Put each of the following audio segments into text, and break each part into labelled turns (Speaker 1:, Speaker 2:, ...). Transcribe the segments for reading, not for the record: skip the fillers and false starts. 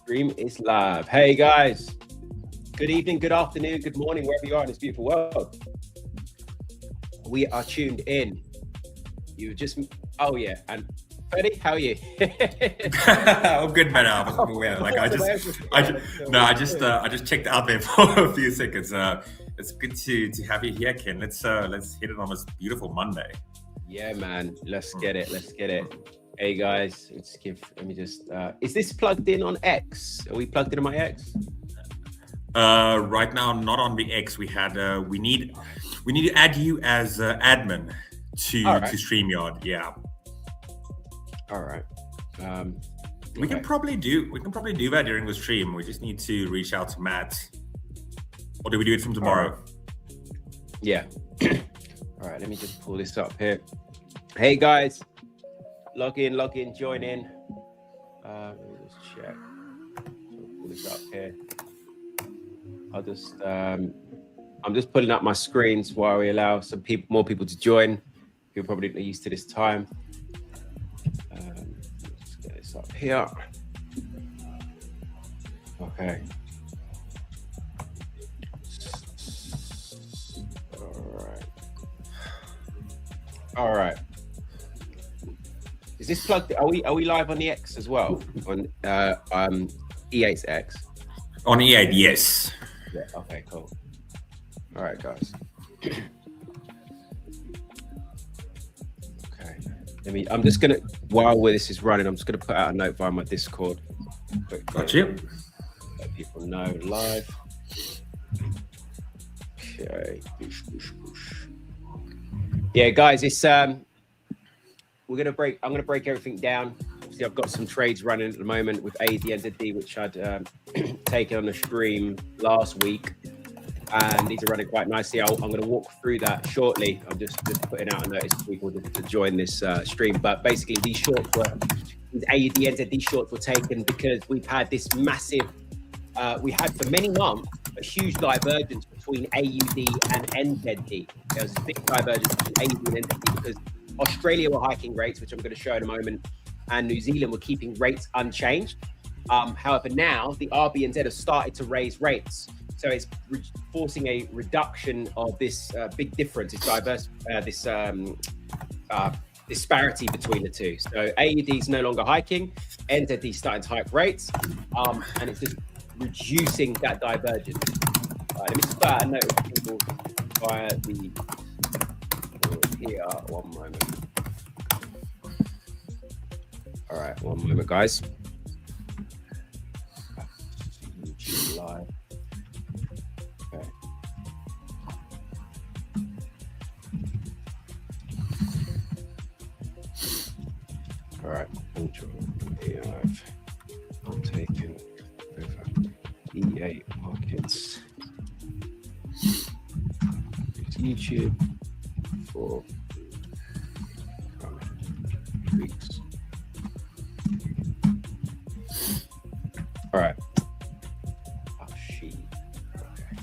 Speaker 1: Stream is live. Hey guys, good evening, good afternoon, good morning, wherever you are in this beautiful world. We are tuned in. You just, oh yeah, and Freddie, how are you?
Speaker 2: I'm good, man. I wasn't aware. Like I just checked out there for a few seconds. It's good to have you here, Ken. Let's hit it on this beautiful Monday.
Speaker 1: Yeah, man. Let's get it. Hey guys, let me just. Is this plugged in on X? Are we plugged in on my X?
Speaker 2: Right now, not on the X. We need to add you as admin to StreamYard. Yeah.
Speaker 1: All right.
Speaker 2: We can probably do that during the stream. We just need to reach out to Matt, or do we do it from tomorrow?
Speaker 1: Yeah. All right. Let me just pull this up here. Hey guys, log in, join in. Let me just check. So pull this up here. I'm just pulling up my screens while we allow more people to join. You're probably not used to this time. Let's get this up here. Okay. All right. Is this plugged? Are we live on the X as well? On E8's X?
Speaker 2: On E8, yes.
Speaker 1: Yeah. Okay. Cool. All right, guys. Okay. I'm just gonna, while this is running, I'm just gonna put out a note via my Discord.
Speaker 2: Got you.
Speaker 1: Let people know live. Okay. Yeah, guys, it's I'm gonna break everything down. Obviously, I've got some trades running at the moment with AED, which I'd taken on the stream last week, and these are running quite nicely. I'm going to walk through that shortly. I'm just putting out a notice for people to join this stream. But basically, these AED NZD shorts were taken because we've had this massive. We had for many months a huge divergence between AUD and NZD. There was a big divergence between AUD and NZD because Australia were hiking rates, which I'm going to show in a moment, and New Zealand were keeping rates unchanged. However, now the RB and Z have started to raise rates, so it's forcing a reduction of this big difference, this disparity between the two. So AUD is no longer hiking, NZD is starting to hike rates, and it's just reducing that divergence. Let me start a note of people via the here. One moment. All right, one moment, guys. YouTube live. Okay. All right, control live. I'm taking over E8 markets. YouTube for weeks. All right. Oh, she. Okay.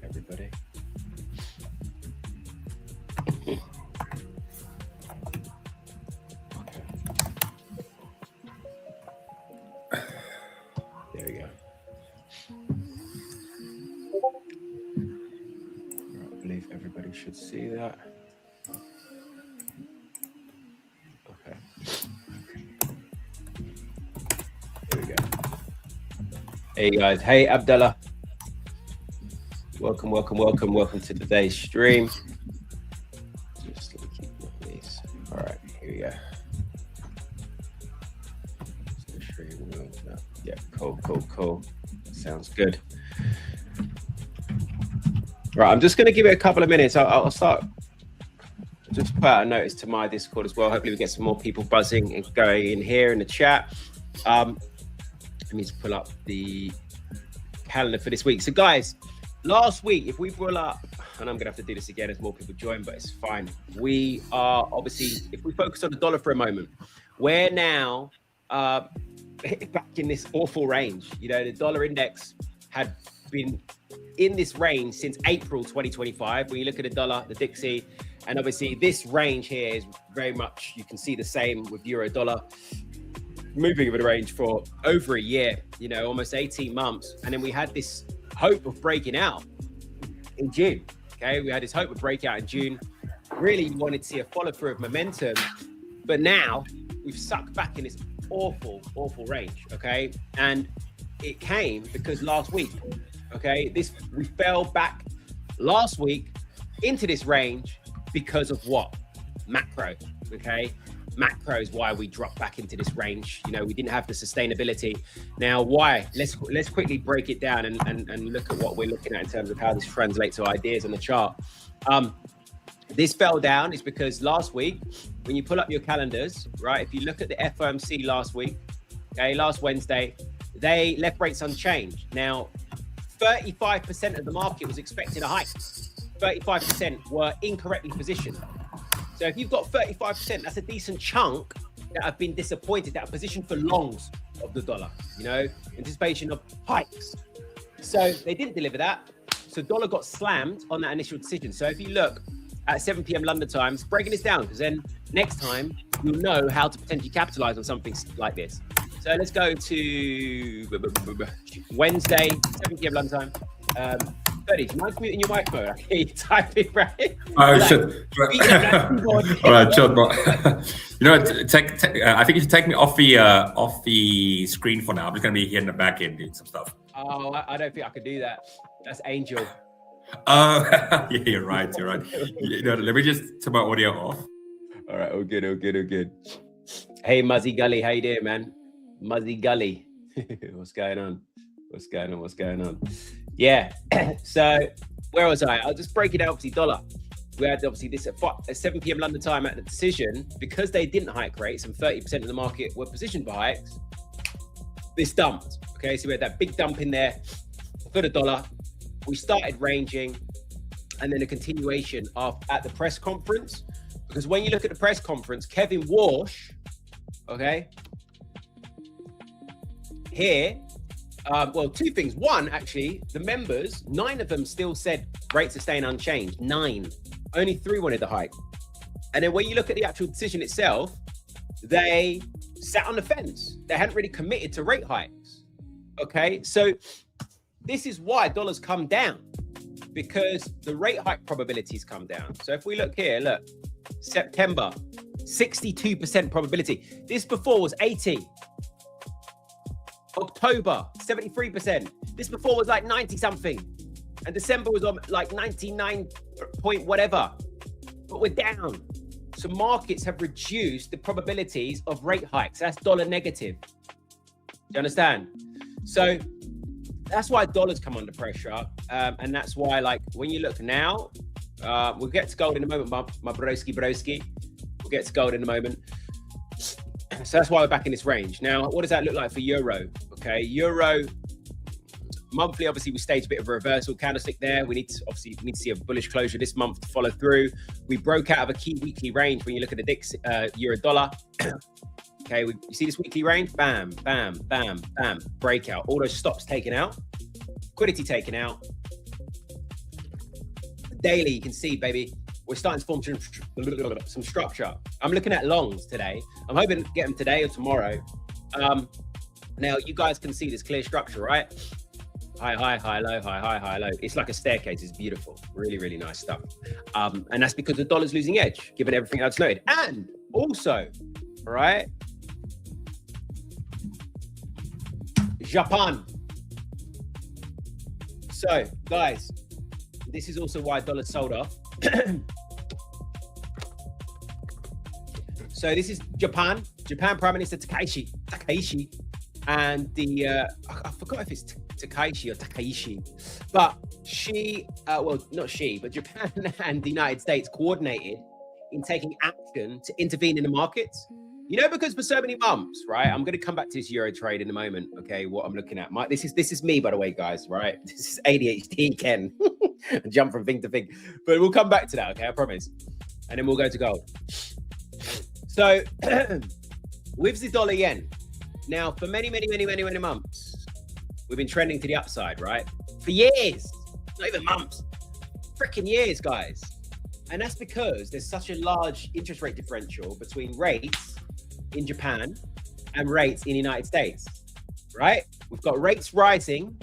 Speaker 1: Everybody. Okay. There we go. I believe everybody should see that. Okay. There we go. Hey guys. Hey Abdullah. Welcome to today's stream. Just let me keep these. All right, here we go. Yeah, cool. Sounds good. Right, I'm just going to give it a couple of minutes. I'll start. Just put out a notice to my Discord as well. Hopefully we get some more people buzzing and going in here in the chat. Let me just pull up the calendar for this week. So guys, last week, if we pull up, and I'm going to have to do this again as more people join, but it's fine. We are obviously, if we focus on the dollar for a moment, we're now back in this awful range. You know, the dollar index had been in this range since April 2025. When you look at the dollar, the Dixie, And obviously this range here is very much, you can see the same with euro dollar, moving with a range for over a year, you know, almost 18 months. And then we had this hope of breaking out in June. Okay, we had this hope of breakout in June. Really wanted to see a follow through of momentum, but now we've sucked back in this awful range. Okay, and it came because last week, okay, we fell back last week into this range because of what? Macro. Okay, macro is why we dropped back into this range. You know, we didn't have the sustainability. Now, why? Let's quickly break it down and look at what we're looking at in terms of how this translates to ideas on the chart. This fell down is because last week, when you pull up your calendars, right? If you look at the FOMC last week, okay, last Wednesday, they left rates unchanged. Now, 35% of the market was expecting a hike. 35% were incorrectly positioned. So if you've got 35%, that's a decent chunk that have been disappointed, that are positioned for longs of the dollar, you know, anticipation of hikes. So they didn't deliver that. So dollar got slammed on that initial decision. So if you look at 7 p.m. London time, it's breaking this down, because then next time you'll know how to potentially capitalize on something like this. So let's go to Wednesday, 7 p.m. London time. 30, do you mind muting your mic mode? I hear you typing, right?
Speaker 2: Oh, shit. All right, chill, bro. You know, I think you should take me off the screen for now. I'm just going to be here in the back end doing some stuff.
Speaker 1: Oh, I don't think I could do that. That's Angel.
Speaker 2: Yeah, you're right. You know, let me just turn my audio off.
Speaker 1: All right, all good. Hey, Muzzy Gully, how you doing, man? Muzzy Gully. What's going on? Yeah, so where was I? I'll just break it out. Obviously, dollar. We had obviously this at 7 p.m. London time at the decision, because they didn't hike rates and 30% of the market were positioned for hikes. This dumped. Okay, so we had that big dump in there for the dollar. We started ranging, and then a continuation at the press conference. Because when you look at the press conference, Kevin Walsh, okay, here. Well, two things. One, actually, the members, 9 of them still said rates are staying unchanged. 9. Only 3 wanted the hike. And then when you look at the actual decision itself, they sat on the fence. They hadn't really committed to rate hikes. Okay, so this is why dollars come down, because the rate hike probabilities come down. So if we look here, look, September, 62% probability. This before was 80. October, 73%. This before was like 90 something. And December was on like 99 point whatever. But we're down. So markets have reduced the probabilities of rate hikes. That's dollar negative. Do you understand? So that's why dollars come under pressure. And that's why, like, when you look now, we'll get to gold in a moment, my broski. We'll get to gold in a moment. So that's why we're back in this range. Now, what does that look like for euro? Okay, euro monthly, obviously we staged a bit of a reversal candlestick there. We need to see a bullish closure this month to follow through. We broke out of a key weekly range when you look at the DIX euro dollar. Okay, you see this weekly range? Bam, bam, bam, bam, breakout. All those stops taken out, liquidity taken out. Daily, you can see, baby, we're starting to form some structure. I'm looking at longs today. I'm hoping to get them today or tomorrow. Now, you guys can see this clear structure, right? High, low. It's like a staircase. It's beautiful. Really, really nice stuff. And that's because the dollar's losing edge, given everything I've noted. And also, right, Japan. So, guys, this is also why dollars sold off. So this is Japan Prime Minister Takaishi, and the I forgot if it's Takaishi or Takaishi, but she, well, not she, but Japan and the United States coordinated in taking action to intervene in the markets. You know, because for so many months, right? I'm going to come back to this euro trade in a moment. Okay, what I'm looking at, this is me, by the way, guys. Right, this is ADHD, Ken. Jump from thing to thing, but we'll come back to that. Okay, I promise. And then we'll go to gold. So with the dollar yen, now for many months, we've been trending to the upside, right? For years, not even months, freaking years, guys. And that's because there's such a large interest rate differential between rates in Japan and rates in the United States, right? We've got rates rising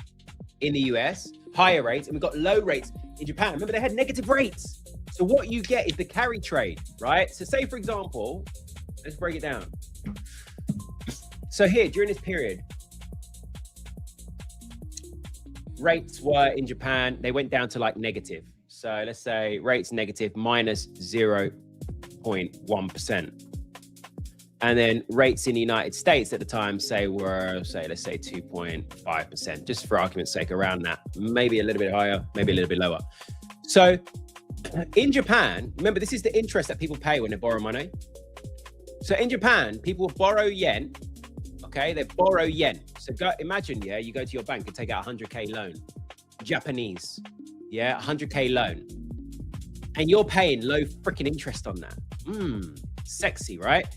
Speaker 1: in the US, higher rates, and we've got low rates in Japan. Remember, they had negative rates. So what you get is the carry trade, right? So say, for example, let's break it down. So here, during this period, rates were in Japan, they went down to like negative. So let's say rates negative minus 0.1%. And then rates in the United States at the time let's say 2.5%, just for argument's sake, around that. Maybe a little bit higher, maybe a little bit lower. So in Japan, remember, this is the interest that people pay when they borrow money. So in Japan, people borrow yen, okay? They borrow yen. So imagine, yeah, you go to your bank and take out a 100K loan, Japanese, yeah, 100K loan. And you're paying low freaking interest on that. Sexy, right?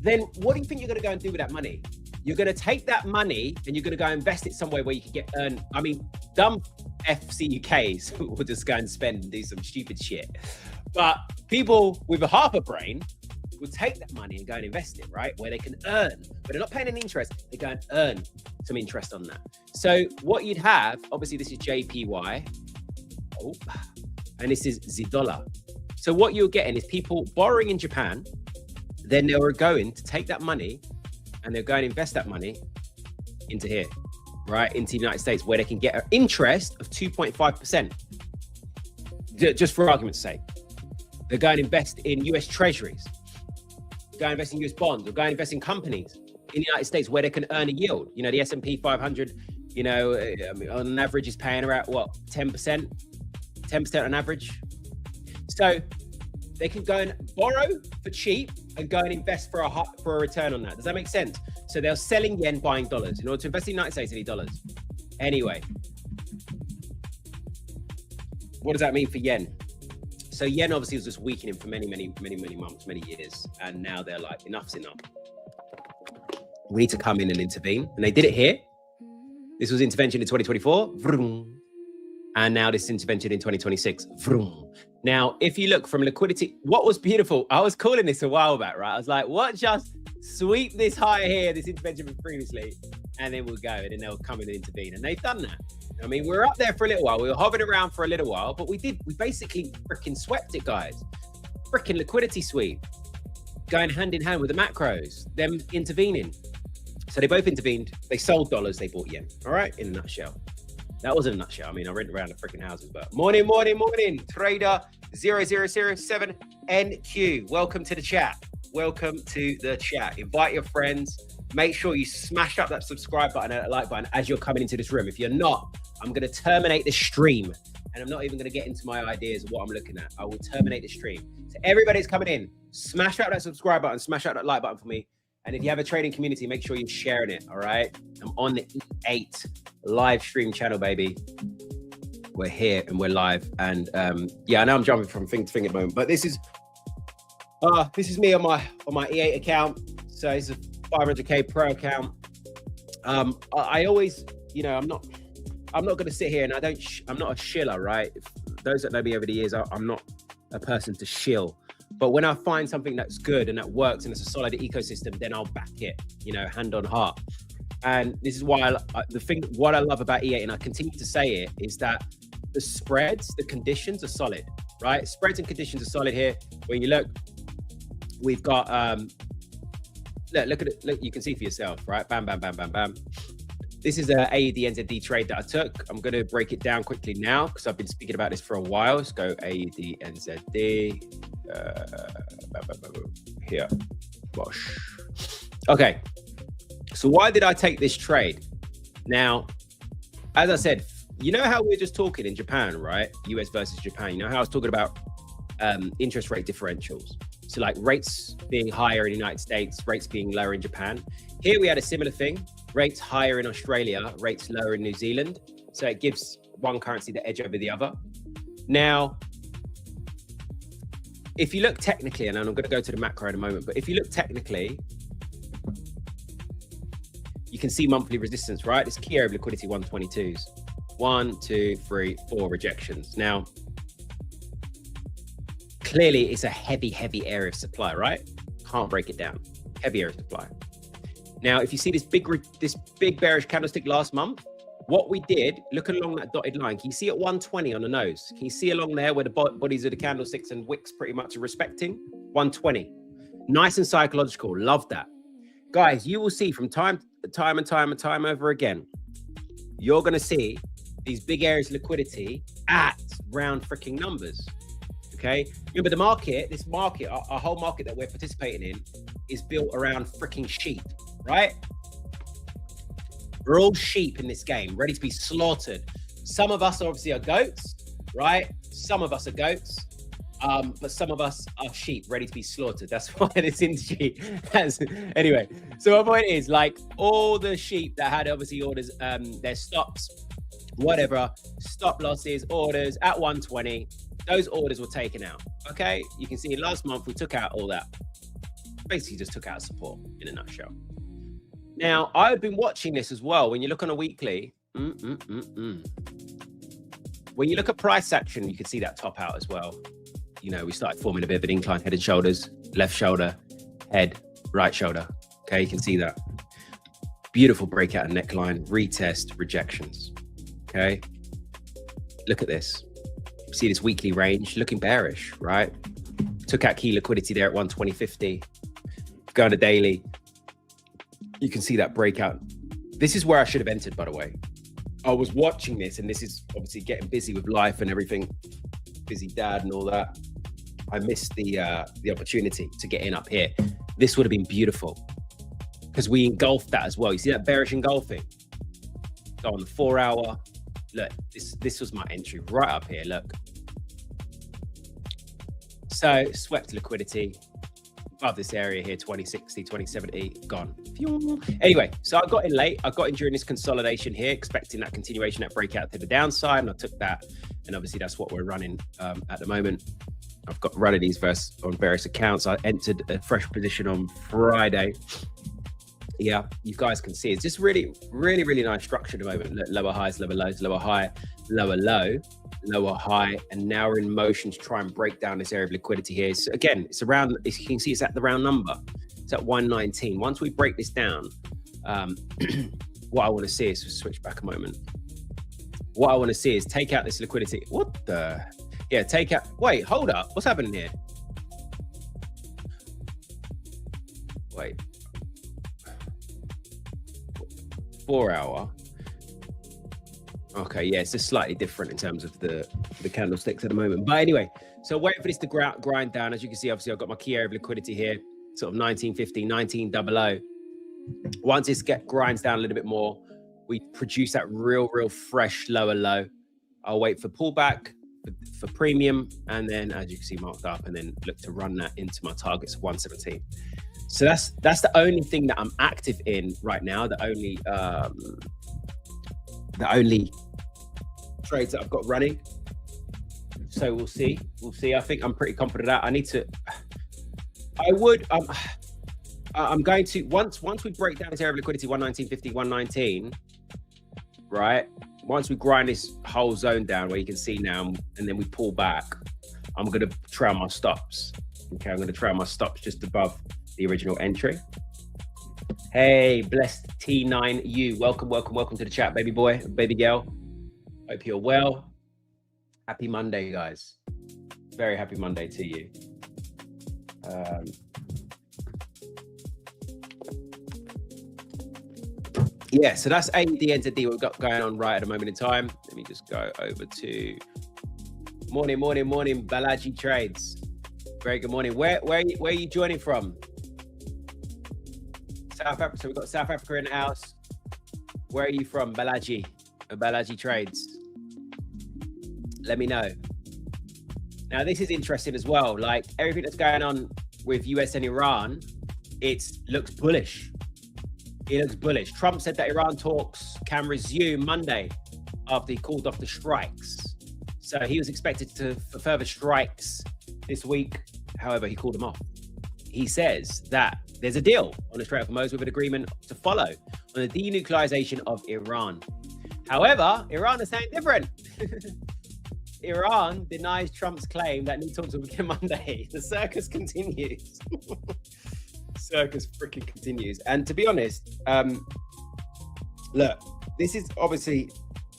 Speaker 1: Then what do you think you're going to go and do with that money? You're going to take that money and you're going to go invest it somewhere where you can dumb FCUKs will just go and spend and do some stupid shit. But people with a half a brain will take that money and go and invest it, right? Where they can earn, but they're not paying any interest. They go and earn some interest on that. So what you'd have, obviously this is JPY, and this is the dollar. So what you're getting is people borrowing in Japan, then they were going to take that money and they're going to invest that money into here, right? Into the United States, where they can get an interest of 2.5%. Just for argument's sake. They're going to invest in US treasuries, go invest in US bonds, or go invest in companies in the United States where they can earn a yield. You know, the S&P 500, on average is paying around, 10%? 10% on average. So they can go and borrow for cheap and go and invest for a return on that. Does that make sense? So they're selling yen, buying dollars. In order to invest in the United States, they need dollars. Anyway, what does that mean for yen? So yen obviously was just weakening for many months, many years. And now they're like, enough's enough. We need to come in and intervene. And they did it here. This was intervention in 2024. Vroom. And now this intervention in 2026. Vroom. Now, if you look from liquidity, what was beautiful, I was calling this a while back, right? I was like, what, just sweep this higher here, this intervention from previously, and then we'll go, and then they'll come in and intervene. And they've done that. I mean, we're up there for a little while. We were hovering around for a little while, but we basically freaking swept it, guys. Freaking liquidity sweep. Going hand in hand with the macros, them intervening. So they both intervened. They sold dollars, they bought yen. All right, in a nutshell. That wasn't a nutshell. I mean, I went around the freaking houses, but morning. Trader 0007NQ. Welcome to the chat. Invite your friends. Make sure you smash up that subscribe button and that like button as you're coming into this room. If you're not, I'm going to terminate the stream. And I'm not even going to get into my ideas of what I'm looking at. I will terminate the stream. So everybody's coming in. Smash out that subscribe button. Smash out that like button for me. And if you have a trading community, make sure you're sharing it, all right? I'm on the E8 live stream channel, baby. We're here and we're live. And yeah, I know I'm jumping from thing to thing at the moment, but this is me on my E8 account. So it's a 500K pro account. I always, I'm not going to sit here and I'm not a shiller, right? Those that know me over the years, I'm not a person to shill. But when I find something that's good and that works and it's a solid ecosystem, then I'll back it, hand on heart. And this is why what I love about E8, and I continue to say it, is that the spreads, the conditions are solid, right? Spreads and conditions are solid here. When you look, we've got, look at it, look, you can see for yourself, right? Bam, bam, bam, bam, bam. This is a AED NZD trade that I took. I'm going to break it down quickly now because I've been speaking about this for a while. Let's go AED NZD. Here. Bosh. Okay. So why did I take this trade? Now, as I said, you know how we're just talking in Japan, right? US versus Japan. You know how I was talking about interest rate differentials. So like rates being higher in the United States, rates being lower in Japan. Here we had a similar thing. Rates higher in Australia, rates lower in New Zealand. So it gives one currency the edge over the other. Now, if you look technically, and I'm going to go to the macro in a moment, but if you look technically, you can see monthly resistance, right? It's key area of liquidity 122s. 1, 2, 3, 4 rejections. Now, clearly it's a heavy area of supply, right? Can't break it down. Heavy area of supply. Now, if you see this big bearish candlestick last month, what we did, look along that dotted line. Can you see at 120 on the nose? Can you see along there where the bodies of the candlesticks and wicks pretty much are respecting? 120. Nice and psychological. Love that. Guys, you will see from time over again, you're going to see these big areas of liquidity at round freaking numbers. Okay. Remember the market, this market, our whole market that we're participating in is built around freaking sheep, right? We're all sheep in this game, ready to be slaughtered. Some of us obviously are goats, right? Some of us are goats, but some of us are sheep ready to be slaughtered. That's why this industry has. Anyway, so my point is, like, all the sheep that had obviously orders, their stops, whatever, stop losses, orders at 120, those orders were taken out. Okay, you can see last month we took out all that. Basically just took out support in a nutshell. Now, I've been watching this as well. When you look on a weekly, when you look at price action, you can see that top out as well. You know, we started forming a bit of an incline, head and shoulders, left shoulder, head, right shoulder. Okay, you can see that. Beautiful breakout and neckline, retest, rejections. Okay, look at this. See this weekly range looking bearish, right? Took out key liquidity there at 120.50. Go on a daily. You can see that breakout. This is where I should have entered, by the way. I was watching this, and this is obviously getting busy with life and everything. Busy dad and all that. I missed the opportunity to get in up here. This would have been beautiful because we engulfed that as well. You see that bearish engulfing? Go on the 4 hour. Look, this was my entry right up here. Look. So swept liquidity. Above this area here, 2060, 2070, gone. Anyway, so I got in late. I got in during this consolidation here, expecting that continuation, that breakout to the downside, and I took that. And obviously that's what we're running at the moment. I've got running these on various accounts. I entered a fresh position on Friday. Yeah, you guys can see it's just really nice structure at the moment. Look, lower highs, lower lows, lower high, lower low, lower high, and now we're in motion to try and break down this area of liquidity here. So again, it's around, as you can see, it's at the round number. It's at 119. Once we break this down, what I want to see is, switch back a moment. What I want to see is take out this liquidity. What the? Yeah, take out. Wait, hold up. What's happening here? Wait. 4 hour. Okay, yeah, it's just slightly different in terms of the candlesticks at the moment. But anyway, so waiting for this to grind down. As you can see, obviously, I've got my key area of liquidity here, sort of 1950, 1900. Once this grinds down a little bit more, we produce that real fresh lower low. I'll wait for pullback for premium, and then, as you can see, marked up, and then look to run that into my targets of 117. So that's the only thing that I'm active in right now. The only trades that I've got running. So we'll see. I think I'm pretty confident that I'm going to, once we break down this area of liquidity, 119.50, 119, right? Once we grind this whole zone down where you can see now, and then we pull back, I'm going to trail my stops. Okay, I'm going to trail my stops just above the original entry. Hey, blessed T9U. Welcome to the chat, baby boy, baby girl. Hope you're well. Happy Monday, guys. Very happy Monday to you. Yeah, so that's the entity we've got going on right at a moment in time. Let me just go over to morning, Balaji Trades. Very good morning. Where are you joining from? South Africa. So we've got South Africa in the house. Where are you from, Balaji? Balaji Trades. Let me know. Now, this is interesting as well. Like everything that's going on with US and Iran, it looks bullish. It looks bullish. Trump said that Iran talks can resume Monday after he called off the strikes. So he was expected for further strikes this week. However, he called them off. He says that there's a deal on the Strait of Hormuz with an agreement to follow on the denuclearization of Iran. However, Iran is saying different. Iran denies Trump's claim that new talks will begin Monday. The circus continues. Circus freaking continues. And to be honest, look, this is obviously,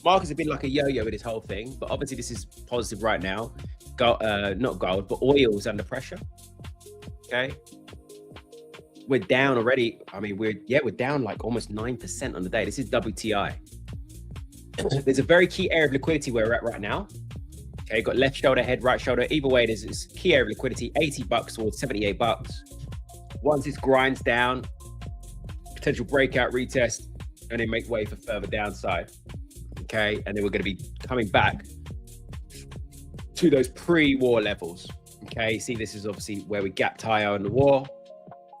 Speaker 1: markets have been like a yo-yo with this whole thing, but obviously this is positive right now. Not gold, but oil's under pressure. Okay. We're down already. I mean, we're down like almost 9% on the day. This is WTI. There's a very key area of liquidity where we're at right now. Okay, got left shoulder, head, right shoulder. Either way, there's this key area of liquidity, $80 towards $78. Once this grinds down, potential breakout, retest, and then make way for further downside. Okay, and then we're going to be coming back to those pre-war levels. Okay, see, this is obviously where we gapped higher in the war,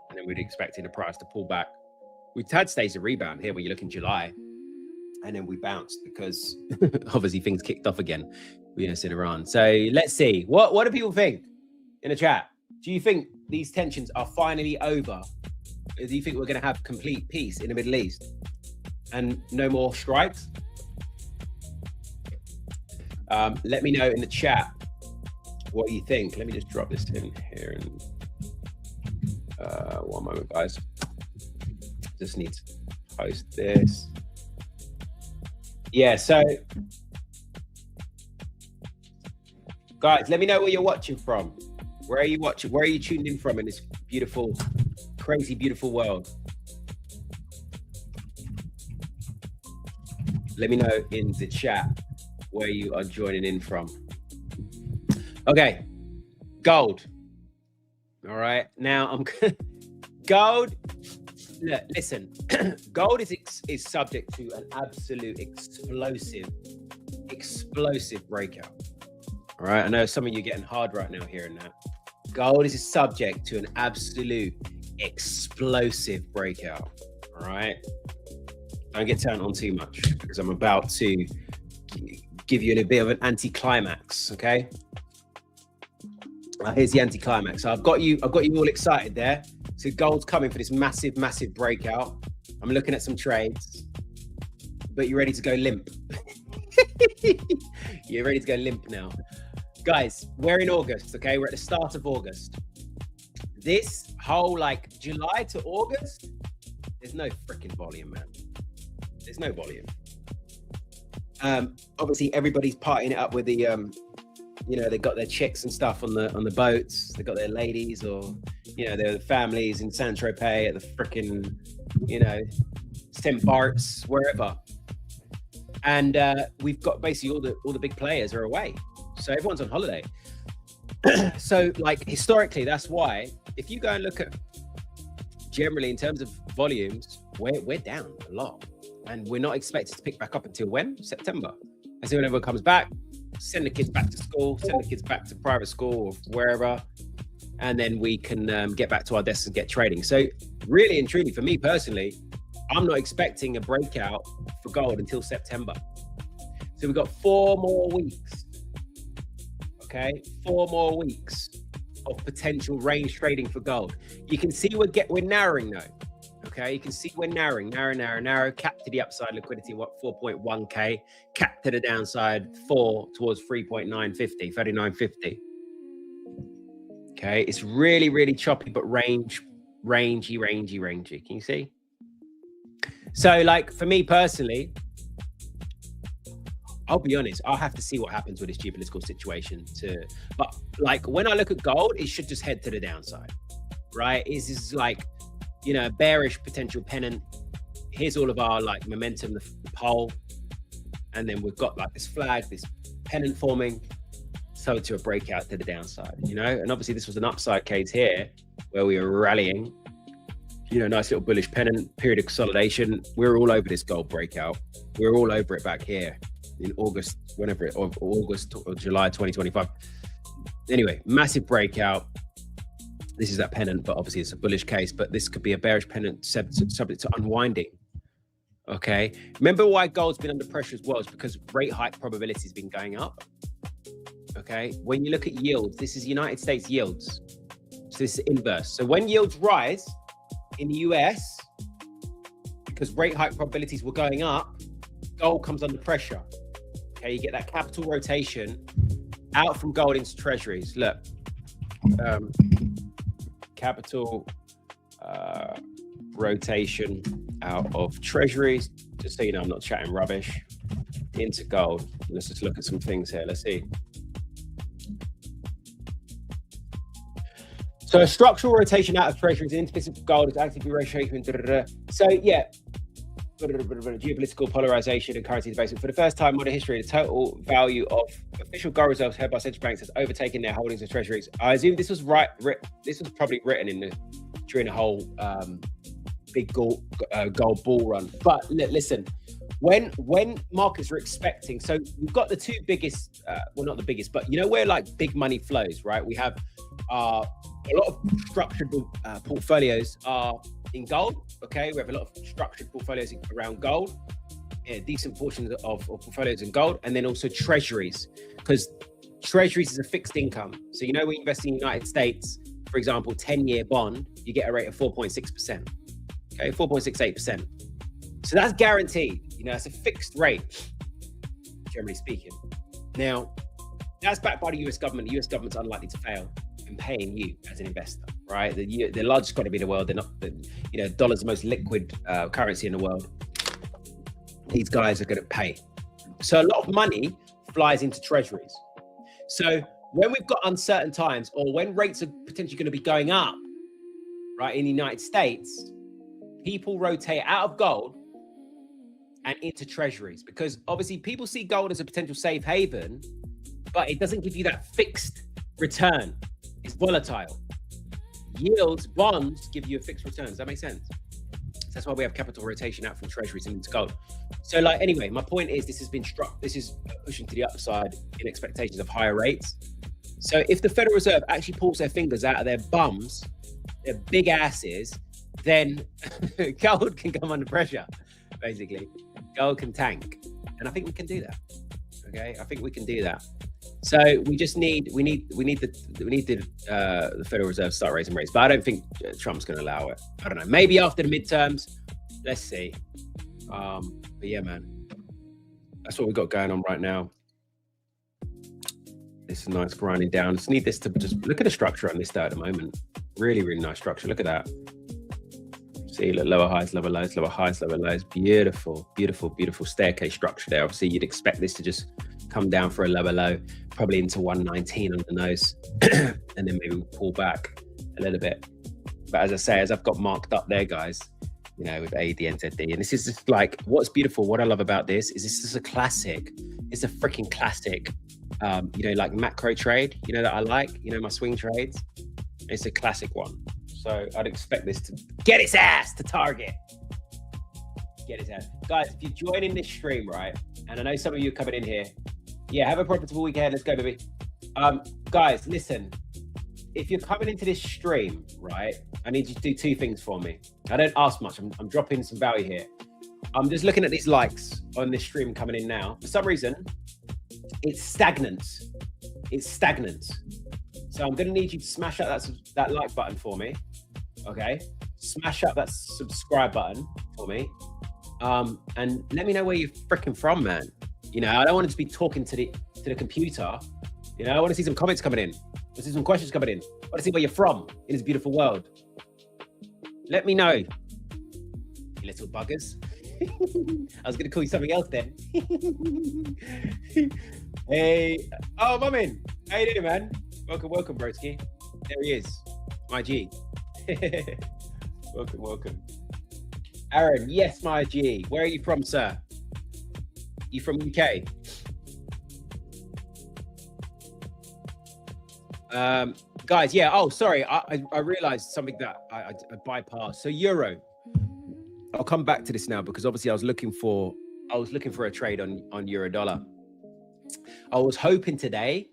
Speaker 1: and then we're expecting the price to pull back. We've had stages of rebound here when you look in July, and then we bounced because obviously things kicked off again. We in Iran. So let's see. What do people think in the chat? Do you think these tensions are finally over? Do you think we're going to have complete peace in the Middle East and no more strikes? Let me know in the chat what you think. Let me just drop this in here. And one moment, guys. Just need to post this. Yeah, so guys, let me know where you're watching from. Where are you watching? Where are you tuned in from in this beautiful, crazy, beautiful world? Let me know in the chat where you are joining in from. Okay, gold. All right, now I'm gold. Look, listen, gold is subject to an absolute explosive breakout. All right, I know some of you are getting hard right now hearing that. Gold is subject to an absolute explosive breakout. All right, don't get turned on too much because I'm about to give you a bit of an anticlimax. Okay, here's the anticlimax. So I've got you all excited there. So gold's coming for this massive breakout. I'm looking at some trades, but you're ready to go limp. You're ready to go limp now. Guys, we're in August, okay? We're at the start of August. This whole like July to August, there's no freaking volume, man. There's no volume. Obviously everybody's partying it up with the they got their chicks and stuff on the boats. They got their ladies, or their families in Saint Tropez at the freaking St. Bart's, wherever. And we've got basically all the big players are away, so everyone's on holiday. So like historically, that's why if you go and look at generally in terms of volumes, we're down a lot, and we're not expected to pick back up until when? September. As soon as everyone comes back, send the kids back to school, send the kids back to private school or wherever, and then we can get back to our desks and get trading. So really and truly, for me personally, I'm not expecting a breakout for gold until September. So we've got 4 more weeks. Okay, 4 more weeks of potential range trading for gold. You can see we're narrowing though. Okay, you can see we're narrow, cap to the upside liquidity, 4.1k, cap to the downside, 4 towards 3.950, 39.50. Okay, it's really choppy, but rangy. Can you see? So like for me personally, I'll be honest, I'll have to see what happens with this geopolitical situation but like when I look at gold, it should just head to the downside, right? This is like, bearish potential pennant. Here's all of our like momentum, the pole. And then we've got like this flag, this pennant forming. So to a breakout to the downside, and obviously this was an upside case here where we were rallying, nice little bullish pennant, period of consolidation. We're all over this gold breakout. We're all over it back here in August, August or July 2025. Anyway, massive breakout. This is that pennant, but obviously it's a bullish case, but this could be a bearish pennant subject to unwinding. Okay. Remember why gold's been under pressure as well? It's because rate hike probability has been going up. Okay. When you look at yields, this is United States yields. So this is inverse. So when yields rise in the US, because rate hike probabilities were going up, gold comes under pressure. Okay. You get that capital rotation out from gold into treasuries. Look, capital rotation out of treasuries. Just so you know, I'm not chatting rubbish. Into gold. Let's just look at some things here. Let's see. So a structural rotation out of treasuries into physical gold is actively rotating. So yeah, geopolitical polarization and currency debasement. For the first time in modern history, the total value of official gold reserves held by central banks has overtaken their holdings of treasuries. I assume this was this was probably written during the whole big gold bull run. But listen, when markets are expecting, so we've got the two biggest, well, not the biggest, but you know where like big money flows, right? We have a lot of structured portfolios are in gold. Okay, we have a lot of structured portfolios around gold, decent portions of portfolios in gold, and then also treasuries, because treasuries is a fixed income. So you know, when you invest in the United States, for example, 10-year bond, you get a rate of 4.6%. Okay, 4.68%. So that's guaranteed. You know, it's a fixed rate, generally speaking. Now, that's backed by the US government. The US government's unlikely to fail in paying you as an investor, right? The largest economy in the world. They're not, you know, dollar's the most liquid currency in the world. These guys are going to pay. So a lot of money flies into treasuries. So when we've got uncertain times, or when rates are potentially going to be going up, right, in the United States, people rotate out of gold and into treasuries, because obviously people see gold as a potential safe haven, but it doesn't give you that fixed return. It's volatile. Yields, bonds give you a fixed return. Does that make sense? So that's why we have capital rotation out from treasuries and into gold. So like, anyway, my point is this is pushing to the upside in expectations of higher rates. So if the Federal Reserve actually pulls their fingers out of their bums, their big asses, then gold can come under pressure, basically. Gold can tank. And I think we can do that. Okay, I think we can do that. So we just need the Federal Reserve to start raising rates, but I don't think Trump's going to allow it. I don't know. Maybe after the midterms. Let's see. But yeah, man, that's what we got going on right now. This is nice grinding down. Just need this to just look at the structure on this day at the moment. Really, really nice structure. Look at that. See, look, lower highs, lower lows, lower highs, lower lows. Beautiful, beautiful, beautiful staircase structure there. Obviously, you'd expect this to just come down for a lower low, probably into 119 on the nose, and then maybe pull back a little bit. But as I say, as I've got marked up there, guys, you know, with ADNZD, and this is just like, what's beautiful, what I love about this is a classic. It's a freaking classic, you know, like macro trade, you know, that I like, you know, my swing trades. It's a classic one. So I'd expect this to get its ass to target. Get its ass. Guys, if you're joining this stream, right, and I know some of you are coming in here, yeah, have a profitable weekend. Let's go, baby. Guys, listen, if you're coming into this stream, right, I need you to do two things for me. I don't ask much. I'm dropping some value here. I'm just looking at these likes on this stream coming in now. For some reason, it's stagnant. It's stagnant. So I'm going to need you to smash out that like button for me. Okay? Smash up that subscribe button for me. And let me know where you're freaking from, man. You know, I don't want to be talking to the computer. You know, I want to see some comments coming in. I want to see some questions coming in. I want to see where you're from in this beautiful world. Let me know, you little buggers. I was going to call you something else then. Hey. Oh, Mummin. How you doing, man? Welcome, broski. There he is, my G. Welcome. Aaron, yes, my G. Where are you from, sir? You from UK? Guys, yeah. Oh, sorry. I realized something that I bypassed. So euro. I'll come back to this now because obviously I was looking for a trade on euro dollar. I was hoping today,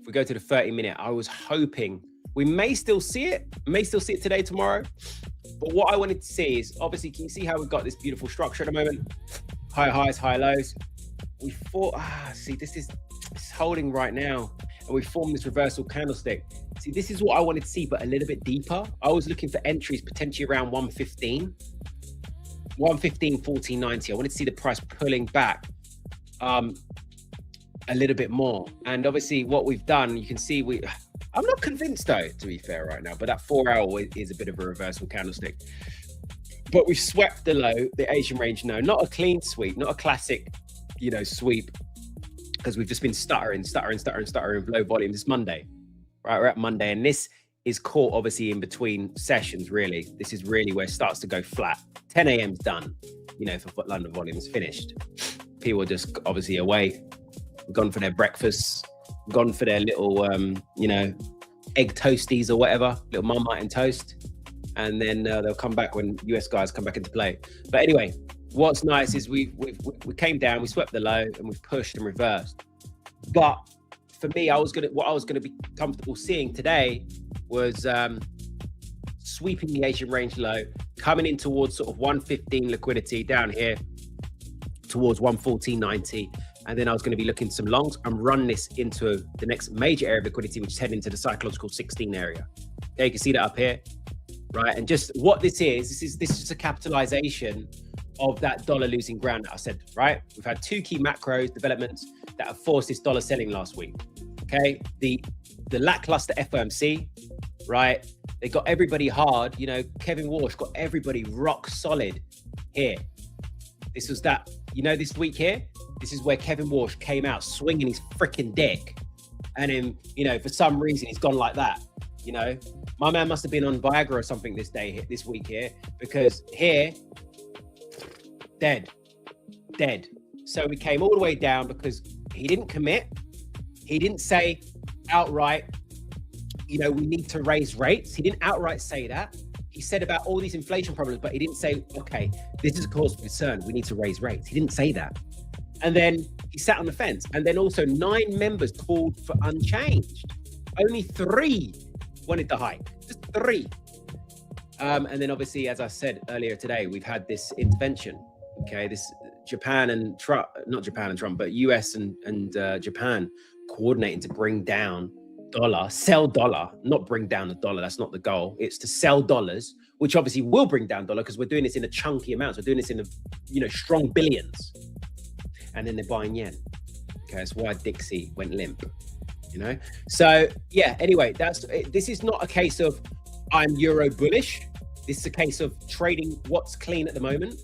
Speaker 1: if we go to the 30-minute, I was hoping we may still see it. Today, tomorrow. But what I wanted to see is, obviously, can you see how we've got this beautiful structure at the moment? High highs, high lows. We thought, see, it's holding right now. And we formed this reversal candlestick. See, this is what I wanted to see, but a little bit deeper. I was looking for entries potentially around 115. 115, 1490. I wanted to see the price pulling back. a little bit more. And obviously what we've done, you can see I'm not convinced though, to be fair right now, but that 4 hour is a bit of a reversal candlestick. But we've swept the low, the Asian range no, not a clean sweep, not a classic, sweep, because we've just been stuttering with low volumes. It's Monday, right? We're at Monday, and this is caught obviously in between sessions, really. This is really where it starts to go flat. 10 a.m.'s done, for London volumes finished. People are just obviously away, gone for their breakfasts, gone for their little, egg toasties or whatever, little Marmite and toast. And then they'll come back when US guys come back into play. But anyway, what's nice is we came down, we swept the low, and we've pushed and reversed. But for me, what I was gonna be comfortable seeing today was sweeping the Asian range low, coming in towards sort of 115 liquidity down here towards 114.90. And then I was going to be looking some longs and run this into the next major area of liquidity, which is heading into the psychological 16 area. Okay, you can see that up here, right? And just what this is just a capitalization of that dollar losing ground that I said, right? We've had two key macros developments that have forced this dollar selling last week. Okay, the lackluster FOMC, right? They got everybody hard. Kevin Walsh got everybody rock solid here. This was that, this week here, this is where Kevin Walsh came out swinging his freaking dick. And then, for some reason, he's gone like that. My man must have been on Viagra or something this week here, because here, dead. So we came all the way down because he didn't commit. He didn't say outright, we need to raise rates. He didn't outright say that. He said about all these inflation problems, but he didn't say, okay, this is a cause for concern. We need to raise rates. He didn't say that. And then he sat on the fence. And then also 9 members called for unchanged. Only 3 wanted the hike, just 3. And then obviously, as I said earlier today, we've had this intervention. Okay, this Japan and Trump, not Japan and Trump, but US and Japan coordinating to bring down dollar, sell dollar, not bring down the dollar. That's not the goal. It's to sell dollars, which obviously will bring down dollar because we're doing this in a chunky amount. We're doing this in a, strong billions. And then they're buying yen. Okay, that's why Dixie went limp, So yeah, anyway, this is not a case of I'm Euro bullish. This is a case of trading what's clean at the moment.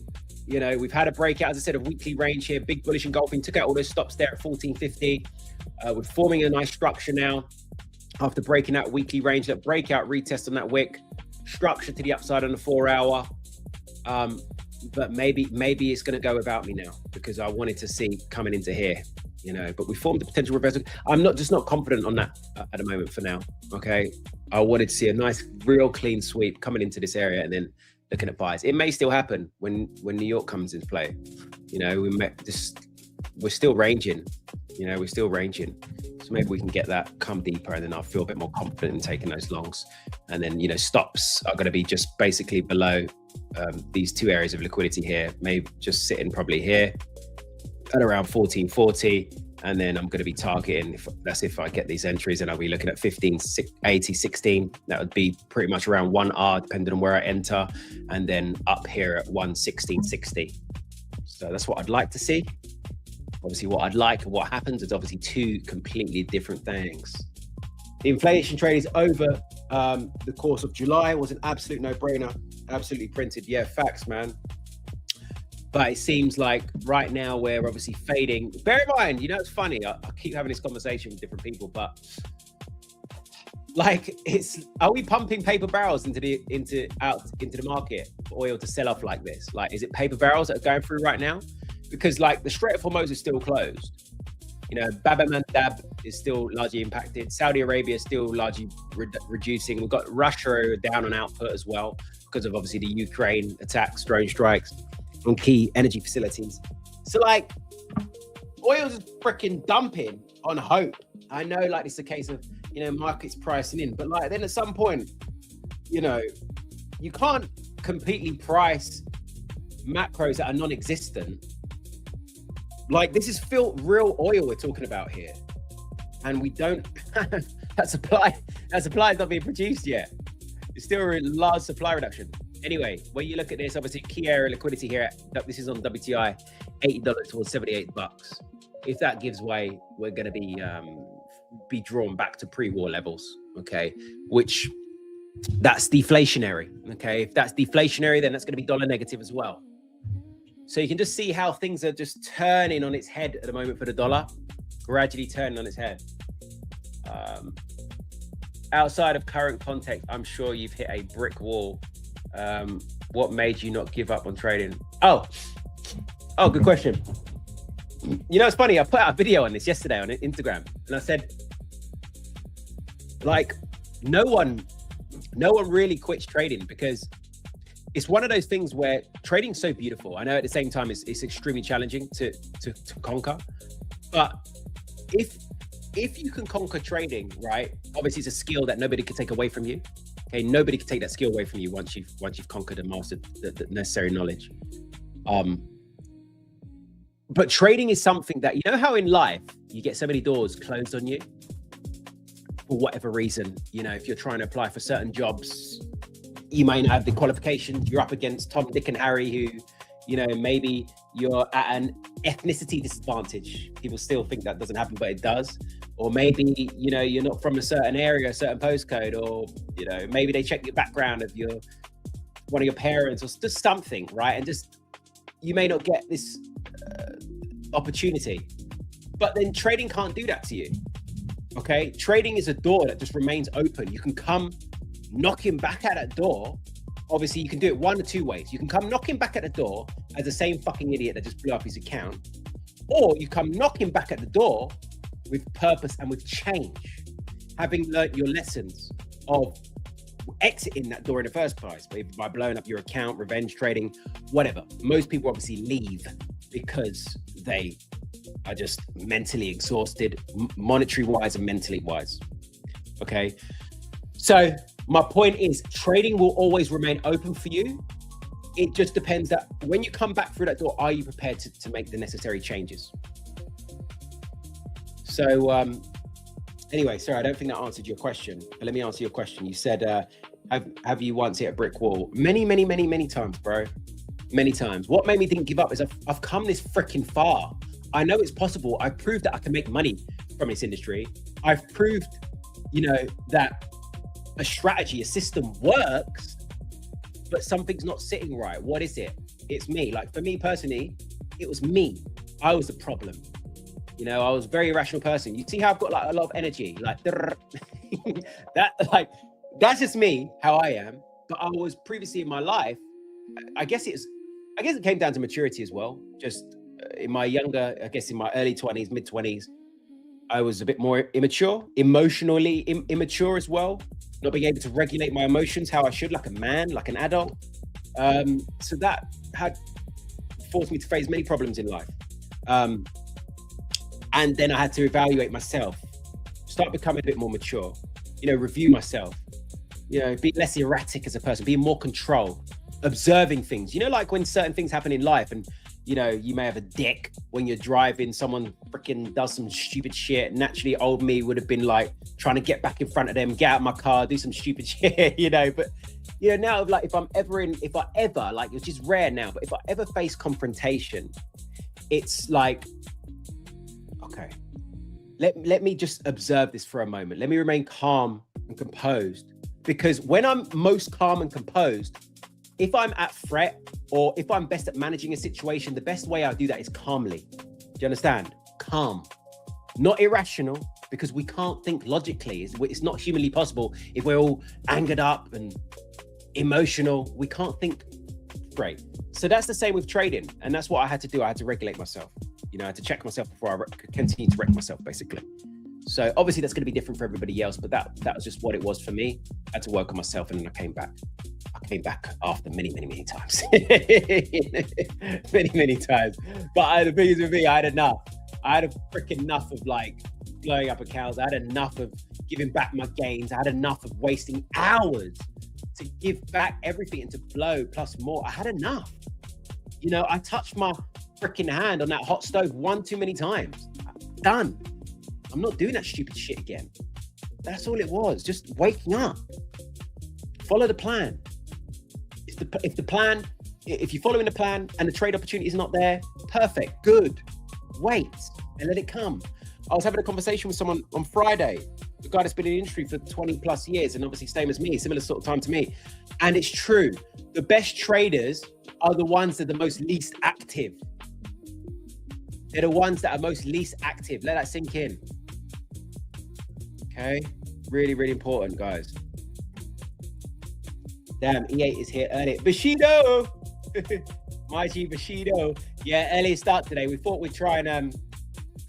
Speaker 1: We've had a breakout, as I said, a weekly range here, big bullish engulfing, took out all those stops there at 1450. We're forming a nice structure now after breaking out weekly range, that breakout retest on that wick, structure to the upside on the 4 hour. But maybe it's going to go without me now because I wanted to see coming into here, but we formed a potential reversal. I'm not confident on that at the moment for now. Okay. I wanted to see a nice, real clean sweep coming into this area and then looking at buys. It may still happen when New York comes into play. We're still ranging, So maybe we can get that come deeper and then I'll feel a bit more confident in taking those longs. And then, stops are going to be just basically below these 2 areas of liquidity here, maybe just sitting probably here at around 1440. And then I'm going to be targeting, if I get these entries, and I'll be looking at 1580, 16. That would be pretty much around 1R, depending on where I enter. And then up here at 116.60. So that's what I'd like to see. Obviously, what I'd like and what happens is obviously 2 completely different things. The inflation trade is over the course of July. It was an absolute no-brainer. Absolutely printed. Yeah, facts, man. But it seems like right now we're obviously fading. Bear in mind, it's funny. I keep having this conversation with different people, but are we pumping paper barrels into the market for oil to sell off like this? Is it paper barrels that are going through right now? Because the Strait of Hormuz is still closed. Bab el Mandab is still largely impacted. Saudi Arabia is still largely reducing. We've got Russia down on output as well because of obviously the Ukraine attacks, drone strikes on key energy facilities. So oil's freaking dumping on hope. I know it's a case of, markets pricing in, but then at some point, you can't completely price macros that are non-existent. This is real oil we're talking about here. And we don't have that supply is not being produced yet. It's still a large supply reduction. Anyway, when you look at this, obviously key area liquidity here, this is on WTI, $80 towards $78. if that gives way, we're going to be drawn back to pre-war levels. Okay, which that's deflationary. Okay, if that's deflationary, then that's going to be dollar negative as well. So you can just see how things are just turning on its head at the moment for the dollar, gradually turning on its head. Outside of current context, I'm sure you've hit a brick wall. What made you not give up on trading? Oh, good question. You know, it's funny. I put out a video on this yesterday on Instagram, and I said, like, no one really quits trading, because it's one of those things where trading's so beautiful. I know at the same time it's extremely challenging to conquer, but if you can conquer trading, right? Obviously, it's a skill that nobody can take away from you. Okay, nobody can take that skill away from you once you've conquered and mastered the necessary knowledge. But trading is something that, you know how in life you get so many doors closed on you for whatever reason. You know, if you're trying to apply for certain jobs, you may not have the qualifications. You're up against Tom, Dick, and Harry, who, you know, maybe you're at an ethnicity disadvantage. People still think that doesn't happen, but it does. Or maybe, you know, you're not from a certain area, a certain postcode, or, you know, maybe they check your background of one of your parents, or just something, right? And just, you may not get this opportunity. But then trading can't do that to you. Okay, trading is a door that just remains open. You can come knocking back at that door. Obviously, you can do it one or two ways. You can come knocking back at the door as the same fucking idiot that just blew up his account, or you come knocking back at the door with purpose and with change, having learnt your lessons of exiting that door in the first place, by blowing up your account, revenge trading, whatever. Most people obviously leave because they are just mentally exhausted, monetary wise and mentally wise. Okay, so my point is, trading will always remain open for you. It just depends that when you come back through that door, are you prepared to make the necessary changes? So anyway, sorry, I don't think that answered your question, but let me answer your question. You said, have you once hit a brick wall? Many times, bro. Many times. What made me think give up is I've come this freaking far. I know it's possible. I've proved that I can make money from this industry. I've proved, you know, that a strategy, a system works, but something's not sitting right. What is it? It's me. Like, for me personally, it was me. I was the problem. You know, I was a very irrational person. You see how I've got like a lot of energy, like that's just me, how I am. But I was previously in my life, I guess it came down to maturity as well. Just in my younger, I guess in my early 20s, mid 20s, I was a bit more immature, emotionally immature as well. Not being able to regulate my emotions how I should, like a man, like an adult. So that had forced me to face many problems in life. And then I had to evaluate myself, start becoming a bit more mature, you know, review myself, you know, be less erratic as a person, be more control, observing things. You know, like when certain things happen in life and, you know, you may have a dick when you're driving, someone freaking does some stupid shit. Naturally, old me would have been like trying to get back in front of them, get out of my car, do some stupid shit, you know. But, you know, now, like, if I ever, like, which is rare now, but if I ever face confrontation, it's like, okay, let me just observe this for a moment. Let me remain calm and composed, because when I'm most calm and composed, if I'm at threat or if I'm best at managing a situation, the best way I do that is calmly. Do you understand? Calm, not irrational, because we can't think logically. It's not humanly possible. If we're all angered up and emotional, we can't think straight. So that's the same with trading. And that's what I had to do. I had to regulate myself. You know, I had to check myself before I continue to wreck myself, basically. So obviously that's going to be different for everybody else, but that was just what it was for me. I had to work on myself, and then I came back. After many times. many times. But the thing is with me, I had enough. I had a freaking enough of like blowing up accounts. I had enough of giving back my gains. I had enough of wasting hours to give back everything and to blow plus more. I had enough. You know, I touched my freaking hand on that hot stove one too many times. Done. I'm not doing that stupid shit again. That's all it was. Just waking up. Follow the plan. If you're following the plan and the trade opportunity is not there, perfect, good. wait and let it come. I was having a conversation with someone on Friday, a guy that's been in the industry for 20 plus years and obviously same as me, similar sort of time to me. And it's true. The best traders are the ones that are the most least active. They're the ones that are most least active. Let that sink in. Okay. Really, really important, guys. Damn, E8 is here early. Bushido! My G Bushido. Yeah, early start today. We thought we'd try and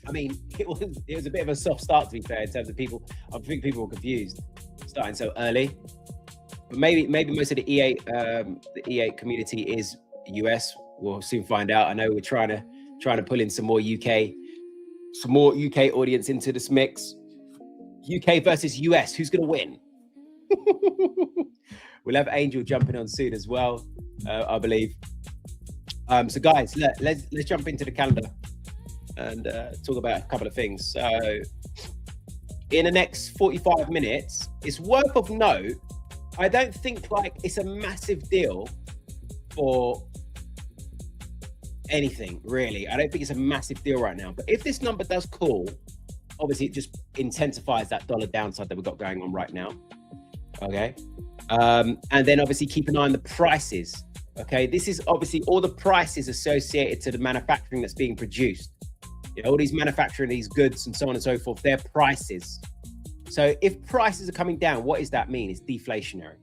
Speaker 1: I mean, it was a bit of a soft start, to be fair, in terms of people. I think people were confused starting so early. But maybe most of the E8 community is US. We'll soon find out. I know we're trying to pull in some more UK audience into this mix. UK versus US, who's gonna win? We'll have Angel jumping on soon as well, I believe. So guys, let's jump into the calendar and talk about a couple of things. So in the next 45 minutes, it's worth of note, I don't think like it's a massive deal for anything, really. I don't think it's a massive deal right now. But if this number does cool, obviously it just intensifies that dollar downside that we've got going on right now. Okay. And then obviously keep an eye on the prices. Okay. This is obviously all the prices associated to the manufacturing that's being produced. You know, all these manufacturing, these goods and so on and so forth, their prices. So if prices are coming down, what does that mean? It's deflationary.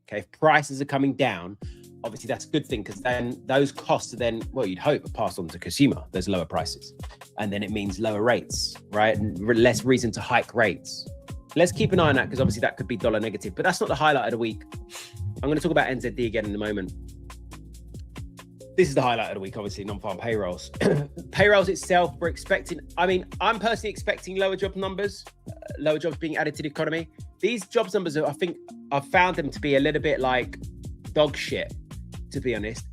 Speaker 1: Okay. If prices are coming down, obviously that's a good thing because then those costs are then, well, you'd hope, are passed on to consumer. There's lower prices. And then it means lower rates, right? And less reason to hike rates. Let's keep an eye on that because obviously that could be dollar negative, but that's not the highlight of the week. I'm going to talk about NZD again in a moment. This is the highlight of the week, obviously, non-farm payrolls. Payrolls itself, we're expecting, I mean, I'm personally expecting lower job numbers, lower jobs being added to the economy. These jobs numbers, I think I've found them to be a little bit like dog shit, to be honest,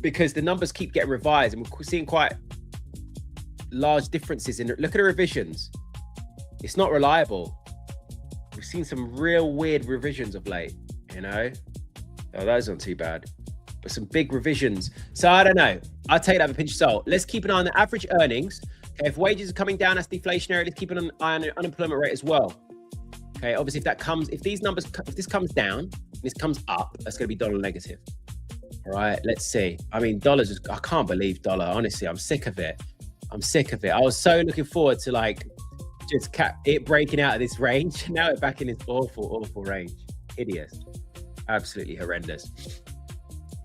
Speaker 1: because the numbers keep getting revised and we're seeing quite large differences in, look at the revisions. It's not reliable. We've seen some real weird revisions of late, you know? Oh, those aren't too bad, but some big revisions. So I don't know. I'll take that with a pinch of salt. Let's keep an eye on the average earnings. Okay, if wages are coming down, that's deflationary. Let's keep an eye on the unemployment rate as well. Okay, obviously if this comes down, and this comes up, that's gonna be dollar negative. All right, let's see. I mean, dollars, I can't believe dollar. Honestly, I'm sick of it. I was so looking forward to like just it breaking out of this range. Now it's back in this awful range. Hideous. Absolutely horrendous.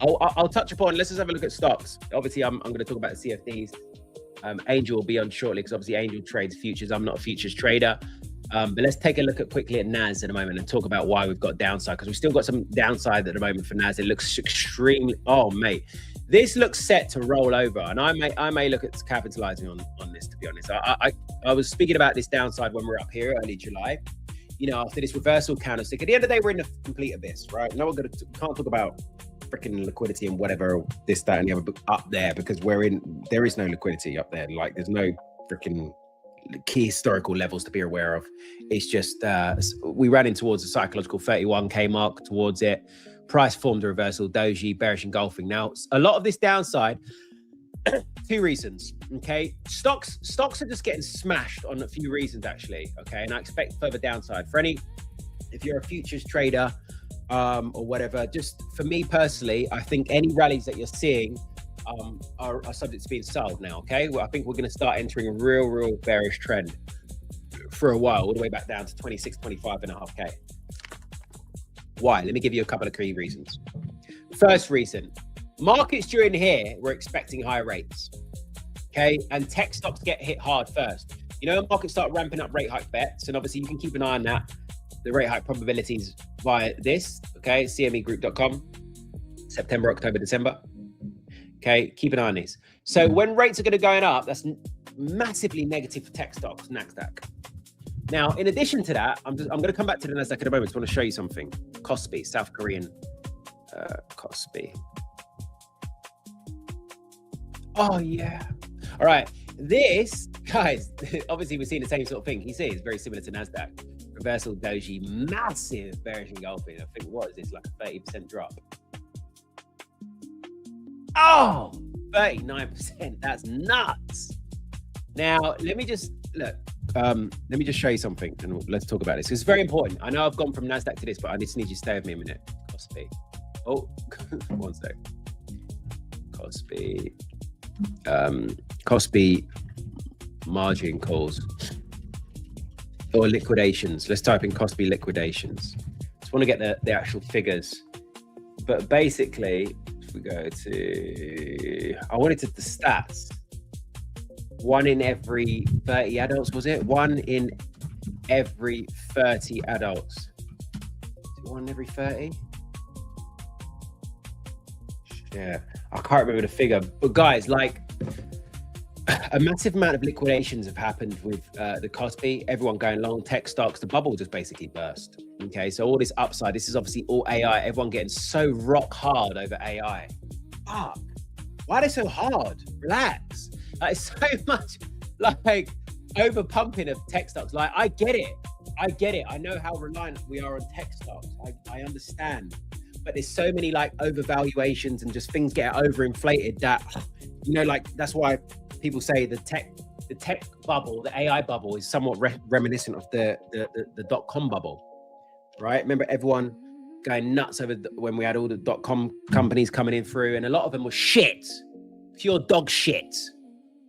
Speaker 1: I'll touch upon, let's just have a look at stocks. Obviously, I'm going to talk about the CFDs. Angel will be on shortly because obviously Angel trades futures. I'm not a futures trader. But let's take a look quickly at NAS in a moment and talk about why we've got downside, because we've still got some downside at the moment for NAS. It looks extremely, oh mate, this looks set to roll over, and I may look at capitalizing on this, to be honest. I was speaking about this downside when we were up here early July, you know, after this reversal candlestick. At the end of the day, we're in a complete abyss, right? No, can't talk about freaking liquidity and whatever, this, that, and the other up there, because there is no liquidity up there. Like there's no freaking key historical levels to be aware of. It's just we ran in towards the psychological 31k mark towards it. Price formed a reversal, doji, bearish engulfing. Now a lot of this downside, two reasons. Okay, stocks are just getting smashed on a few reasons actually. Okay, and I expect further downside for if you're a futures trader or whatever. Just for me personally, I think any rallies that you're seeing are subject to being sold now. Okay, well, I think we're going to start entering a real bearish trend for a while, all the way back down to 25.5k. Why? Let me give you a couple of key reasons. First reason, markets during here, we're expecting higher rates. Okay, and tech stocks get hit hard first. You know, markets start ramping up rate hike bets, and obviously you can keep an eye on that, the rate hike probabilities via this. Okay, cmegroup.com, September, October, December. Okay, keep an eye on these. So when rates are going to go up, that's massively negative for tech stocks, NASDAQ. Now, in addition to that, I'm going to come back to the NASDAQ in a moment. I just want to show you something. Kospi, South Korean Kospi. Oh, yeah. All right. This, guys, obviously we're seeing the same sort of thing. He says it's very similar to NASDAQ. Reversal doji, massive bearish engulfing. I think, what is this, like a 30% drop? Oh, 39%. That's nuts. Now, let me just show you something and let's talk about this. It's very important. I know I've gone from NASDAQ to this, but I just need you to stay with me a minute. Kospi. Oh, one sec. Kospi margin calls or liquidations. Let's type in Kospi liquidations. Just want to get the actual figures. But basically, if we go to, I wanted the stats. 1 in every 30 adults, was it? 1 in every 30 adults. Is it 1 in every 30? Yeah, I can't remember the figure. But guys, like, a massive amount of liquidations have happened with the Kospi. Everyone going long, tech stocks. The bubble just basically burst. Okay, so all this upside, this is obviously all AI. Everyone getting so rock hard over AI. Fuck. Why are they so hard? Relax. Like, so much like over pumping of tech stocks. Like, I get it. I know how reliant we are on tech stocks. I understand. But there's so many like overvaluations and just things get overinflated that, you know, like that's why people say the tech bubble, the AI bubble is somewhat reminiscent of the .com bubble, right? Remember everyone going nuts over when we had all the .com companies coming in through, and a lot of them were shit, pure dog shit.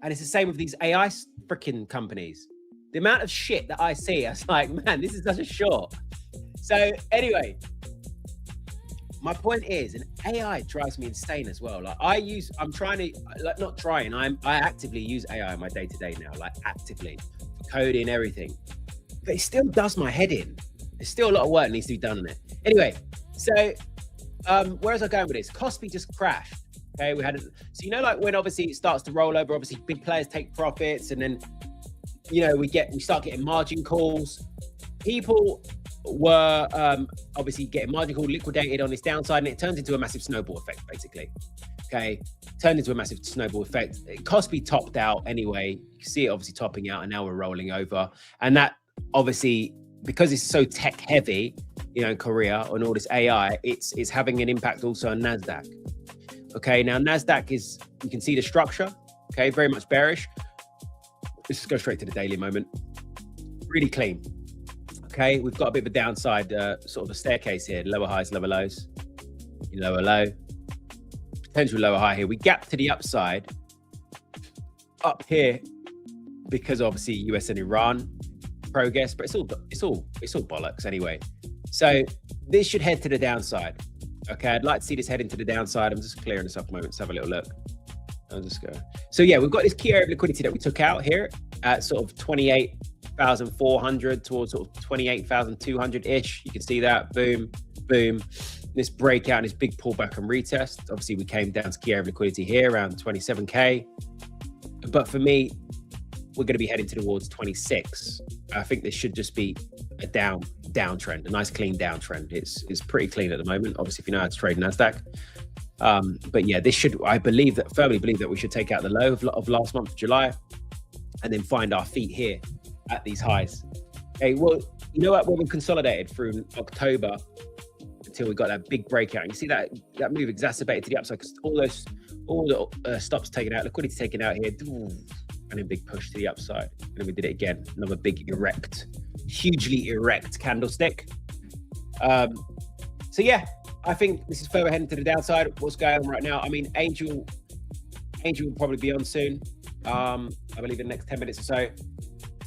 Speaker 1: And it's the same with these AI freaking companies. The amount of shit that I see, I was like, man, this is such a short. So anyway, my point is, and AI drives me insane as well. Like I actively use AI in my day-to-day now, like actively, for coding, everything. But it still does my head in. There's still a lot of work that needs to be done on it. Anyway, so where was I going with this? Kospi just crashed. Okay, so you know, like when obviously it starts to roll over, obviously big players take profits, and then, you know, we start getting margin calls. People were obviously getting margin call liquidated on this downside, and it turns into a massive snowball effect, basically. Okay, turned into a massive snowball effect. Kospi topped out anyway. You can see it obviously topping out, and now we're rolling over. And that obviously, because it's so tech heavy, you know, in Korea on all this AI, it's having an impact also on NASDAQ. Okay, now NASDAQ is, you can see the structure, okay, very much bearish. Let's just go straight to the daily moment. Really clean. Okay, we've got a bit of a downside, sort of a staircase here, lower highs, lower lows, lower low, potential lower high here. We gap to the upside up here because obviously US and Iran progress, but it's all bollocks anyway. So this should head to the downside. Okay, I'd like to see this heading to the downside. I'm just clearing this up a moment. Let's have a little look. I'll just go. So yeah, we've got this key area of liquidity that we took out here at sort of 28,400 towards sort of 28,200-ish. You can see that, boom, boom. This breakout and this big pullback and retest. Obviously, we came down to key area of liquidity here around 27K. But for me, we're going to be heading towards 26. I think this should just be a downtrend, a nice clean downtrend. It's pretty clean at the moment, obviously, if you know how to trade NASDAQ. But yeah, this should, I firmly believe that we should take out the low of last month, July, and then find our feet here at these highs. Okay, well, you know what? When we consolidated through October until we got that big breakout, and you see that move exacerbated to the upside because all the stops taken out, liquidity taken out here, and a big push to the upside. And then we did it again, another big hugely erect candlestick. So yeah, I think this is further heading to the downside. What's going on right now? I mean, Angel will probably be on soon. I believe in the next 10 minutes or so.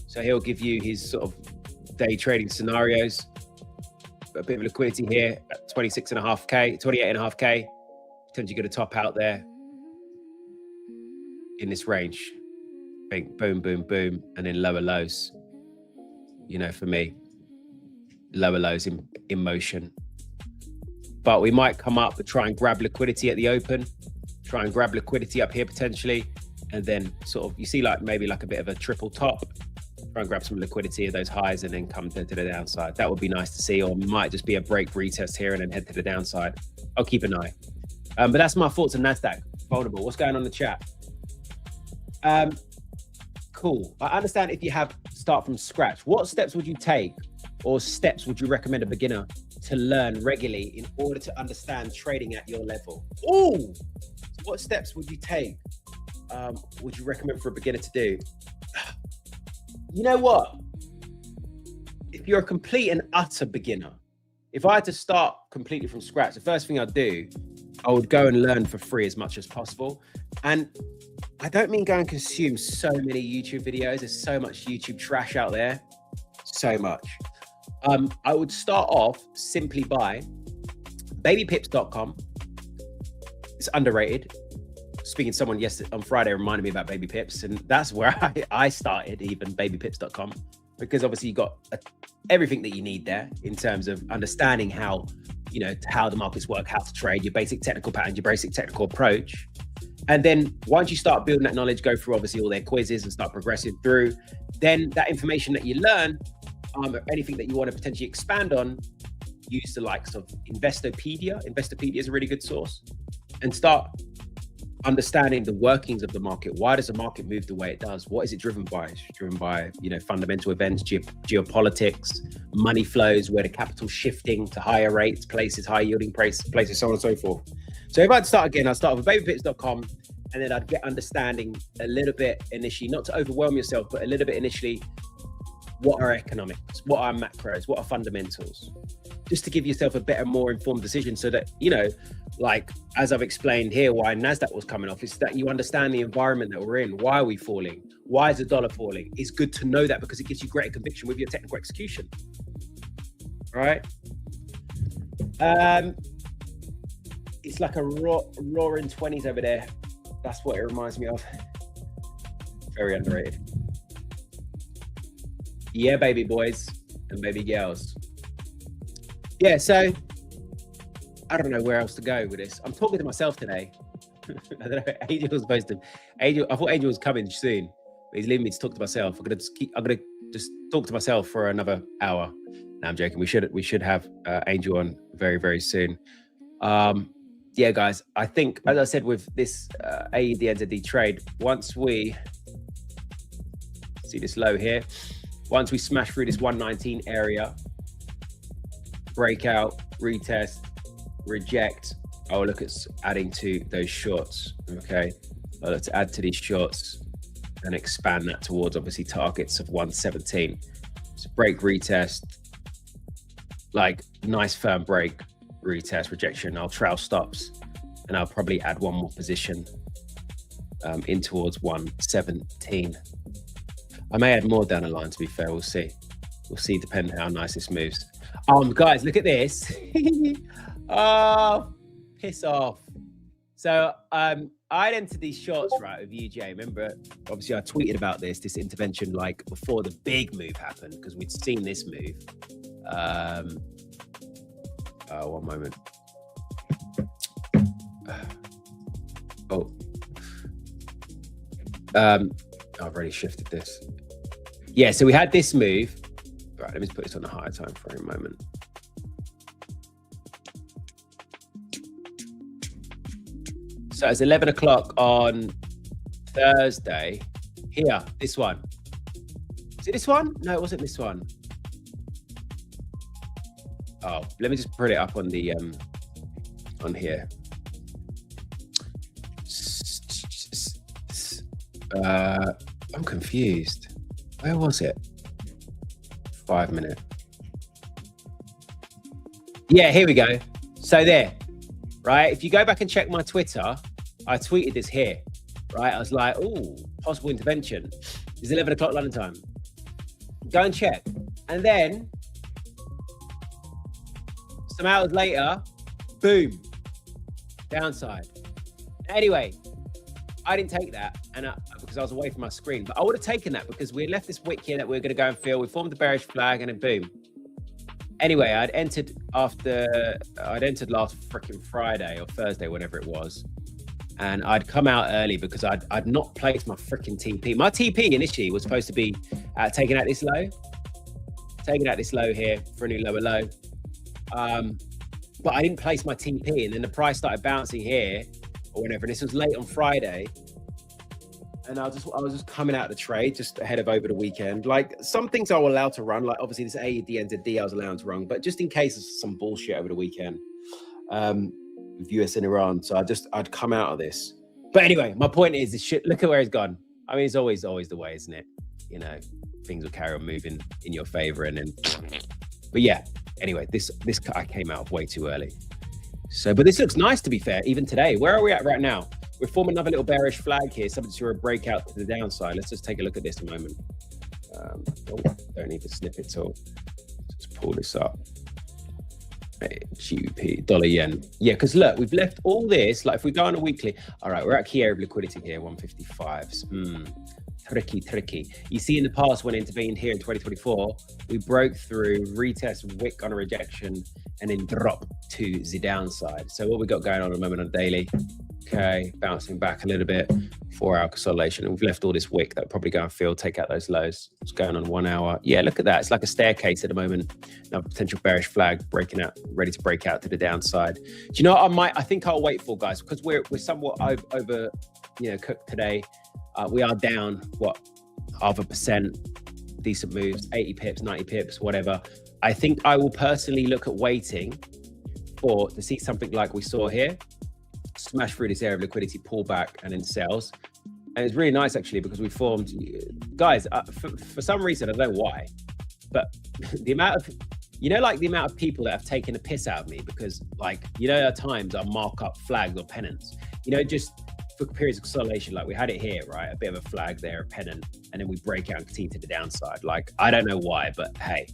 Speaker 1: So he'll give you his sort of day trading scenarios. A bit of liquidity here at 26.5K, 28.5K. Potentially going to top out there in this range. Think boom, boom, boom, and then lower lows. You know, for me, lower lows in motion. But we might come up and try and grab liquidity at the open, try and grab liquidity up here potentially, and then sort of, you see like maybe like a bit of a triple top, try and grab some liquidity at those highs and then come to the downside. That would be nice to see, or might just be a break retest here and then head to the downside. I'll keep an eye. But that's my thoughts on NASDAQ. Vulnerable. What's going on in the chat? Cool. I understand if you have start from scratch. What steps would you take, or steps would you recommend a beginner to learn regularly in order to understand trading at your level? Oh, what steps would you take? Would you recommend for a beginner to do? You know what? If you're a complete and utter beginner, if I had to start completely from scratch, the first thing I'd do, I would go and learn for free as much as possible. And I don't mean go and consume so many YouTube videos. There's so much YouTube trash out there. So much. I would start off simply by babypips.com. It's underrated. Speaking to someone yesterday on Friday reminded me about Baby Pips, and that's where I started, even babypips.com, because obviously you got everything that you need there in terms of understanding how, you know, how the markets work, how to trade, your basic technical patterns, your basic technical approach. And then once you start building that knowledge, go through obviously all their quizzes and start progressing through, then that information that you learn, or anything that you want to potentially expand on, use the likes of Investopedia. Investopedia is a really good source, and start understanding the workings of the market. Why does the market move the way it does? What is it driven by? It's driven by, you know, fundamental events, geopolitics, money flows, where the capital's shifting to higher rates, places, high yielding places, so on and so forth. So if I'd start again, I'd start with babypips.com, and then I'd get understanding a little bit initially, not to overwhelm yourself, but a little bit initially. What are economics? What are macros? What are fundamentals? Just to give yourself a better, more informed decision, so that, you know, like as I've explained here, why NASDAQ was coming off, is that you understand the environment that we're in. Why are we falling? Why is the dollar falling? It's good to know that, because it gives you greater conviction with your technical execution. All right. It's like a roaring 20s over there. That's what it reminds me of. Very underrated. Yeah, baby boys and baby girls. Yeah, so I don't know where else to go with this. I'm talking to myself today. I don't know. Angel was supposed to. I thought Angel was coming soon, but he's leaving me to talk to myself. I'm gonna just talk to myself for another hour. No, I'm joking. We should have Angel on very, very soon. Yeah, guys. I think, as I said, with this AED NZD trade, once we see this low here, once we smash through this 119 area, breakout, retest, reject, I'll look at adding to those shorts. Okay, I'll look to add to these shorts and expand that towards obviously targets of 117. So break, retest, like nice firm break, retest, rejection. I'll trail stops, and I'll probably add one more position in towards 117. I may add more down the line, to be fair. We'll see. We'll see, depending how nice this moves. Guys, look at this. Oh, piss off. So I'd entered these shorts, right, with UJ. Remember, obviously I tweeted about this intervention like before the big move happened, because we'd seen this move. One moment. I've already shifted this. Yeah, so we had this move. Right, let me just put this on a higher time frame moment. So it's 11 o'clock on Thursday. Here, this one. Is it this one? No, it wasn't this one. Oh, let me just put it up on the on here. I'm confused. Where was it? 5 minute. Yeah, here we go. So there, right? If you go back and check my Twitter, I tweeted this here, right? I was like, oh, possible intervention. It's 11 o'clock London time. Go and check. And then some hours later, boom, downside. Anyway, I didn't take that because I was away from my screen, but I would have taken that because we had left this wick here that we were going to go and fill. We formed the bearish flag, and then boom. Anyway, I'd entered last freaking Friday or Thursday, whatever it was, and I'd come out early because I'd not placed my freaking TP. My TP initially was supposed to be taking out this low here for a new lower low, but I didn't place my TP, and then the price started bouncing here or whatever. This was late on Friday, and I was just coming out of the trade just ahead of over the weekend. Like, some things I was allowed to run, like obviously this AED NZD I was allowed to run, but just in case of some bullshit over the weekend, with US and Iran. So I'd come out of this. But anyway, my point is, look at where it's gone. I mean, it's always the way, isn't it? You know, things will carry on moving in your favor, and then. But yeah, anyway, this I came out of way too early. So, but this looks nice, to be fair. Even today, where are we at right now? We're forming another little bearish flag here, subject to a breakout to the downside. Let's just take a look at this a moment. Don't need to snip it till. Let's pull this up. GBP, dollar yen. Yeah, because look, we've left all this. Like if we go on a weekly, all right, we're at key area of liquidity here, 155s. Tricky. You see, in the past, when intervened here in 2024, we broke through, retest, wick on a rejection, and then drop to the downside. So what we got going on at the moment on daily? Okay, bouncing back a little bit, 4-hour consolidation, and we've left all this wick that will probably go and fill, take out those lows. What's going on 1 hour? Yeah, look at that. It's like a staircase at the moment. Now potential bearish flag breaking out, ready to break out to the downside. Do you know what I think I'll wait for, guys, because we're somewhat over cooked today. We are down, 0.5%, decent moves, 80 pips, 90 pips, whatever. I think I will personally look at waiting to see something like we saw here, smash through this area of liquidity, pull back, and then sells. And it's really nice, actually, because we formed, guys, for some reason, I don't know why, but the amount of people that have taken the piss out of me because, at times I'll mark up flags or pennants, just for periods of consolidation, like we had it here, right? A bit of a flag there, a pennant, and then we break out and continue to the downside. Like, I don't know why, but hey,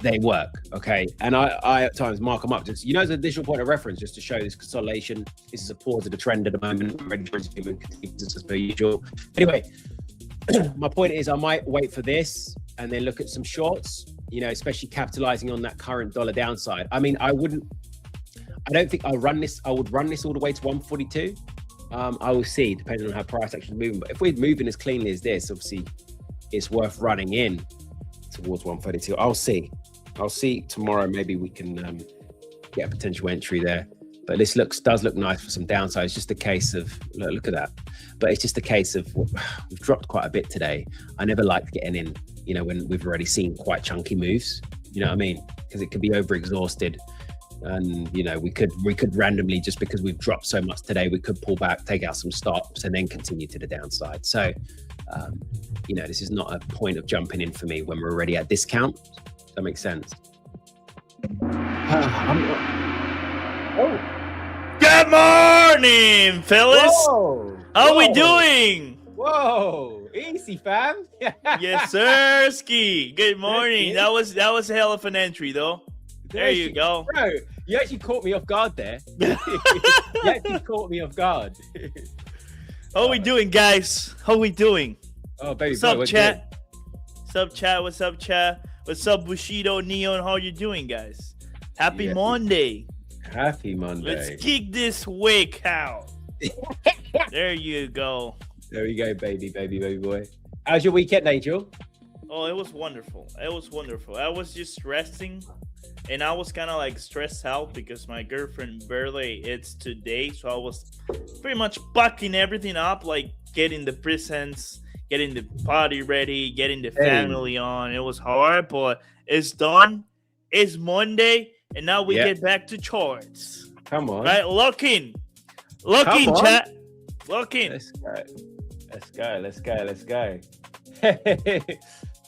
Speaker 1: they work, okay? And I at times mark them up just, as an additional point of reference, just to show this consolidation. This is a pause of the trend at the moment, ready to resume and continue as per usual. Anyway, my point is I might wait for this and then look at some shorts, especially capitalizing on that current dollar downside. I mean, I don't think I would run this all the way to 142. I will see, depending on how price action is moving. But if we're moving as cleanly as this, obviously, it's worth running in towards 132. I'll see tomorrow. Maybe we can get a potential entry there. But this does look nice for some downside. It's just a case of look at that. But it's just a case of we've dropped quite a bit today. I never like getting in, when we've already seen quite chunky moves. You know what I mean? Because it could be overexhausted. And we could randomly, just because we've dropped so much today, we could pull back, take out some stops, and then continue to the downside. So this is not a point of jumping in for me when we're already at discount. Does that make sense?
Speaker 3: Good morning, fellas.
Speaker 1: Whoa.
Speaker 3: How we doing?
Speaker 1: Whoa, easy, fam.
Speaker 3: Yes, sir. Ski. Good morning. That was a hell of an entry, though. There you go.
Speaker 1: Bro, you actually caught me off guard there. You actually caught me off guard.
Speaker 3: How we doing, guys? How we doing?
Speaker 1: Oh, baby.
Speaker 3: What's up, chat? What's up, chat? What's up, chat? What's up, Bushido, Neon? How you doing, guys? Happy Monday.
Speaker 1: Happy Monday.
Speaker 3: Let's kick this week out. There you go.
Speaker 1: There we go, baby boy. How's your weekend, Angel?
Speaker 3: Oh, it was wonderful. I was just resting. And I was kind of stressed out because my girlfriend birthday it's today. So I was pretty much packing everything up, getting the presents, getting the party ready, getting the family on. It was hard, but it's done. It's Monday, and now we get back to charts.
Speaker 1: Come on.
Speaker 3: Right? Lock in, chat. Lock in.
Speaker 1: Let's go.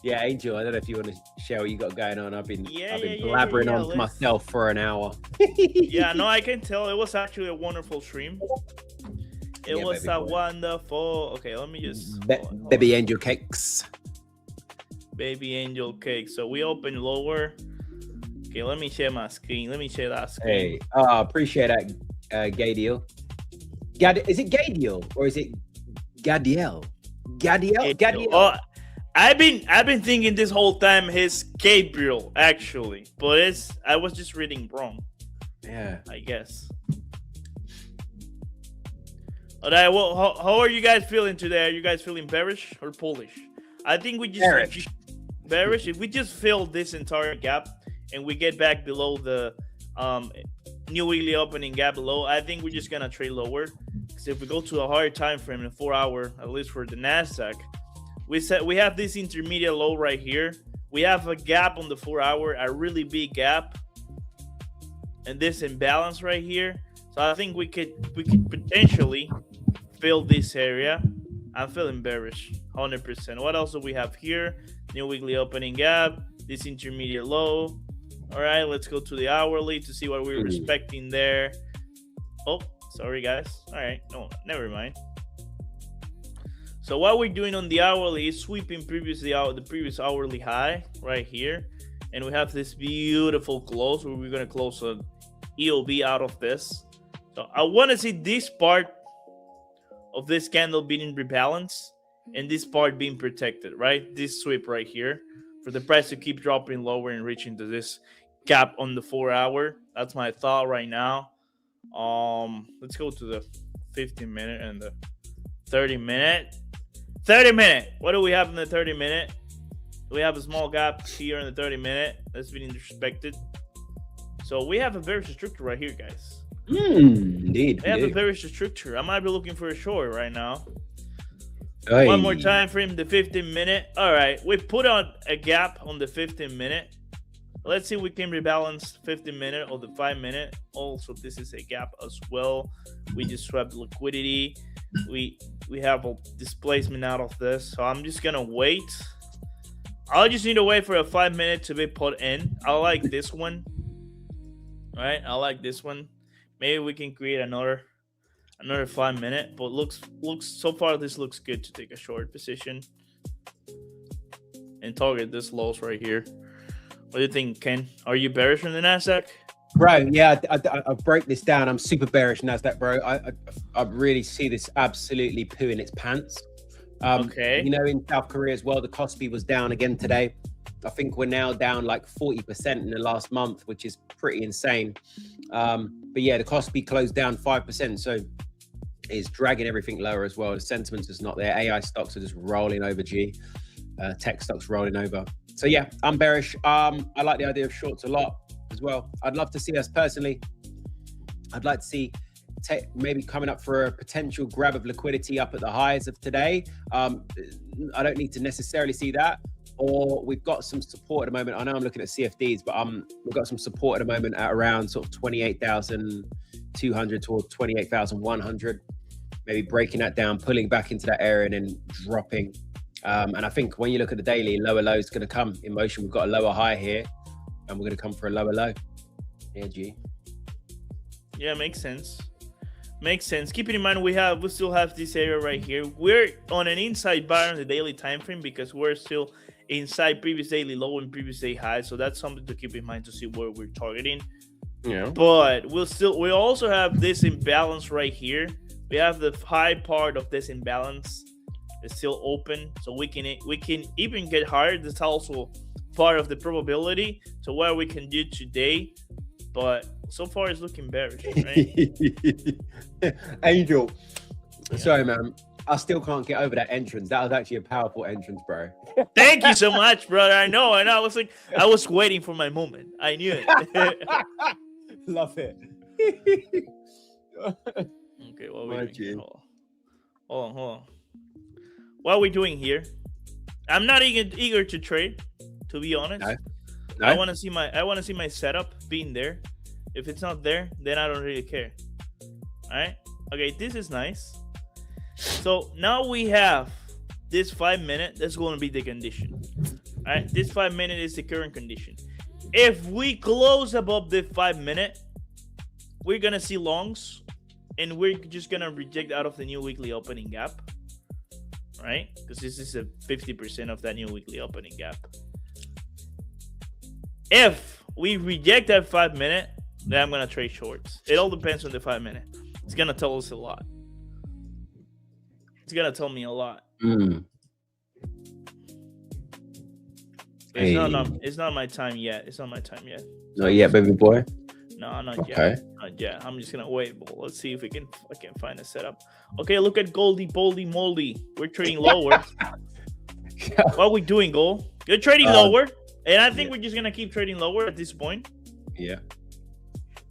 Speaker 1: Yeah, Angel, I don't know if you want to share what you got going on. I've been blabbering on to myself for an hour.
Speaker 3: Yeah, no, I can tell. It was actually a wonderful stream. It was a wonderful... Okay, let me just...
Speaker 1: Baby angel cakes.
Speaker 3: Baby angel cakes. So we open lower. Okay, let me share my screen. Let me share that screen.
Speaker 1: Hey, appreciate that, Gadiel. Is it Gadiel or is it Gadiel? Gadiel.
Speaker 3: Oh, I've been thinking this whole time his Gabriel actually, but I was just reading wrong.
Speaker 1: Yeah,
Speaker 3: I guess. All right. Well, how are you guys feeling today? Are you guys feeling bearish or bullish? I think we just bearish. If we just fill this entire gap and we get back below the new weekly opening gap below, I think we're just gonna trade lower. Because if we go to a higher time frame in 4 hour, at least for the Nasdaq. We have this intermediate low right here. We have a gap on the 4 hour, a really big gap, and this imbalance right here. So I think we could potentially fill this area. I'm feeling bearish, 100%. What else do we have here? New weekly opening gap, this intermediate low. All right, let's go to the hourly to see what we're respecting there. Oh, sorry guys. All right, no, never mind. So what we're doing on the hourly is sweeping the previous hourly high right here, and we have this beautiful close where we're gonna close an EOB out of this. So I want to see this part of this candle being rebalanced and this part being protected, right? This sweep right here for the price to keep dropping lower and reaching to this gap on the 4-hour. That's my thought right now. Let's go to the 15-minute and the 30-minute. 30-minute. What do we have in the 30-minute? We have a small gap here in the 30-minute that's been disrespected. So we have a bearish structure right here, guys.
Speaker 1: Indeed.
Speaker 3: We have a bearish structure. I might be looking for a short right now.
Speaker 1: Hey.
Speaker 3: One more time frame, the 15-minute. All right, we put on a gap on the 15-minute. Let's see if we can rebalance 15-minute or the 5-minute. Also, this is a gap as well. We just swept liquidity. We have a displacement out of this. So I'm just gonna wait. I'll just need to wait for a 5-minute to be put in. I like this one. All right, I like this one. Maybe we can create another 5-minute, but looks so far this looks good to take a short position and target this lows right here. What do you think, Ken? Are you bearish on the Nasdaq?
Speaker 1: Bro, yeah, I break this down. I'm super bearish Nasdaq, bro. I really see this absolutely pooing its pants.
Speaker 3: Okay.
Speaker 1: You know, in South Korea as well, the Kospi was down again today. I think we're now down like 40% in the last month, which is pretty insane. But yeah, the Kospi closed down 5%, so it's dragging everything lower as well. The sentiment's just not there. AI stocks are just rolling over, tech stocks rolling over. So yeah, I'm bearish. I like the idea of shorts a lot as well. I'd love to see us personally. I'd like to see maybe coming up for a potential grab of liquidity up at the highs of today. I don't need to necessarily see that. Or we've got some support at the moment. I know I'm looking at CFDs, but we've got some support at the moment at around sort of 28,200 towards 28,100. Maybe breaking that down, pulling back into that area, and then dropping. And I think when you look at the daily, lower low is going to come in motion. We've got a lower high here, and we're going to come for a lower low. Yeah, G.
Speaker 3: Yeah, makes sense. Makes sense. Keeping in mind we still have this area right here. We're on an inside buy on the daily time frame because we're still inside previous daily low and previous day high. So that's something to keep in mind to see where we're targeting.
Speaker 1: Yeah.
Speaker 3: But we also have this imbalance right here. We have the high part of this imbalance is still open, so we can even get higher. That's also part of the probability to what we can do today. But so far it's looking bearish, right?
Speaker 1: Angel, yeah. Sorry, man. I still can't get over that entrance. That was actually a powerful entrance, bro.
Speaker 3: Thank you so much, brother. I know. I was like, I was waiting for my moment. I knew it.
Speaker 1: Love it.
Speaker 3: Okay, what are we doing? Hold on. What are we doing here? I'm not eager to trade, to be honest. No. I want to see my setup being there. If it's not there, then I don't really care. All right. Okay, this is nice. So now we have this 5-minute. That's going to be the condition. All right. This 5-minute is the current condition. If we close above the 5-minute, we're going to see longs, and we're just going to reject out of the new weekly opening gap. Right? Because this is a 50% of that new weekly opening gap. If we reject that 5-minute, then I'm going to trade shorts. It all depends on the 5-minute. It's going to tell us a lot. It's going to tell me a lot. It's not my time yet. It's not my time yet.
Speaker 1: Not yet, baby boy?
Speaker 3: No, not yet. Not yet. I'm just going to wait. But let's see if I can find a setup. Okay, look at Goldie, Boldy, Moldy. We're trading lower. What are we doing, Gold? You're trading lower. And I think we're just going to keep trading lower at this point.
Speaker 1: Yeah.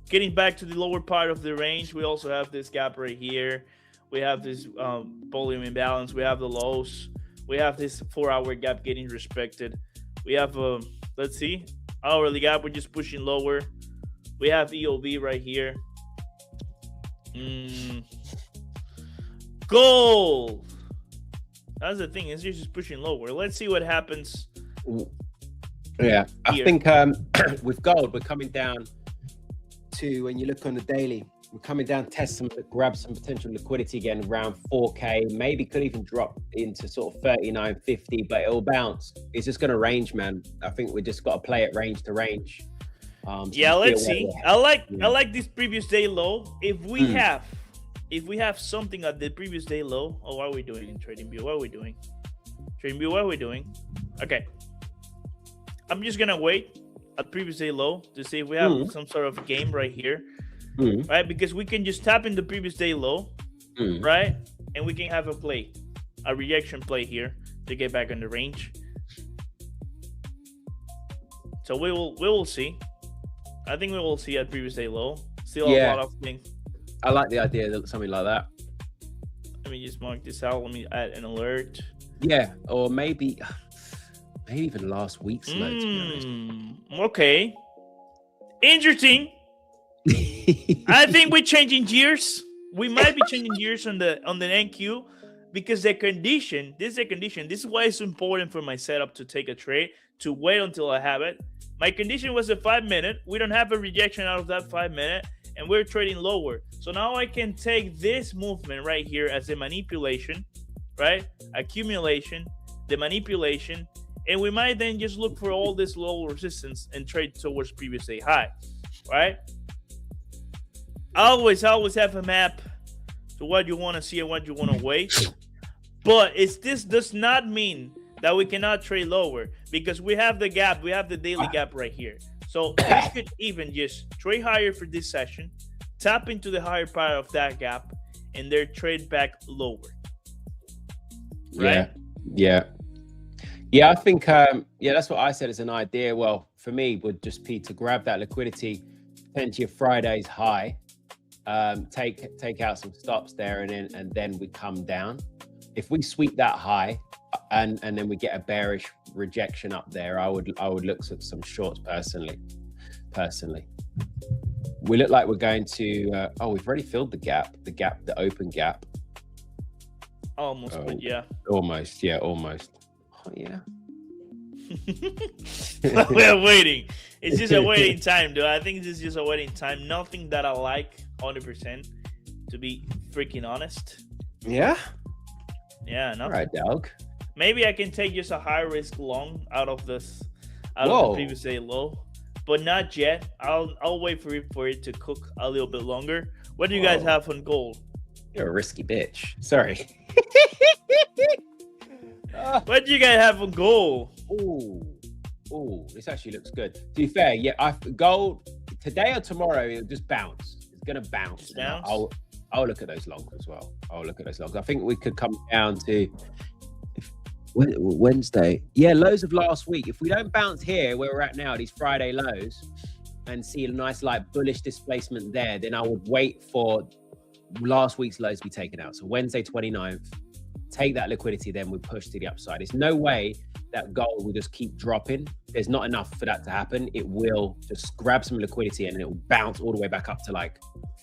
Speaker 3: Getting back to the lower part of the range, we also have this gap right here. We have this volume imbalance. We have the lows. We have this 4-hour gap getting respected. We have, let's see, hourly gap. We're just pushing lower. We have EOB right here. Gold. That's the thing. It's just pushing lower. Let's see what happens.
Speaker 1: Yeah, I
Speaker 3: here.
Speaker 1: think with gold, we're coming down to, when you look on the daily, we're coming down, grab some potential liquidity again around 4K. Maybe could even drop into sort of 39.50, but it'll bounce. It's just going to range, man. I think we just got to play it range to range.
Speaker 3: Yeah, let's see. I like this previous day low. If we have something at the previous day low, what are we doing in TradingView? What are we doing? TradingView, what are we doing? Okay. I'm just gonna wait at previous day low to see if we have some sort of game right here. Right? Because we can just tap in the previous day low, right? And we can have a reaction play here to get back in the range. So we will see. I think we will see at previous day low. Still a lot of things.
Speaker 1: I like the idea that something like that.
Speaker 3: Let me just mark this out. Let me add an alert.
Speaker 1: Yeah, or maybe even last week's low, to be honest.
Speaker 3: Okay. Interesting. I think we're changing gears. We might be changing gears on the NQ because this is why it's important for my setup to take a trade, to wait until I have it. My condition was a 5-minute. We don't have a rejection out of that 5-minute, and we're trading lower. So now I can take this movement right here as a manipulation, right? Accumulation, the manipulation, and we might then just look for all this low resistance and trade towards previous day high, right? I always have a map to what you want to see and what you want to wait. But this does not mean that we cannot trade lower, because we have the gap, we have the daily gap right here. So we could even just trade higher for this session, tap into the higher part of that gap, and then trade back lower. Right?
Speaker 1: Yeah. I think that's what I said as an idea. Well, for me, would just be to grab that liquidity, potentially a Friday's high, take out some stops there, and then we come down. If we sweep that high and then we get a bearish rejection up there, I would look at some shorts personally. We look like we're going to we've already filled the open gap.
Speaker 3: Almost. Oh,
Speaker 1: yeah.
Speaker 3: We're waiting. It's just a waiting time, dude. I think this is just a waiting time. Nothing that I like 100%, to be freaking honest.
Speaker 1: Yeah,
Speaker 3: nothing.
Speaker 1: All right, dog.
Speaker 3: Maybe I can take just a high risk long out of the previous day low, but not yet. I'll wait for it to cook a little bit longer. What do you guys have on gold?
Speaker 1: You're a risky bitch. Sorry.
Speaker 3: What do you guys have on gold?
Speaker 1: Ooh, this actually looks good. To be fair, gold today or tomorrow, it'll just bounce. It's gonna bounce. I'll look at those longs as well. I think we could come down to Wednesday. Yeah, lows of last week. If we don't bounce here where we're at now, these Friday lows, and see a nice bullish displacement there, then I would wait for last week's lows to be taken out. So Wednesday 29th, take that liquidity, then we push to the upside. There's no way that gold will just keep dropping. There's not enough for that to happen. It will just grab some liquidity and it will bounce all the way back up to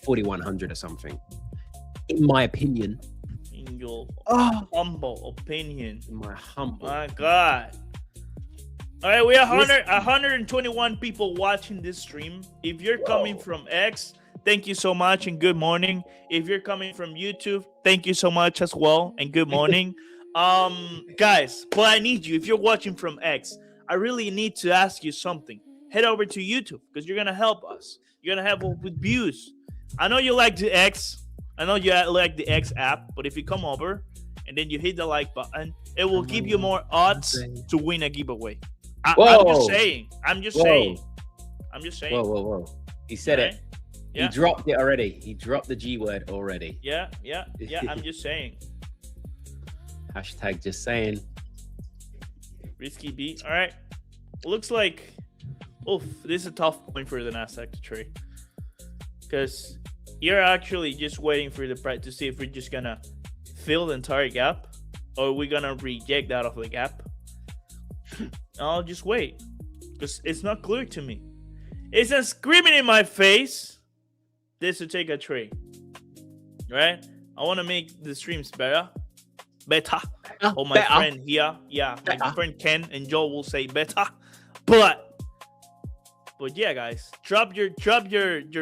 Speaker 1: 4,100 or something, in my opinion.
Speaker 3: In your humble opinion. My God. All right, we have 121 people watching this stream. If you're coming from X, thank you so much and good morning. If you're coming from YouTube, thank you so much as well and good morning. Guys, but I need you. If you're watching from X, I really need to ask you something. Head over to YouTube because you're gonna help us. You're gonna help with views. I know you like the X. I know you like the X app, but if you come over and then you hit the like button, it will give you more odds to win a giveaway. I'm just saying. Whoa.
Speaker 1: He said it. Yeah. He dropped it already. He dropped the G word already.
Speaker 3: Yeah. I'm just saying.
Speaker 1: Hashtag just saying.
Speaker 3: Risky beat. All right. Looks like, this is a tough point for the Nasdaq to trade. Because you're actually just waiting for the price to see if we're just going to fill the entire gap or we're going to reject out of the gap. I'll just wait. Because it's not clear to me. It's not screaming in my face this to take a trade. right? I want to make the streams better. Oh, my
Speaker 1: better.
Speaker 3: friend here, my friend Ken and Joe will say better. But yeah, guys, drop your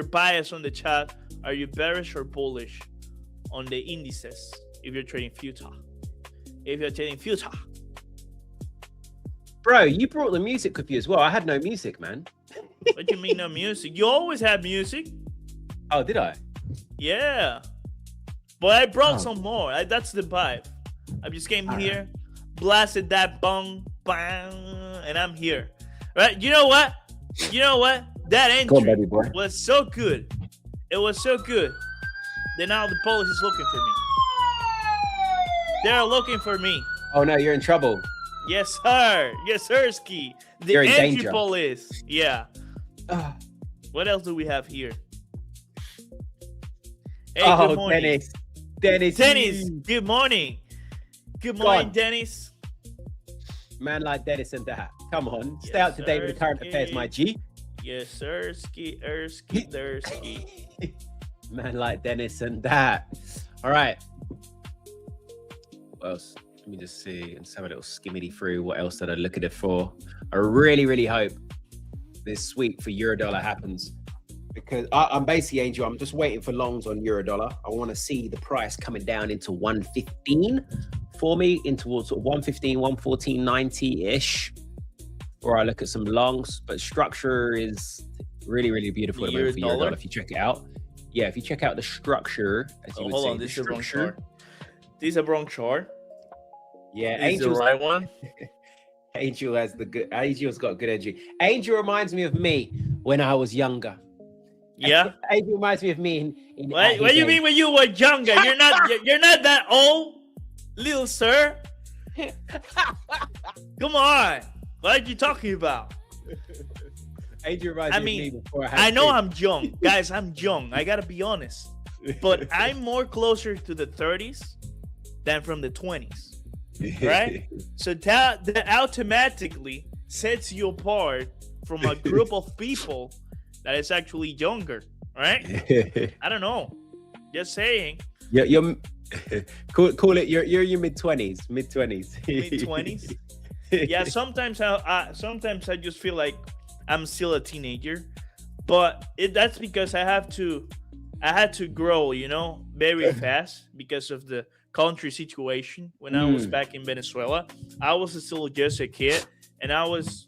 Speaker 3: bias on the chat. Are you bearish or bullish on the indices if you're trading future? If you're trading future,
Speaker 1: Bro, you brought the music with you as well. I had no music, man.
Speaker 3: what do you mean no music? You always have music.
Speaker 1: Oh, did I?
Speaker 3: Yeah, but I brought some more. That's the vibe. I just came here, blasted that bong, bang, and I'm here. Right? You know what? That entry
Speaker 1: on, baby boy.
Speaker 3: was so good. It was so good. Then now the police is looking for me. They're looking for me.
Speaker 1: Oh no, you're in trouble.
Speaker 3: Yes, sir. Yes, sir, Ski. The
Speaker 1: You're in
Speaker 3: entry
Speaker 1: danger.
Speaker 3: police. Yeah. What else do we have here? Hey, good morning. Dennis, good morning. Good morning, Dennis.
Speaker 1: Man like Dennis and that. Come on.
Speaker 3: Yes,
Speaker 1: Stay out to date with
Speaker 3: sir,
Speaker 1: the current affairs, my G.
Speaker 3: Yes, sir, Ski, Ski.
Speaker 1: Man like Dennis and that. All right. What else? Let me just see and have a little skimmity through what else that I look at it for. I really, really hope this week for Eurodollar happens, because I'm basically, Angel, I'm just waiting for longs on Eurodollar. I want to see the price coming down into 115 for me, in towards sort of 115, 114.90-ish, or I look at some longs. But structure is really, really beautiful at the moment for Eurodollar if you check it out. Yeah, if you check out the structure, as you would
Speaker 3: hold
Speaker 1: say,
Speaker 3: on,
Speaker 1: the
Speaker 3: this is a wrong
Speaker 1: structure.
Speaker 3: chart. This is a wrong chart.
Speaker 1: Yeah,
Speaker 3: This is the
Speaker 1: Angel's
Speaker 3: right one.
Speaker 1: Angel has the good. Angel's got good energy. Angel reminds me of me when I was younger.
Speaker 3: Yeah.
Speaker 1: Angel reminds me of me in
Speaker 3: What do you mean when you were younger? You're not that old, little sir. Come on. What are you talking about?
Speaker 1: Angel reminds me of me before I had
Speaker 3: I know
Speaker 1: kids.
Speaker 3: I'm young. Guys, I'm young. I gotta be honest. But I'm more closer to the 30s than from the 20s. Right? So that automatically sets you apart from a group of people that is actually younger. Right? I don't know. Just saying.
Speaker 1: You're call it. You're your mid-20s.
Speaker 3: Mid-20s. Yeah. Sometimes I just feel like I'm still a teenager, but that's because I had to grow, very fast because of the country situation. When I was back in Venezuela, I was still just a kid, and I was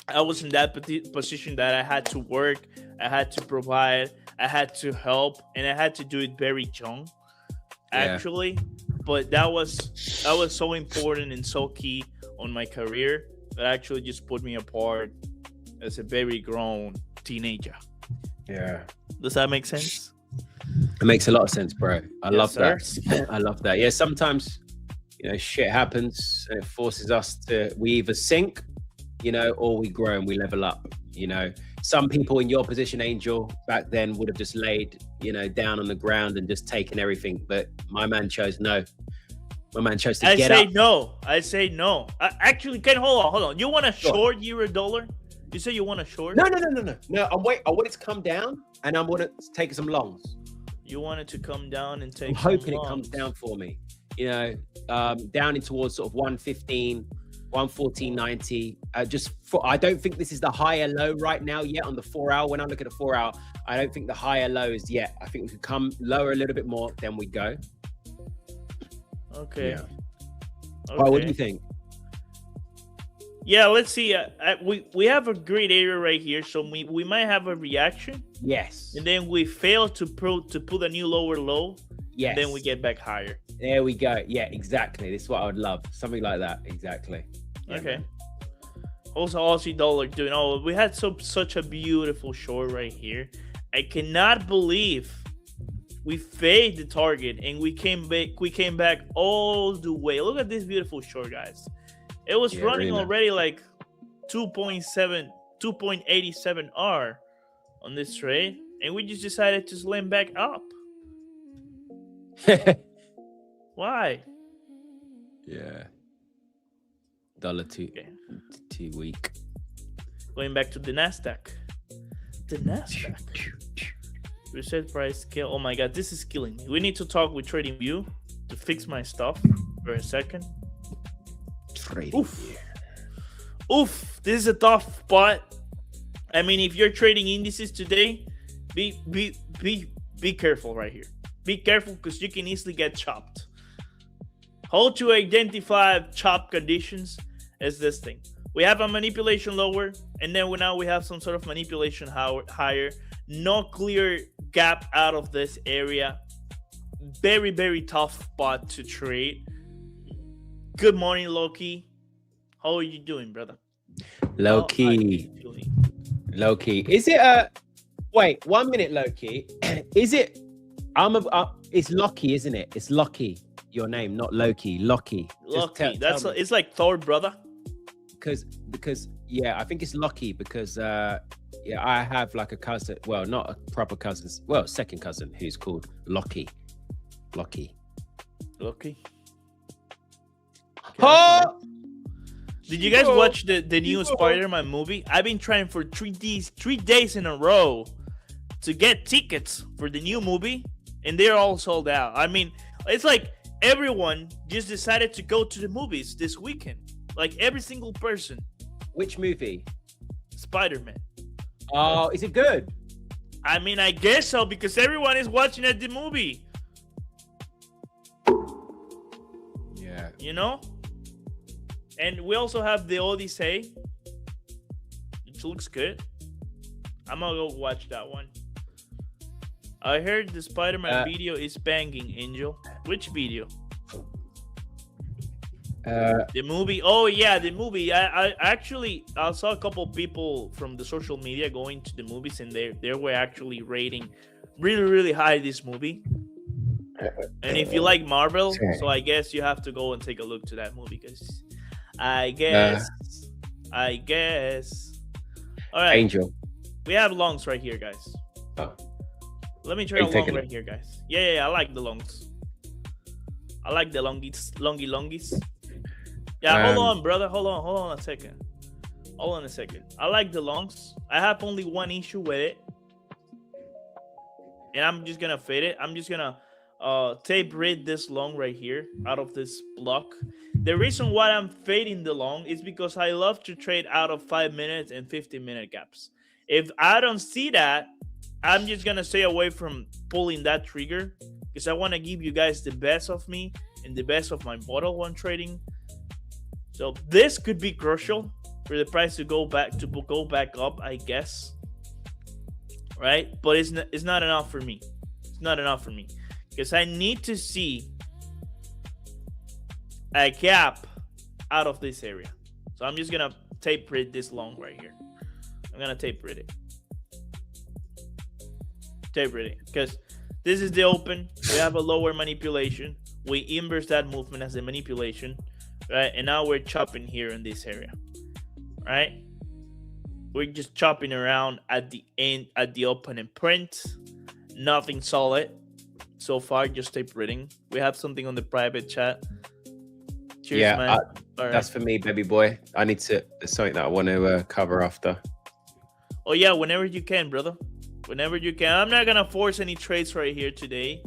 Speaker 3: in that position that I had to work, I had to provide, I had to help, and I had to do it very young, actually. But that was so important and so key on my career that actually just put me apart as a very grown teenager.
Speaker 1: Yeah.
Speaker 3: Does that make sense?
Speaker 1: It makes a lot of sense, bro. I love
Speaker 3: sir.
Speaker 1: that. I love that. Yeah, sometimes, shit happens and it forces us we either sink, or we grow and we level up. Some people in your position, Angel, back then would have just laid, down on the ground and just taken everything. But my man chose no. My man chose to get up.
Speaker 3: I say no. Actually, Ken, hold on. You want a short Eurodollar? You say you want a short?
Speaker 1: No. No, I want it to come down and I want to take some longs.
Speaker 3: You want it to come down and take
Speaker 1: I'm
Speaker 3: some
Speaker 1: hoping
Speaker 3: longs.
Speaker 1: it comes down for me. Down in towards sort of 115, 114.90. I don't think this is the higher low right now yet on the 4 hour. When I look at the 4 hour, I don't think the higher low is yet. I think we could come lower a little bit more, then we go.
Speaker 3: Okay.
Speaker 1: Yeah.
Speaker 3: Okay.
Speaker 1: Well, what do you think?
Speaker 3: Yeah, let's see. We have a great area right here, so we might have a reaction.
Speaker 1: Yes.
Speaker 3: And then we fail to put a new lower low.
Speaker 1: Yes.
Speaker 3: And then we get back higher.
Speaker 1: There we go. Yeah, exactly. This is what I would love. Something like that. Exactly. Yeah,
Speaker 3: Okay.
Speaker 1: man.
Speaker 3: Also, Aussie dollar doing. Oh, we had such a beautiful short right here. I cannot believe we fade the target and we came back. We came back all the way. Look at this beautiful short, guys. It was running
Speaker 1: really
Speaker 3: already like 2.87 R on this trade, and we just decided to slam back up. Why?
Speaker 1: Yeah. Dollar too weak.
Speaker 3: Going back to the Nasdaq. The Nasdaq. Reset price scale. Oh my god, this is killing me. We need to talk with Trading View to fix my stuff for a second. Oof, this is a tough spot. I mean, if you're trading indices today, be careful right here. Be careful because you can easily get chopped. How to identify chop conditions is this thing. We have a manipulation lower, and then now we have some sort of manipulation higher. No clear gap out of this area. Very, very tough spot to trade. Good morning, Loki. How are you doing, brother?
Speaker 1: Loki. Loki. Is it wait, 1 minute, Loki. Is it it's Loki, isn't it? It's Loki. Your name, not Loki. Loki.
Speaker 3: Loki. It's like Thor, brother.
Speaker 1: Because yeah, I think it's Loki because yeah, I have like a cousin, well, not a proper cousin, well, second cousin who's called Loki.
Speaker 3: Loki.
Speaker 1: Oh!
Speaker 3: Did you guys watch the new Spider-Man movie? I've been trying for 3 days in a row to get tickets for the new movie, and they're all sold out. I mean, it's like everyone just decided to go to the movies this weekend. Like every single person.
Speaker 1: Which movie?
Speaker 3: Spider-Man.
Speaker 1: Oh, is it good?
Speaker 3: I mean, I guess so because everyone is watching at the movie.
Speaker 1: Yeah.
Speaker 3: You know? And we also have the Odyssey. It looks good. I'm gonna go watch that one. I heard the Spider-Man video is banging, Angel. Which video? The movie. Oh yeah, the movie. I actually saw a couple people from the social media going to the movies, and they were actually rating really high this movie. And if you like Marvel, so I guess you have to go and take a look to that movie because I guess. All right,
Speaker 1: Angel.
Speaker 3: We have longs right here, guys.
Speaker 1: Oh.
Speaker 3: Let me try a long right here, guys. Yeah, I like the longs. I like the longies. Yeah, hold on, brother. Hold on a second. I like the longs. I have only one issue with it. And I'm just gonna fade it. I'm just gonna tape read this long right here out of this block. The reason why I'm fading the long is because I love to trade out of 5 minutes and 15-minute gaps. If I don't see that, I'm just gonna stay away from pulling that trigger because I want to give you guys the best of me and the best of my model when trading. So this could be crucial for the price to go back up, I guess. Right? But it's not enough for me. It's not enough for me because I need to see a gap out of this area. So I'm just gonna tape read this long right here. I'm gonna tape read it. Tape read it because this is the open. We have a lower manipulation. We inverse that movement as a manipulation. Right, and now we're chopping here in this area, right? We're just chopping around at the end, at the opening print. Nothing solid so far, just tape reading. We have something on the private chat. Cheers, man.
Speaker 1: That's for me, baby boy. I need to, there's something that I want to cover after.
Speaker 3: Oh yeah, whenever you can, brother. Whenever you can. I'm not gonna force any trades right here today.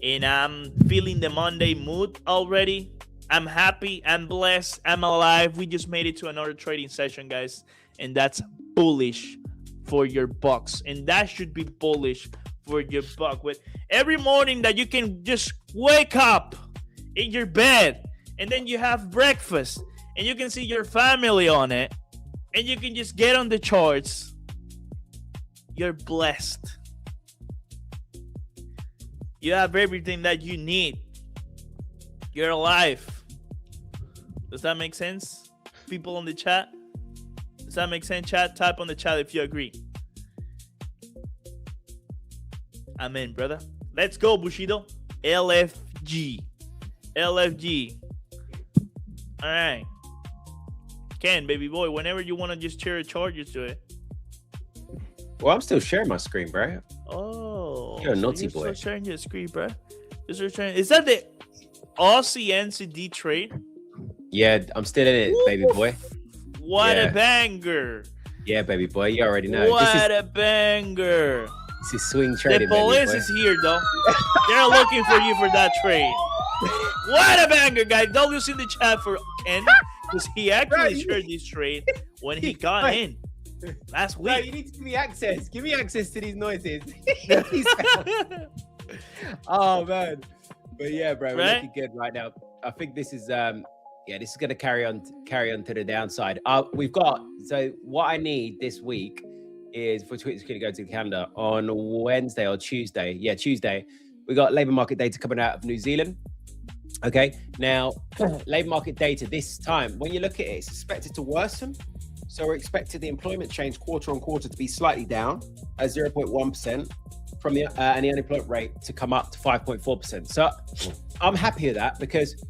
Speaker 3: And I'm feeling the Monday mood already. I'm happy, I'm blessed, I'm alive. We just made it to another trading session, guys. And that's bullish for your bucks. And that should be bullish for your buck. With every morning that you can just wake up in your bed and then you have breakfast and you can see your family on it and you can just get on the charts. You're blessed. You have everything that you need. You're alive. Does that make sense? People on the chat? Does that make sense, chat? Type on the chat if you agree. Amen, brother. Let's go, Bushido. LFG. All right. Ken, baby boy, whenever you want to just share a chart, just do it.
Speaker 1: Well, I'm still sharing my screen, bro.
Speaker 3: Oh.
Speaker 1: You're a naughty boy.
Speaker 3: Still sharing your screen, bro. Is that the Aussie NCD trade?
Speaker 1: Yeah, I'm still in it, baby boy.
Speaker 3: What a banger.
Speaker 1: Yeah, baby boy. You already know.
Speaker 3: What a banger.
Speaker 1: This is swing
Speaker 3: The
Speaker 1: trading.
Speaker 3: police is here, though. They're looking for you for that trade. What a banger, guys. Don't listen the chat for Ken, because he actually shared this trade when he got in last week.
Speaker 1: No, you need to give me access. Give me access to these noises. Oh, man. But yeah, bro, we're looking good right now. I think this is this is going to carry on to the downside. We've got, so what I need this week is for Twitter's going to go to the calendar on Wednesday or Tuesday. Yeah, Tuesday. We got labor market data coming out of New Zealand. Okay, now labor market data this time, when you look at it, it's expected to worsen. So we're expecting the employment change quarter on quarter to be slightly down at 0.1% from the and the unemployment rate to come up to 5.4%. So I'm happy with that, because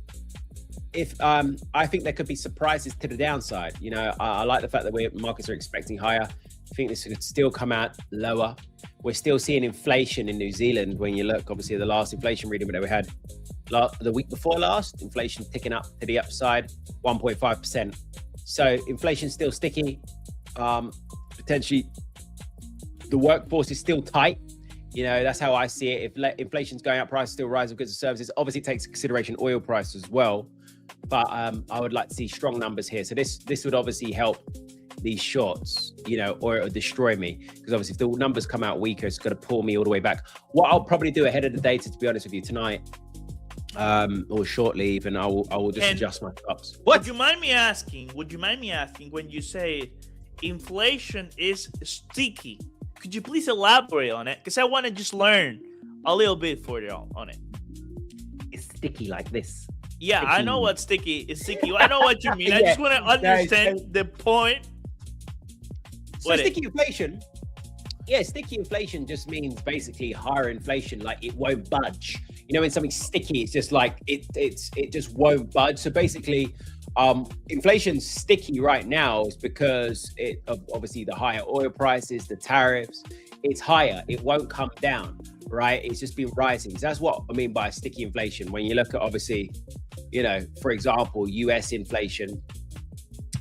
Speaker 1: if I think there could be surprises to the downside. You know, I like the fact that markets are expecting higher. I think this could still come out lower. We're still seeing inflation in New Zealand. When you look, obviously, the last inflation reading that we had the week before last, inflation ticking up to the upside, 1.5%. So inflation's still sticky. Potentially, the workforce is still tight. You know, that's how I see it. If inflation's going up, prices still rise of goods and services. Obviously, it takes into consideration oil prices as well. But I would like to see strong numbers here. So this would obviously help these shorts, you know, or it'll destroy me, because obviously if the numbers come out weaker, it's going to pull me all the way back. What I'll probably do ahead of the data, to be honest with you, tonight, or shortly even, I will just adjust my stops.
Speaker 3: Would you mind me asking, when you say inflation is sticky, could you please elaborate on it? Because I want to just learn a little bit for you on it.
Speaker 1: It's sticky like this.
Speaker 3: Yeah,
Speaker 1: sticky.
Speaker 3: I know what sticky is. Sticky. I know what you mean. Yeah. I just want to understand the point.
Speaker 1: So sticky inflation, sticky inflation just means basically higher inflation, like it won't budge. You know, when something's sticky, it's just like it just won't budge. So basically, inflation's sticky right now is because obviously the higher oil prices, the tariffs, it's higher. It won't come down, right? It's just been rising. So that's what I mean by sticky inflation. When you look at, obviously, you know, for example, US inflation,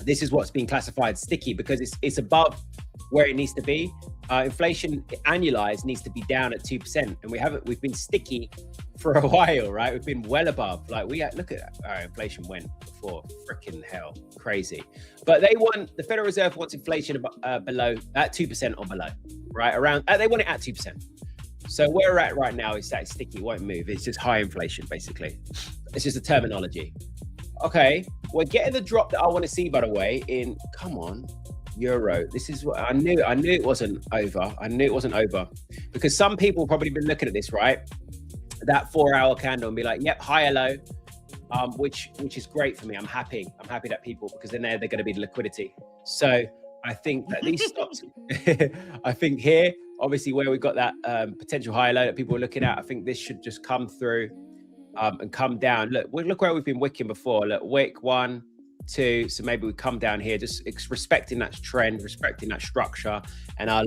Speaker 1: this is what's being classified sticky because it's above where it needs to be. Inflation annualized needs to be down at 2%, and we've been sticky for a while, right? We've been well above. Like look at that. Our inflation went for freaking hell, crazy. But the Federal Reserve wants inflation below at 2% or below, right? Around they want it at 2%. So where we're at right now is that it's sticky, it won't move. It's just high inflation, basically. It's just a terminology. Okay, we're getting the drop that I want to see, by the way, in, come on, euro. This is what I knew it wasn't over. I knew it wasn't over, because some people probably been looking at this, right? That 4-hour candle and be like, yep, higher low, which is great for me. I'm happy that people, because then they're going to be the liquidity. So I think that these stocks, I think here, obviously where we've got that potential higher low that people are looking at, I think this should just come through and come down. Look where we've been wicking before. Look, wick 1, 2. So maybe we come down here, just respecting that trend, respecting that structure, and our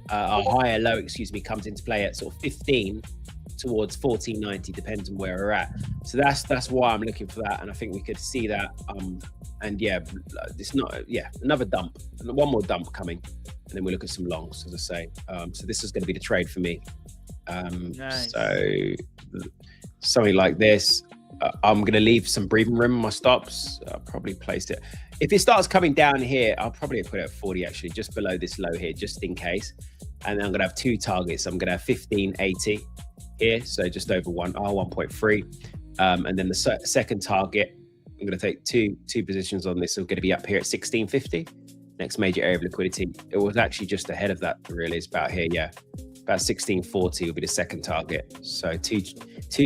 Speaker 1: higher low, comes into play at sort of 15 towards 1490, depends on where we're at. So that's why I'm looking for that, and I think we could see that. And another dump, one more dump coming, and then we look at some longs, as I say. So this is going to be the trade for me.
Speaker 3: Nice.
Speaker 1: So something like this. I'm going to leave some breathing room in my stops. I'll probably place it. If it starts coming down here, I'll probably put it at 40, actually, just below this low here, just in case. And then I'm going to have 2 targets. I'm going to have 1580 here, so just over 1.3. And then the second target, I'm going to take two positions on this. So we're going to be up here at 1650. Next major area of liquidity. It was actually just ahead of that, really. It's about here, yeah. About 1640 will be the second target. So two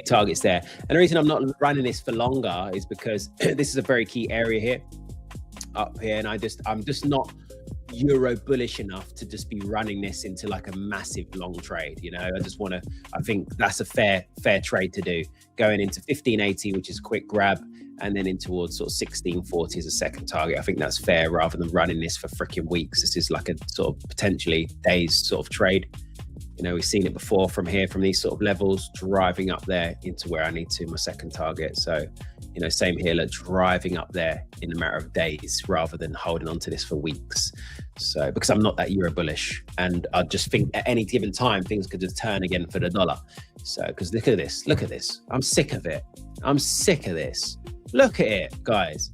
Speaker 1: targets there. And the reason I'm not running this for longer is because this is a very key area here, up here, and I'm just not euro bullish enough to just be running this into like a massive long trade. You know, I think that's a fair trade to do, going into 1580, which is a quick grab, and then in towards sort of 1640 as a second target. I think that's fair, rather than running this for freaking weeks. This is like a sort of potentially days sort of trade. You know, we've seen it before from here, from these sort of levels, driving up there into where I need to, my second target. So You know, same here, like driving up there in a matter of days rather than holding on to this for weeks. So, because I'm not that Euro bullish, and I just think at any given time, things could just turn again for the dollar. So, because look at this. I'm sick of it. I'm sick of this. Look at it, guys.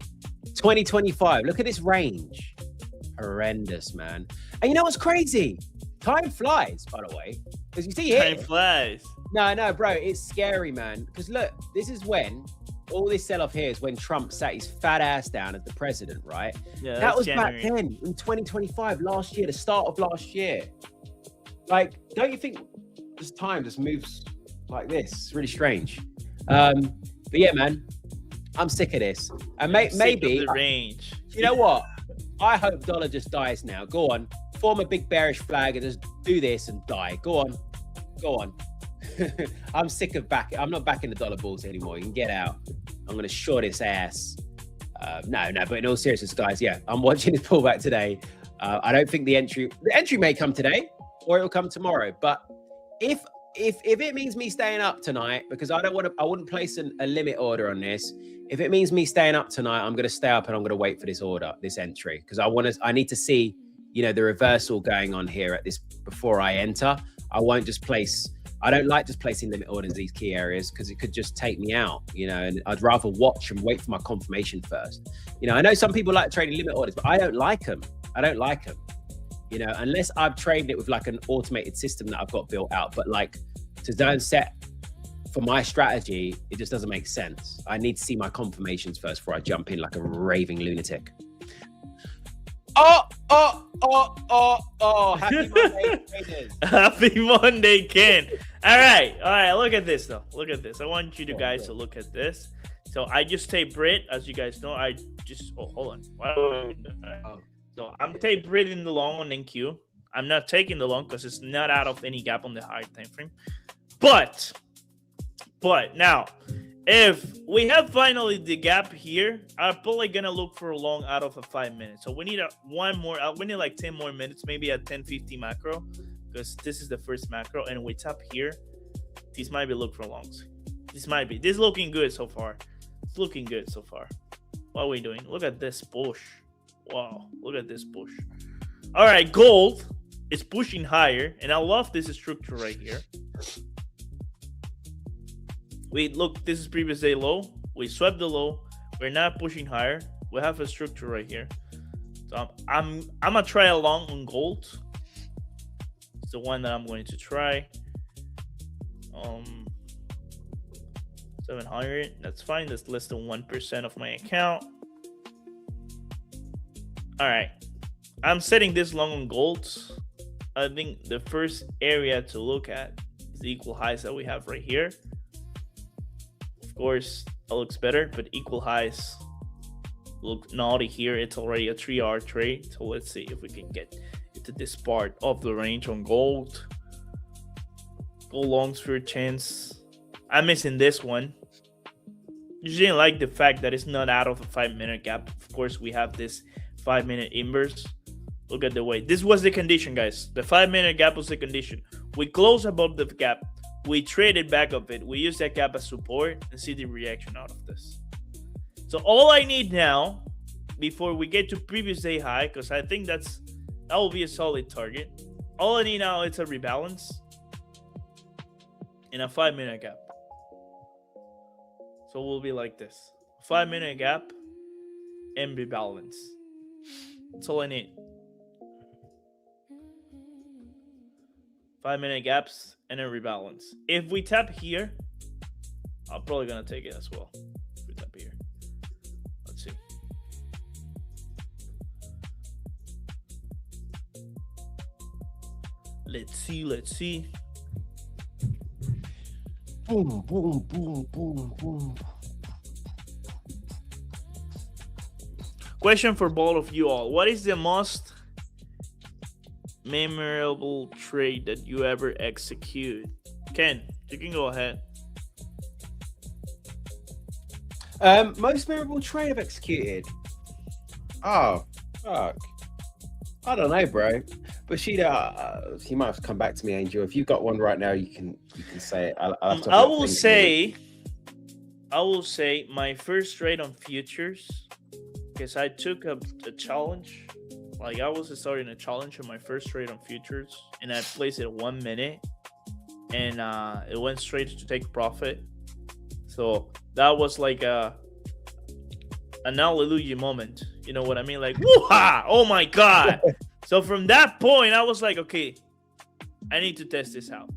Speaker 1: 2025, look at this range. Horrendous, man. And you know what's crazy? Time flies, by the way. Because you see here.
Speaker 3: Time flies.
Speaker 1: No, bro, it's scary, man. Because look, this is when all this sell-off here is when Trump sat his fat ass down as the president, right?
Speaker 3: Yeah,
Speaker 1: that was
Speaker 3: January.
Speaker 1: back then in 2025, last year, the start of last year. Like, don't you think this time just moves like this? It's really strange. But yeah, man, I'm sick of this. And maybe
Speaker 3: the range.
Speaker 1: You know what? I hope dollar just dies now. Go on, form a big bearish flag and just do this and die. Go on. I'm sick of I'm not backing the dollar bulls anymore. You can get out. I'm gonna short its ass. No, but in all seriousness, guys, yeah, I'm watching this pullback today. I don't think the entry may come today or it'll come tomorrow. But if it means me staying up tonight, because I wouldn't place a limit order on this. If it means me staying up tonight, I'm gonna stay up and I'm gonna wait for this entry, because I need to see, you know, the reversal going on here at this before I enter. I don't like just placing limit orders in these key areas because it could just take me out, you know, and I'd rather watch and wait for my confirmation first. You know, I know some people like trading limit orders, but I don't like them. You know, unless I've traded it with like an automated system that I've got built out. But like to zone set for my strategy, it just doesn't make sense. I need to see my confirmations first before I jump in like a raving lunatic. Happy Monday, traders.
Speaker 3: Happy Monday, Ken. All right. Look at this, though. Look at this. I want you guys to look at this. So I just tape Brit, as you guys know. Hold on. So I'm tape Brit in the long on NQ. I'm not taking the long because it's not out of any gap on the high time frame. But now, if we have finally the gap here, I'm probably gonna look for a long out of a 5 minutes. So we need we need like 10 more minutes, maybe a 10:50 macro, because this is the first macro, and we tap here. This might be look for longs. This is looking good so far. It's looking good so far. What are we doing? Look at this push. Wow, look at this push. All right, gold is pushing higher, and I love this structure right here. Look, this is previous day low. We swept the low. We're not pushing higher. We have a structure right here. So I'm gonna try a long on gold. It's the one that I'm going to try. 700. That's fine. That's less than 1% of my account. All right. I'm setting this long on gold. I think the first area to look at is the equal highs that we have right here. Of course, it looks better, but equal highs look naughty here. It's already a 3-hour trade. So let's see if we can get into this part of the range on gold. Gold longs for a chance. I'm missing this one. Just didn't like the fact that it's not out of a 5-minute gap. Of course, we have this 5-minute inverse. Look at the way. This was the condition, guys. The 5-minute gap was the condition. We closed above the gap. We traded back of it. We use that gap as support and see the reaction out of this. So all I need now, before we get to previous day high, because I think that will be a solid target. All I need now is a rebalance in a 5-minute gap. So we'll be like this: 5-minute gap and rebalance. That's all I need. 5-minute gaps and a rebalance. If we tap here, I'm probably gonna take it as well. If we tap here, let's see. Let's see.
Speaker 1: Boom, boom, boom, boom, boom.
Speaker 3: Question for both of you all: what is the most memorable trade that you ever execute? Ken, you can go ahead.
Speaker 1: Most memorable trade I've executed. Oh, fuck. I don't know, bro. But she might have to come back to me, Angel. If you've got one right now, you can say it.
Speaker 3: I I will say my first trade on futures, because I took a challenge. Like I was starting a challenge on my first trade on futures, and I placed it 1 minute, and it went straight to take profit. So that was like an hallelujah moment. You know what I mean? Like, woo-ha! Oh my God. So from that point, I was like, okay, I need to test this out.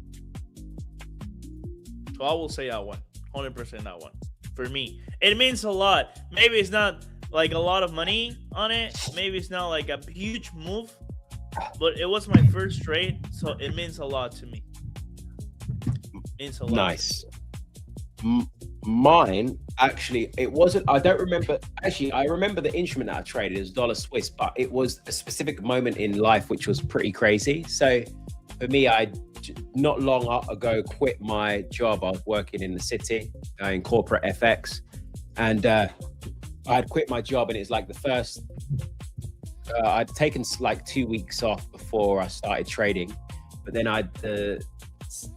Speaker 3: So I will say that one. 100% that one. For me. It means a lot. Maybe it's not like a lot of money on it. Maybe it's not like a huge move. But it was my first trade, so it means a lot to me. It means a lot.
Speaker 1: Nice. Mine, actually, it wasn't, I don't remember, actually, I remember the instrument that I traded is dollar Swiss, but it was a specific moment in life which was pretty crazy. So for me, I not long ago quit my job. I was working in the city in corporate FX, and I had quit my job, and it's like the first, I'd taken like 2 weeks off before I started trading, but then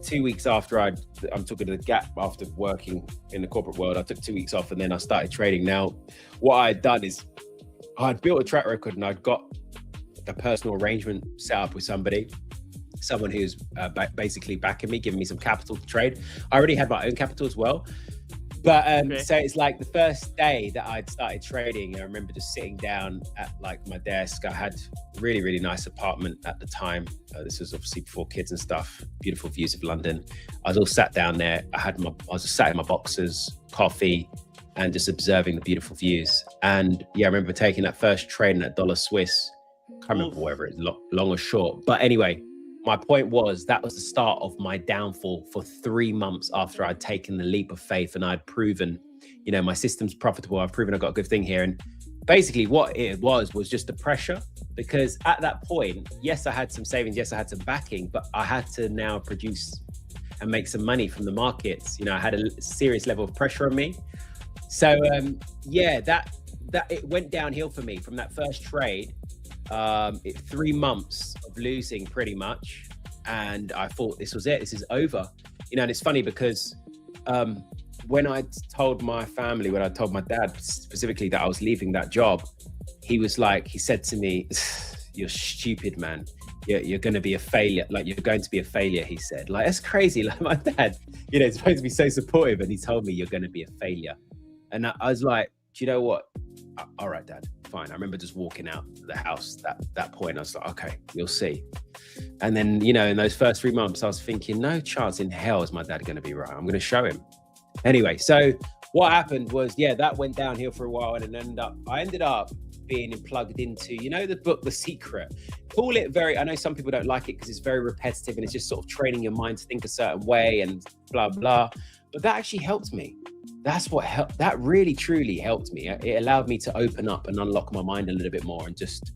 Speaker 1: 2 weeks after I'm talking to the gap after working in the corporate world, I took 2 weeks off and then I started trading. Now, what I had done is I'd built a track record and I'd got a personal arrangement set up with someone who's basically backing me, giving me some capital to trade. I already had my own capital as well. But so it's like the first day that I'd started trading, I remember just sitting down at like my desk. I had a really, really nice apartment at the time. This was obviously before kids and stuff, beautiful views of London. I was all sat down there. I was just sat in my boxers, coffee, and just observing the beautiful views. And yeah, I remember taking that first trade in that dollar Swiss. Can't remember whether it's long or short. But anyway, my point was that was the start of my downfall for 3 months after I'd taken the leap of faith and I'd proven, you know, my system's profitable. I've proven I've got a good thing here. And basically what it was just the pressure, because at that point, yes, I had some savings. Yes, I had some backing, but I had to now produce and make some money from the markets. You know, I had a serious level of pressure on me. So yeah, that it went downhill for me from that first trade. 3 months of losing pretty much, and I thought this was it, this is over, you know. And it's funny because when I told my family, when I told my dad specifically that I was leaving that job, he said to me, "You're stupid, man. You're going to be a failure. Like, you're going to be a failure," he said. Like, that's crazy. Like, my dad, you know, is supposed to be so supportive, and he told me, "You're going to be a failure." And I was like, do you know what? All right, Dad, fine. I remember just walking out the house that point. I was like, okay, you'll see. And then, you know, in those first 3 months, I was thinking, no chance in hell is my dad going to be right. I'm going to show him. Anyway, so what happened was, yeah, that went downhill for a while, and I ended up being plugged into, you know, the book, The Secret. Call it very, I know some people don't like it because it's very repetitive and it's just sort of training your mind to think a certain way and blah, blah. But that actually helped me. That's what helped. That really, truly helped me. It allowed me to open up and unlock my mind a little bit more and just,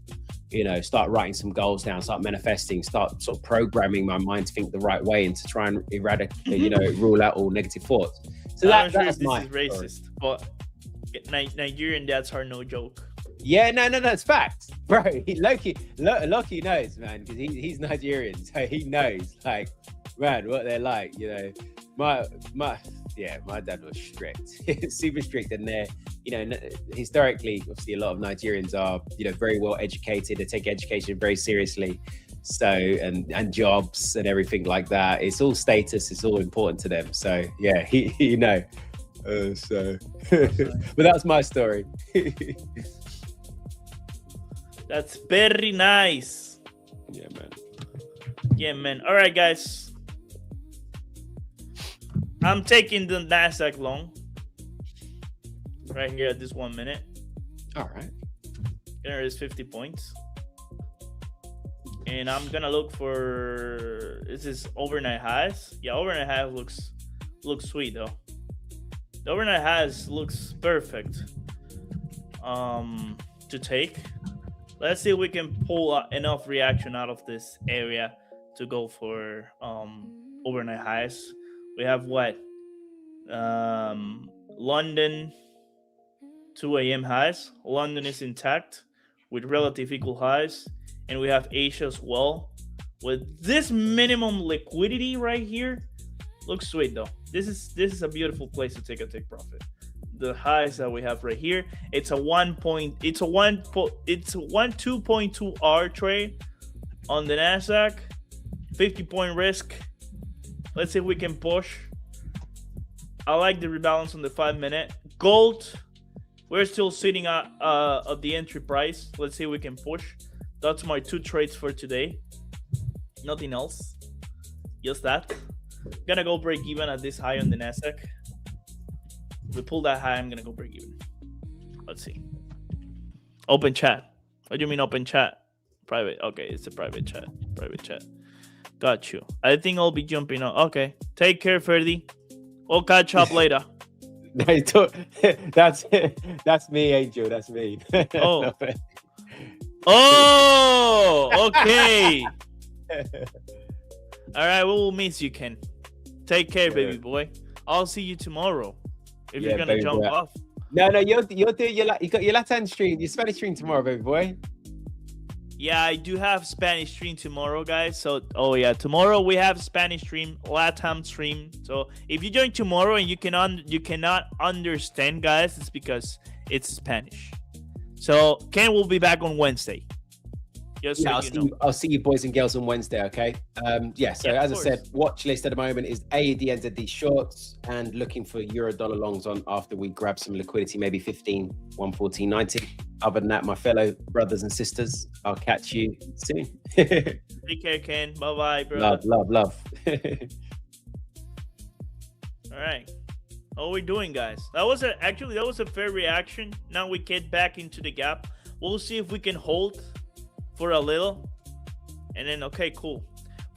Speaker 1: you know, start writing some goals down, start manifesting, start sort of programming my mind to think the right way and to try and eradicate, you know, rule out all negative thoughts. So that's my
Speaker 3: racist, story. But Nigerian dads are no joke.
Speaker 1: Yeah, no, it's fact, bro. Loki knows, man, because he's Nigerian, so he knows, like, man, what they're like. You know, my dad was strict, super strict, and they're, you know, historically, obviously, a lot of Nigerians are, you know, very well educated. They take education very seriously, so and jobs and everything like that. It's all status. It's all important to them. So yeah, he know. But that's my story.
Speaker 3: That's very nice.
Speaker 1: Yeah, man.
Speaker 3: Yeah, man. All right, guys. I'm taking the Nasdaq long. Right here at this 1 minute.
Speaker 1: All right.
Speaker 3: There is 50 points. And I'm gonna look for, this is overnight highs. Yeah, overnight highs looks sweet though. The overnight highs looks perfect to take. Let's see if we can pull enough reaction out of this area to go for overnight highs. We have what? London 2 a.m. highs. London is intact with relative equal highs. And we have Asia as well. With this minimum liquidity right here, looks sweet though. This is a beautiful place to take a take profit. the highs that we have right here. It's a 2.2 R trade on the Nasdaq. 50-point risk. Let's see if we can push. I like the rebalance on the 5-minute. Gold, we're still sitting at the entry price. Let's see if we can push. That's my 2 trades for today. Nothing else. Just that. Gonna go break even at this high on the Nasdaq. If we pull that high, I'm gonna go break even. Let's see. Open chat. What do you mean open chat? Private. Okay, it's a private chat. Private chat. Got you. I think I'll be jumping on. Okay. Take care, Ferdy. We'll catch up later.
Speaker 1: That's me, Angel. That's me.
Speaker 3: Oh. Oh, okay. All right, we will miss you, Ken. Take care, baby boy. I'll see you tomorrow. If you're gonna jump off.
Speaker 1: No, you're doing you got your Latin stream, your Spanish stream tomorrow, baby boy.
Speaker 3: Yeah, I do have Spanish stream tomorrow, guys. So, tomorrow we have Spanish stream, Latam stream. So, if you join tomorrow and you cannot understand, guys, it's because it's Spanish. So, Ken will be back on Wednesday.
Speaker 1: I'll see you boys and girls on Wednesday, okay? So as I said, watch list at the moment is AUD NZD shorts and looking for euro-dollar longs on after we grab some liquidity, maybe 15, 114.90. Other than that, my fellow brothers and sisters, I'll catch you soon.
Speaker 3: Take care, Ken. Bye-bye, bro.
Speaker 1: Love.
Speaker 3: All right. How are we doing, guys? That was a fair reaction. Now we get back into the gap. We'll see if we can hold for a little, and then okay, cool.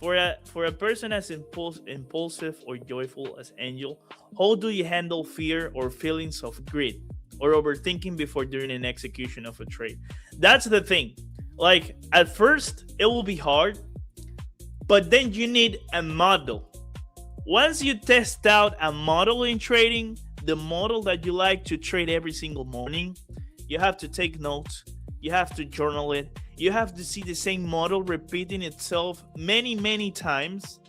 Speaker 3: For a person as impulsive or joyful as Angel, how do you handle fear or feelings of greed or overthinking before doing an execution of a trade? That's the thing. Like at first, it will be hard, but then you need a model. Once you test out a model in trading, the model that you like to trade every single morning, you have to take notes. You have to journal it. You have to see the same model repeating itself many, many times.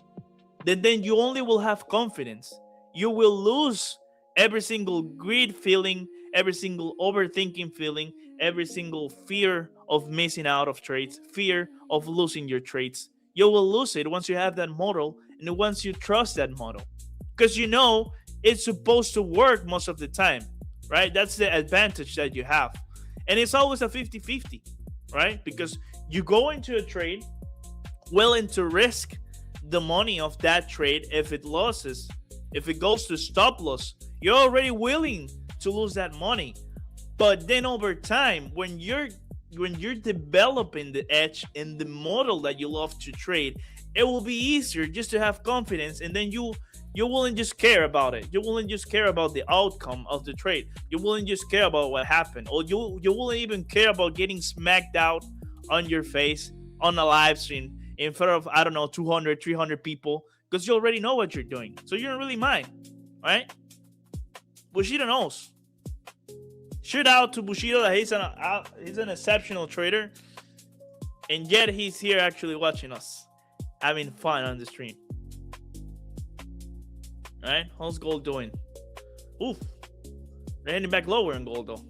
Speaker 3: Then you only will have confidence. You will lose every single greed feeling, every single overthinking feeling, every single fear of missing out of trades, fear of losing your trades. You will lose it once you have that model and once you trust that model. Because you know it's supposed to work most of the time, right? That's the advantage that you have. And it's always a 50-50, right? Because you go into a trade willing to risk the money of that trade. If it loses, if it goes to stop loss, you're already willing to lose that money. But then over time, when you're developing the edge in the model that you love to trade, it will be easier just to have confidence, and then you won't just care about it. You won't just care about the outcome of the trade. You won't just care about what happened, or you won't even care about getting smacked out on your face on a live stream in front of, I don't know, 200, 300 people, because you already know what you're doing. So you don't really mind, right? Bushido knows. Shout out to Bushido that he's an exceptional trader, and yet he's here actually watching us, having fun on the stream. All right, how's gold doing? Oof, they're heading back lower in gold though.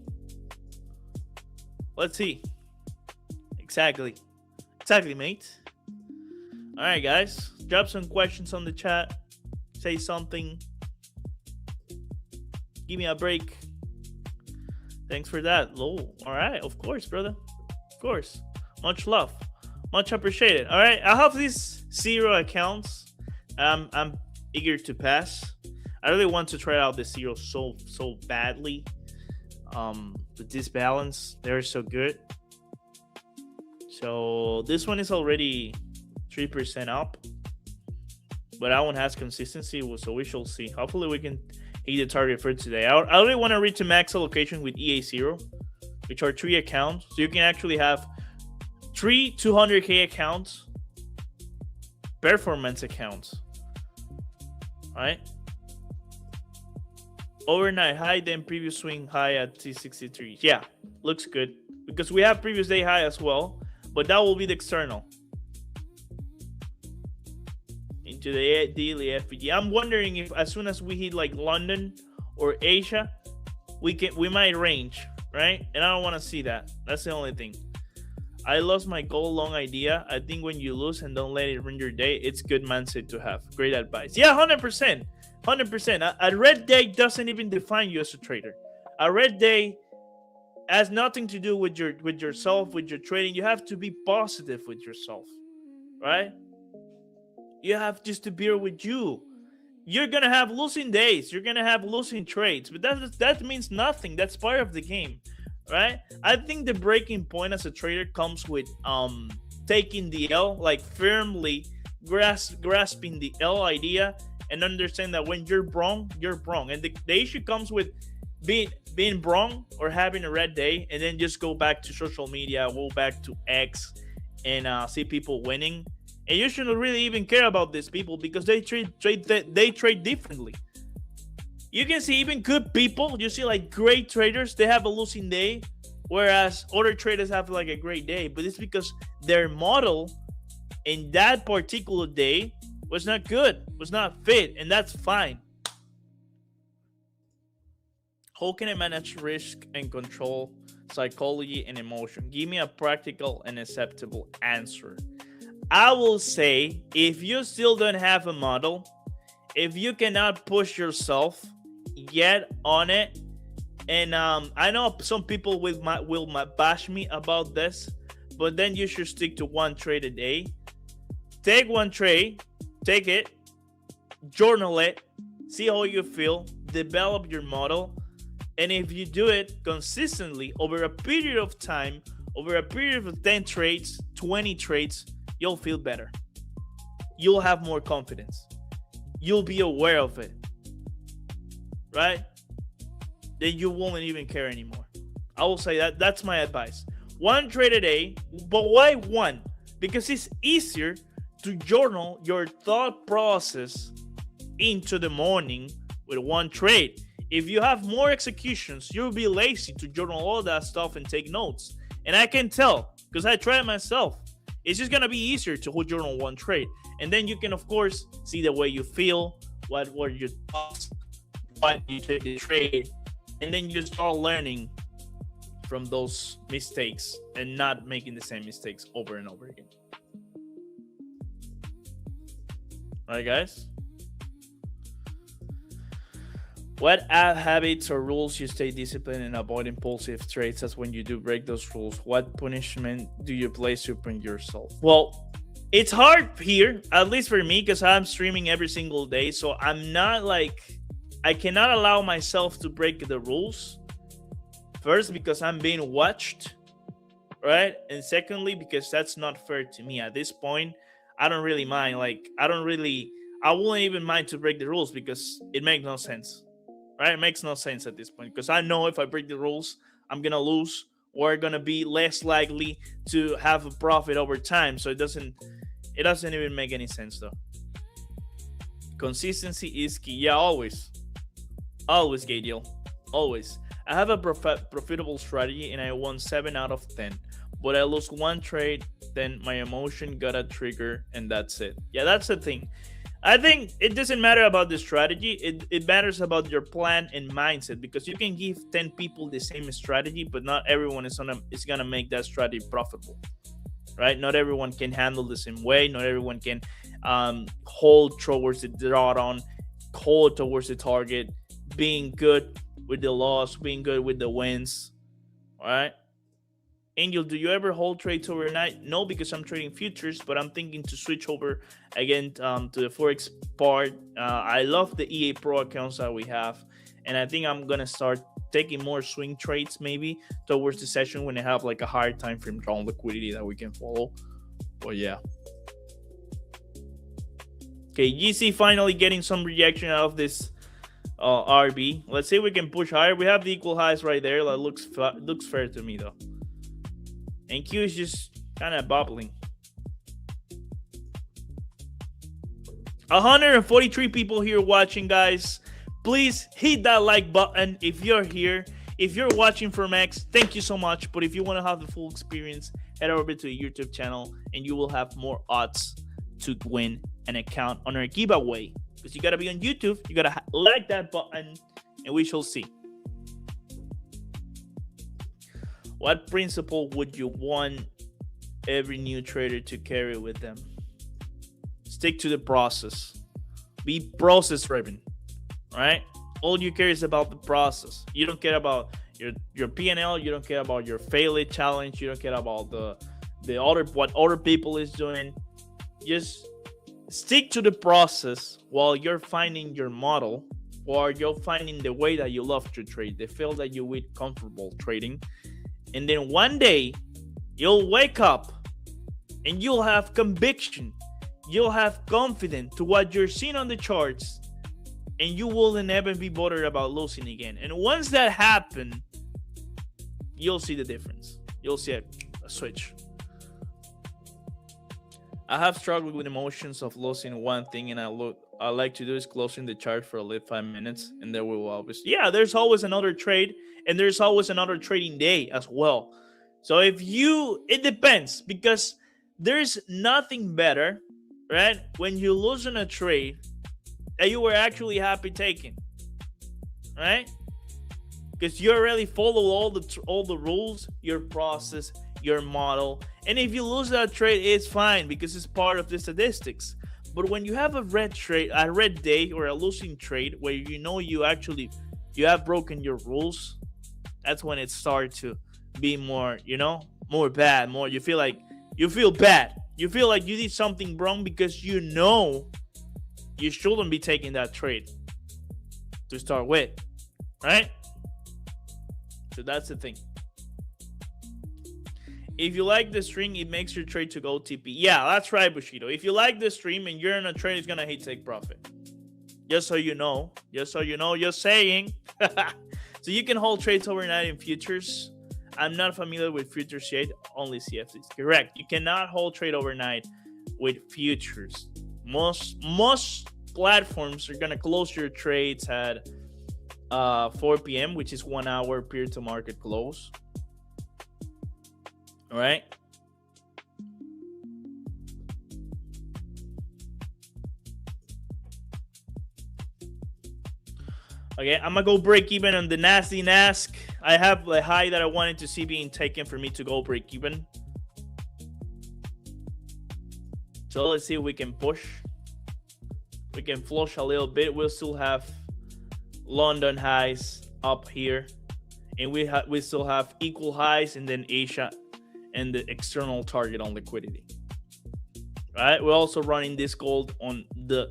Speaker 3: Let's see. Exactly, mate. All right, guys, drop some questions on the chat. Say something. Give me a break. Thanks for that. Low. All right, of course, brother. Of course. Much love. Much appreciated. All right, I have these 0 accounts. I'm eager to pass. I really want to try out the 0 so badly. With this balance, they're so good. So this one is already 3% up, but that one has consistency, so we shall see. Hopefully we can hit the target for today. I really want to reach a max allocation with EA0, which are 3 accounts. So you can actually have 3 200k accounts, performance accounts. All right. Overnight high, then previous swing high at T63. Yeah, looks good because we have previous day high as well, but that will be the external. Into the daily FPG. I'm wondering if as soon as we hit like London or Asia, we might range, right? And I don't want to see that. That's the only thing. I lost my goal long idea. I think when you lose and don't let it ruin your day, it's good mindset to have. Great advice. Yeah, 100%. 100%. A red day doesn't even define you as a trader. A red day has nothing to do with yourself, with your trading. You have to be positive with yourself, right? You have just to bear with you. You're gonna have losing days. You're gonna have losing trades, but that means nothing. That's part of the game, right? I think the breaking point as a trader comes with taking the L, like firmly grasping the L idea and understand that when you're wrong, you're wrong. And the issue comes with being wrong or having a red day, and then just go back to social media, go back to X, and see people winning. And you shouldn't really even care about these people because they trade differently. You can see even good people, you see like great traders, they have a losing day, whereas other traders have like a great day. But it's because their model in that particular day was not good, was not fit, and that's fine. How can I manage risk and control psychology and emotion? Give me a practical and acceptable answer. I will say, if you still don't have a model, if you cannot push yourself yet on it, and I know some people will bash me about this, but then you should stick to one trade a day. Take one trade, take it, journal it, see how you feel, develop your model, and if you do it consistently over a period of time, over a period of 10 trades, 20 trades, you'll feel better. You'll have more confidence. You'll be aware of it, right? Then you won't even care anymore. I will say that's my advice. One trade a day, but why one? Because it's easier to journal your thought process into the morning with one trade. If you have more executions, you'll be lazy to journal all that stuff and take notes. And I can tell because I tried myself. It's just going to be easier to journal one trade. And then you can, of course, see the way you feel, what were your thoughts, what you took the trade. And then you start learning from those mistakes and not making the same mistakes over and over again. All right, guys? What habits or rules you stay disciplined and avoid impulsive trades as when you do break those rules? What punishment do you place upon yourself? Well, it's hard here, at least for me, because I'm streaming every single day. So I'm not like, I cannot allow myself to break the rules. First, because I'm being watched, right? And secondly, because that's not fair to me. At this point, I don't really mind. Like, I wouldn't even mind to break the rules because it makes no sense. Right? It makes no sense at this point because I know if I break the rules, I'm going to lose or going to be less likely to have a profit over time. So it doesn't even make any sense though. Consistency is key. Yeah, always. Always, Gadiel. Always. I have a profitable strategy and I won 7 out of 10. But I lost one trade, then my emotion got a trigger and that's it. Yeah, that's the thing. I think it doesn't matter about the strategy. It matters about your plan and mindset because you can give 10 people the same strategy, but not everyone is gonna make that strategy profitable, right? Not everyone can handle the same way. Not everyone can hold towards the drawdown, hold towards the target, being good with the loss, being good with the wins, all right? Angel, do you ever hold trades overnight? No, because I'm trading futures, but I'm thinking to switch over again to the Forex part. I love the EA Pro accounts that we have, and I think I'm going to start taking more swing trades maybe towards the session when I have like a higher time frame drawn liquidity that we can follow. But yeah. Okay, GC finally getting some reaction out of this RB. Let's see if we can push higher. We have the equal highs right there. That looks fair to me though. And Q is just kind of bubbling. 143 people here watching, guys. Please hit that like button if you're here. If you're watching from X, thank you so much. But if you want to have the full experience, head over to the YouTube channel and you will have more odds to win an account on our giveaway. Because you got to be on YouTube. You got to like that button and we shall see. what principle would you want every new trader to carry with them? Stick to the process. Be process driven, right? All you care is about the process. You don't care about your P&L. You don't care about your failure challenge. You don't care about the other, what other people is doing. Just stick to the process while you're finding your model, or you're finding the way that you love to trade, the field that you feel comfortable trading. And then one day you'll wake up and you'll have conviction. You'll have confidence to what you're seeing on the charts, and you will never be bothered about losing again. And once that happens, you'll see the difference. You'll see a switch. I have struggled with emotions of losing one thing, and I like to do is closing the chart for at least 5 minutes, and there will always, there's always another trade, and there's always another trading day as well. So it depends, because there's nothing better, right, when you lose in a trade that you were actually happy taking, right? Because you already follow all the rules, your process, your model. And if you lose that trade, it's fine, because it's part of the statistics. But when you have a red day or a losing trade where you have broken your rules, that's when it starts to be more bad. You feel bad. You feel like you did something wrong, because you shouldn't be taking that trade to start with, right? So that's the thing. If you like the stream, it makes your trade to go TP. Yeah, that's right, Bushido. If you like the stream and you're in a trade, it's gonna hit take profit. Just so you know, just saying. So you can hold trades overnight in futures. I'm not familiar with futures yet, only CFDs. Correct. You cannot hold trade overnight with futures. Most platforms are gonna close your trades at 4 p.m., which is 1 hour peer to market close. All right. Okay, I'm gonna go break even on the nasty Nask. I have a high that I wanted to see being taken for me to go break even. So let's see if we can push. We can flush a little bit. We'll still have London highs up here, and we still have equal highs, and then Asia and the external target on liquidity. All right, we're also running this gold on the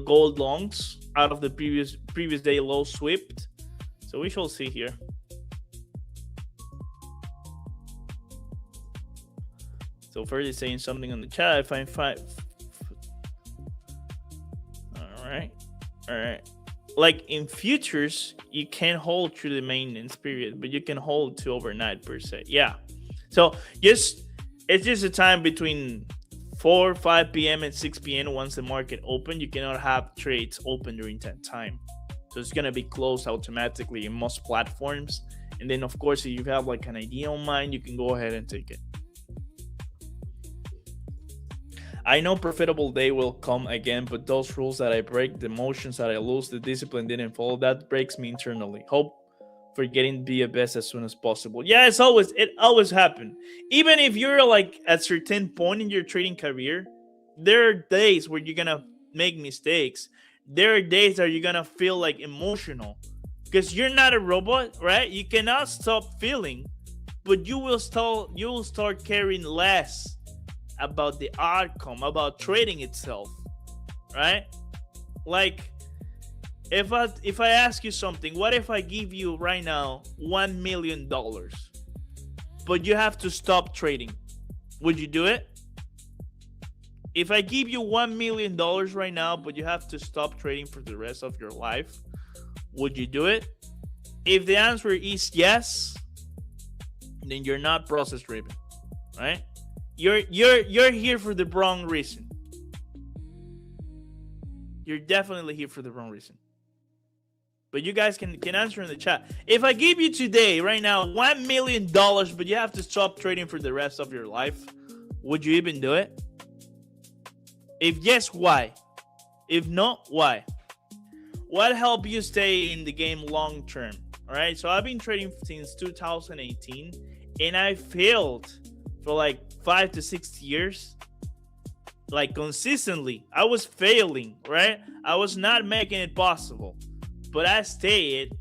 Speaker 3: gold longs out of the previous day low swept. So we shall see here. So Ferdy saying something on the chat. I find 5. All right. Like in futures, you can't hold through the maintenance period, but you can hold to overnight per se. Yeah. So it's just a time between 5 p.m. and 6 p.m. once the market open. You cannot have trades open during that time. So it's going to be closed automatically in most platforms. And then, of course, if you have like an idea on mind, you can go ahead and take it. I know profitable day will come again, but those rules that I break, the motions that I lose, the discipline didn't follow, that breaks me internally. Hope for getting to be a best as soon as possible. Yeah, it always happen. Even if you're like at a certain point in your trading career, there are days where you're gonna make mistakes. There are days that you're gonna feel like emotional, because you're not a robot, right? You cannot stop feeling, but you will start caring less about the outcome, about trading itself, right? Like, if I ask you something, what if I give you right now $1 million, but you have to stop trading? Would you do it? If I give you $1 million right now, but you have to stop trading for the rest of your life, would you do it? If the answer is yes, then you're not process driven, right? You're here for the wrong reason. You're definitely here for the wrong reason. But you guys can answer in the chat. If I give you today, right now, $1 million, but you have to stop trading for the rest of your life, would you even do it? If yes, why? If not, why? What helped you stay in the game long term? All right, so I've been trading since 2018, and I failed for like 5 to 6 years, like consistently. I was failing, right? I was not making it possible, but I stayed,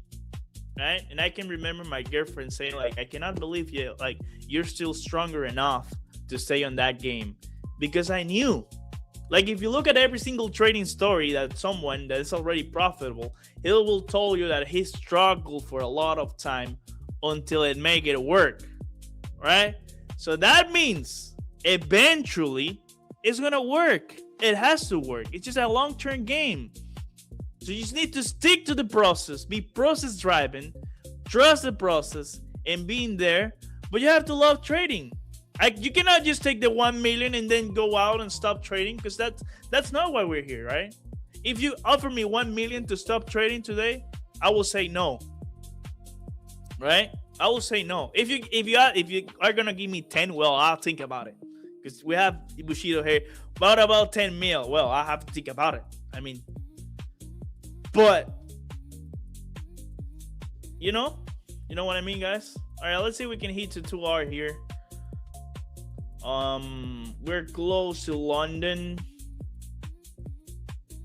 Speaker 3: right? And I can remember my girlfriend saying, like, I cannot believe you, like, you're still stronger enough to stay on that game, because I knew. Like, if you look at every single trading story that someone that is already profitable, he will tell you that he struggled for a lot of time until it make it work, right? So that means eventually it's gonna work. It has to work. It's just a long-term game. So you just need to stick to the process, be process driven, trust the process, and being there. But you have to love trading. You cannot just take the 1 million and then go out and stop trading, because that's not why we're here, right? If you offer me 1 million to stop trading today, I will say no, right? I will say no. If you are gonna give me 10, well, I'll think about it, because we have Bushido here. About 10 mil. Well, I have to think about it. I mean, but you know what I mean, guys. All right, let's see if we can hit to 2 hour here. We're close to London.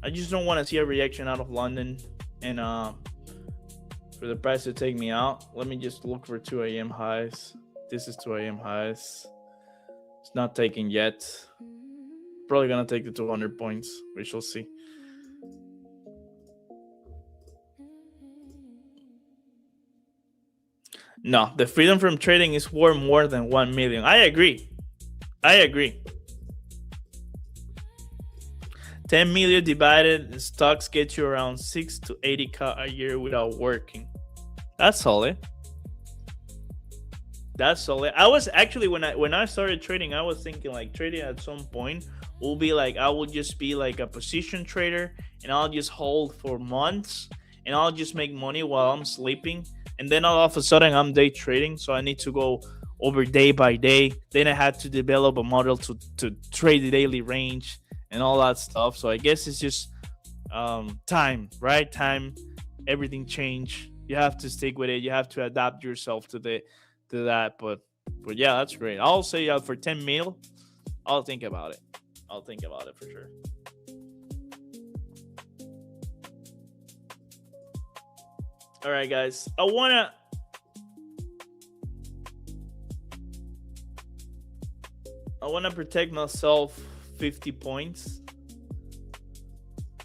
Speaker 3: I just don't want to see a reaction out of London and for the price to take me out. Let me just look for 2 a.m. highs. This is 2 a.m. highs. It's not taking yet. Probably gonna take the 200 points. We shall see. No, the freedom from trading is worth more than 1 million. I agree. 10 million divided in stocks get you around 6 to 80k a year without working. That's solid. I was actually, when I started trading, I was thinking like trading at some point will be like, I will just be like a position trader and I'll just hold for months and I'll just make money while I'm sleeping. And then all of a sudden I'm day trading, so I need to go over day by day. Then I had to develop a model to trade the daily range and all that stuff. So I guess it's just time, right? Time, everything change. You have to stick with it. You have to adapt yourself to that. But yeah, that's great. I'll say for 10 mil, I'll think about it. I'll think about it for sure. All right, guys. I wanna protect myself 50 points.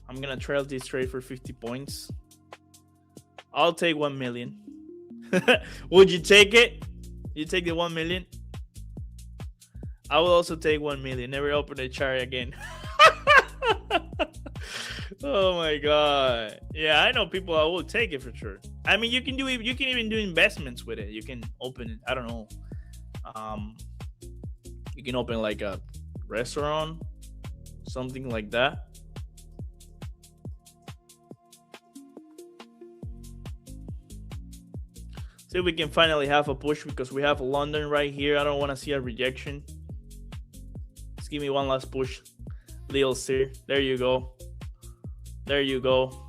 Speaker 3: I'm gonna trail this trade for 50 points. I'll take 1 million. Would you take it? You take the 1 million? I will also take 1 million. Never open the chart again. Oh my god. Yeah, I know people. I will take it for sure. I mean, you can even do investments with it. You can open it. I don't know. You can open like a restaurant, something like that. See if we can finally have a push, because we have London right here. I don't want to see a rejection. Just give me one last push. Lil Sir. There you go. There you go.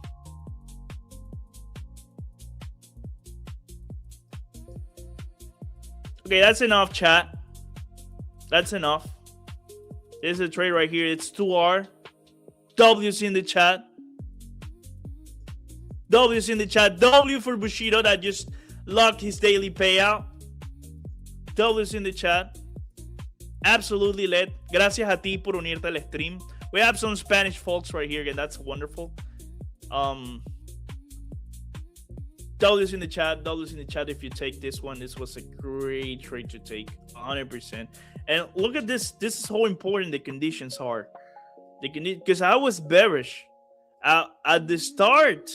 Speaker 3: Okay, that's enough, chat. That's enough. There's a trade right here. It's 2R. W's in the chat. W's in the chat. W for Bushido that just locked his daily payout. W's in the chat. Absolutely lit. Gracias a ti por unirte al stream. We have some Spanish folks right here, and that's wonderful. W's in the chat. W's in the chat if you take this one. This was a great trade to take. 100%. And look at this. This is how important the conditions are. Because I was bearish. At the start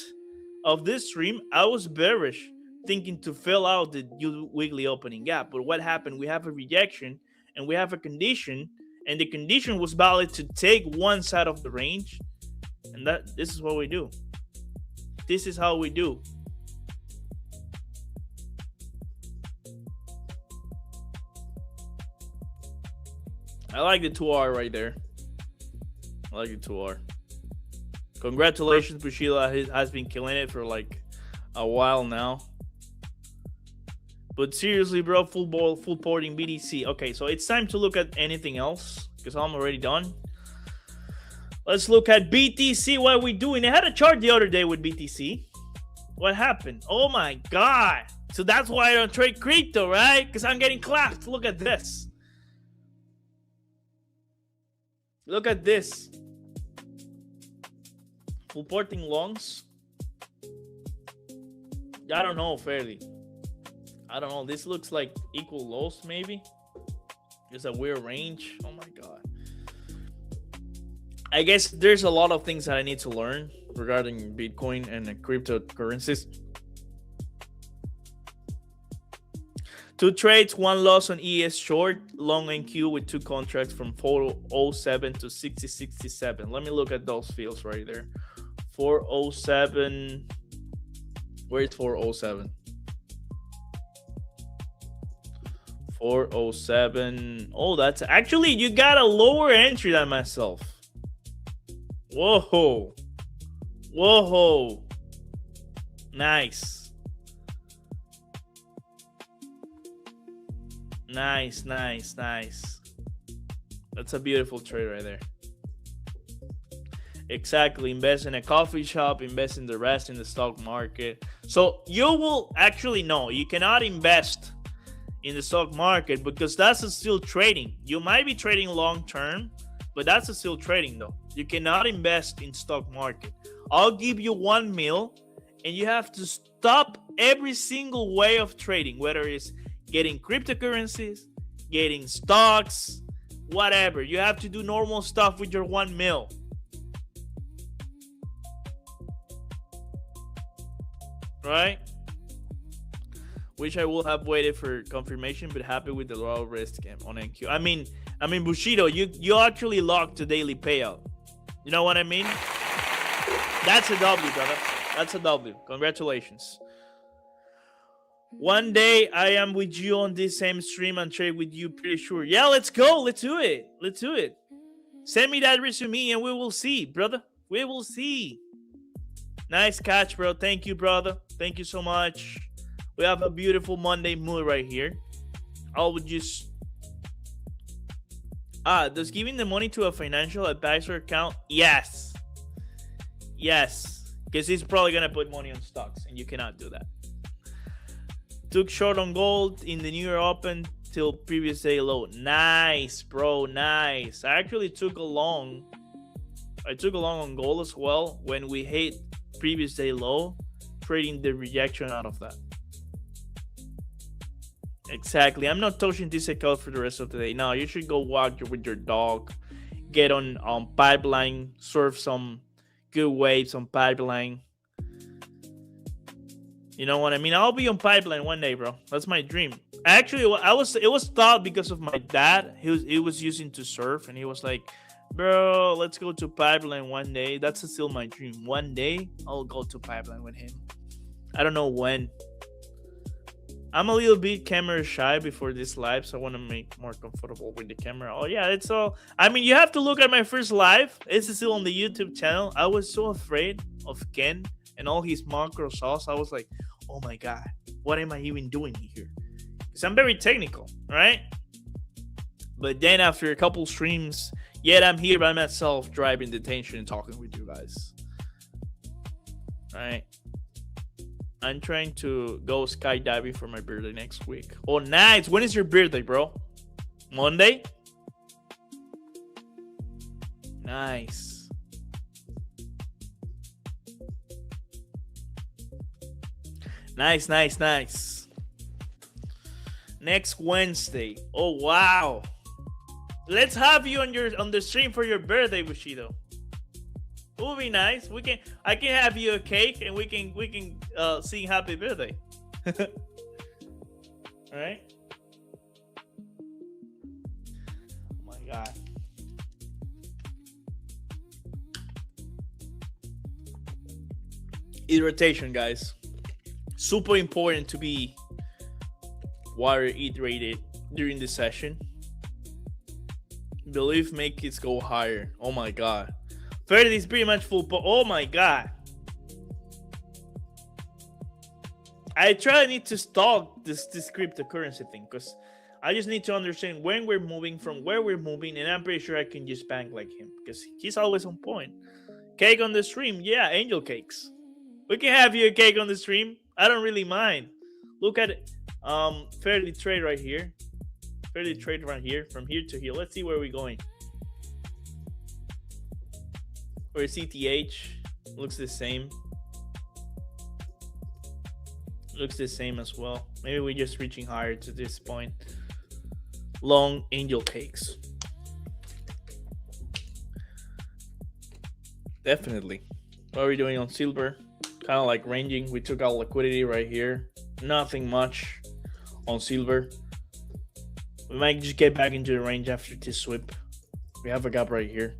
Speaker 3: of this stream, I was bearish, thinking to fill out the weekly opening gap. But what happened? We have a rejection and we have a condition. And the condition was valid to take one side of the range. And this is what we do. This is how we do. I like the 2R right there. I like the 2R. Congratulations, Bushido has been killing it for like a while now. But seriously, bro, full porting BTC. Okay, so it's time to look at anything else because I'm already done. Let's look at BTC. What are we doing? I had a chart the other day with BTC. What happened? Oh my God. So that's why I don't trade crypto, right? Because I'm getting clapped. Look at this. Look at this. Full porting longs. I don't know, fairly. I don't know. This looks like equal lows, maybe. There's a weird range. Oh my God. I guess there's a lot of things that I need to learn regarding Bitcoin and cryptocurrencies. 2 trades, 1 loss on ES short, long NQ with 2 contracts from 407 to 6067. Let me look at those fields right there. 407. Where's 407? 407. Oh, that's actually, you got a lower entry than myself. Whoa. Whoa. Nice. Nice. That's a beautiful trade right there. Exactly. Invest in a coffee shop, invest in the rest in the stock market. So you will actually know you cannot invest in the stock market because that's still trading. You might be trading long term, but that's still trading though. You cannot invest in stock market. I'll give you 1 mil and you have to stop every single way of trading, whether it's getting cryptocurrencies, getting stocks, whatever. You have to do normal stuff with your 1 mil. Right? Wish I would have waited for confirmation, but happy with the low risk on NQ. I mean, Bushido, you actually locked the daily payout. You know what I mean? That's a W, brother. That's a W. Congratulations. One day I am with you on this same stream and trade with you, pretty sure. Yeah, let's go. Let's do it. Send me that resume and we will see, brother. We will see. Nice catch, bro. Thank you, brother. Thank you so much. We have a beautiful Monday mood right here. I would just... does giving the money to a financial advisor count? Yes. Because he's probably going to put money on stocks, and you cannot do that. Took short on gold in the New York Open till previous day low. Nice, bro. Nice. I actually took a long on gold as well when we hit previous day low, trading the rejection out of that. Exactly. I'm not touching this account for the rest of the day. No, you should go walk with your dog, get on pipeline, surf some good waves on pipeline. You know what I mean? I'll be on pipeline one day, bro. That's my dream. Actually, it was thought because of my dad. He was using to surf, and he was like, bro, let's go to pipeline one day. That's still my dream. One day, I'll go to pipeline with him. I don't know when. I'm a little bit camera shy before this live, so I want to make more comfortable with the camera. Oh, yeah, it's all... I mean, you have to look at my first live. It's still on the YouTube channel. I was so afraid of Ken and all his macro sauce. I was like, oh, my God, what am I even doing here? Because I'm very technical, right? But then after a couple streams, yet I'm here by myself driving the tension and talking with you guys. All right. I'm trying to go skydiving for my birthday next week. Oh, nice. When is your birthday, bro? Monday? Nice. Nice. Next Wednesday. Oh, wow. Let's have you on the stream for your birthday, Bushido. It will be nice. I can have you a cake and we can sing happy birthday. All right. Oh my God. Hydratation, guys. Super important to be water hydrated during the session. Belief make it go higher. Oh my God. 30 is pretty much full. Oh my God. I try need to stalk this cryptocurrency thing because I just need to understand when we're moving from where we're moving, and I'm pretty sure I can just bank like him because he's always on point. Cake on the stream, yeah, angel cakes. We can have you a cake on the stream. I don't really mind. Look at it. Fairly trade right here. Fairly trade right here, from here to here. Let's see where we're going. Or CTH looks the same. Looks the same as well. Maybe we're just reaching higher to this point. Long angel cakes. Definitely. What are we doing on silver? Kind of like ranging. We took our liquidity right here. Nothing much on silver. We might just get back into the range after this sweep. We have a gap right here.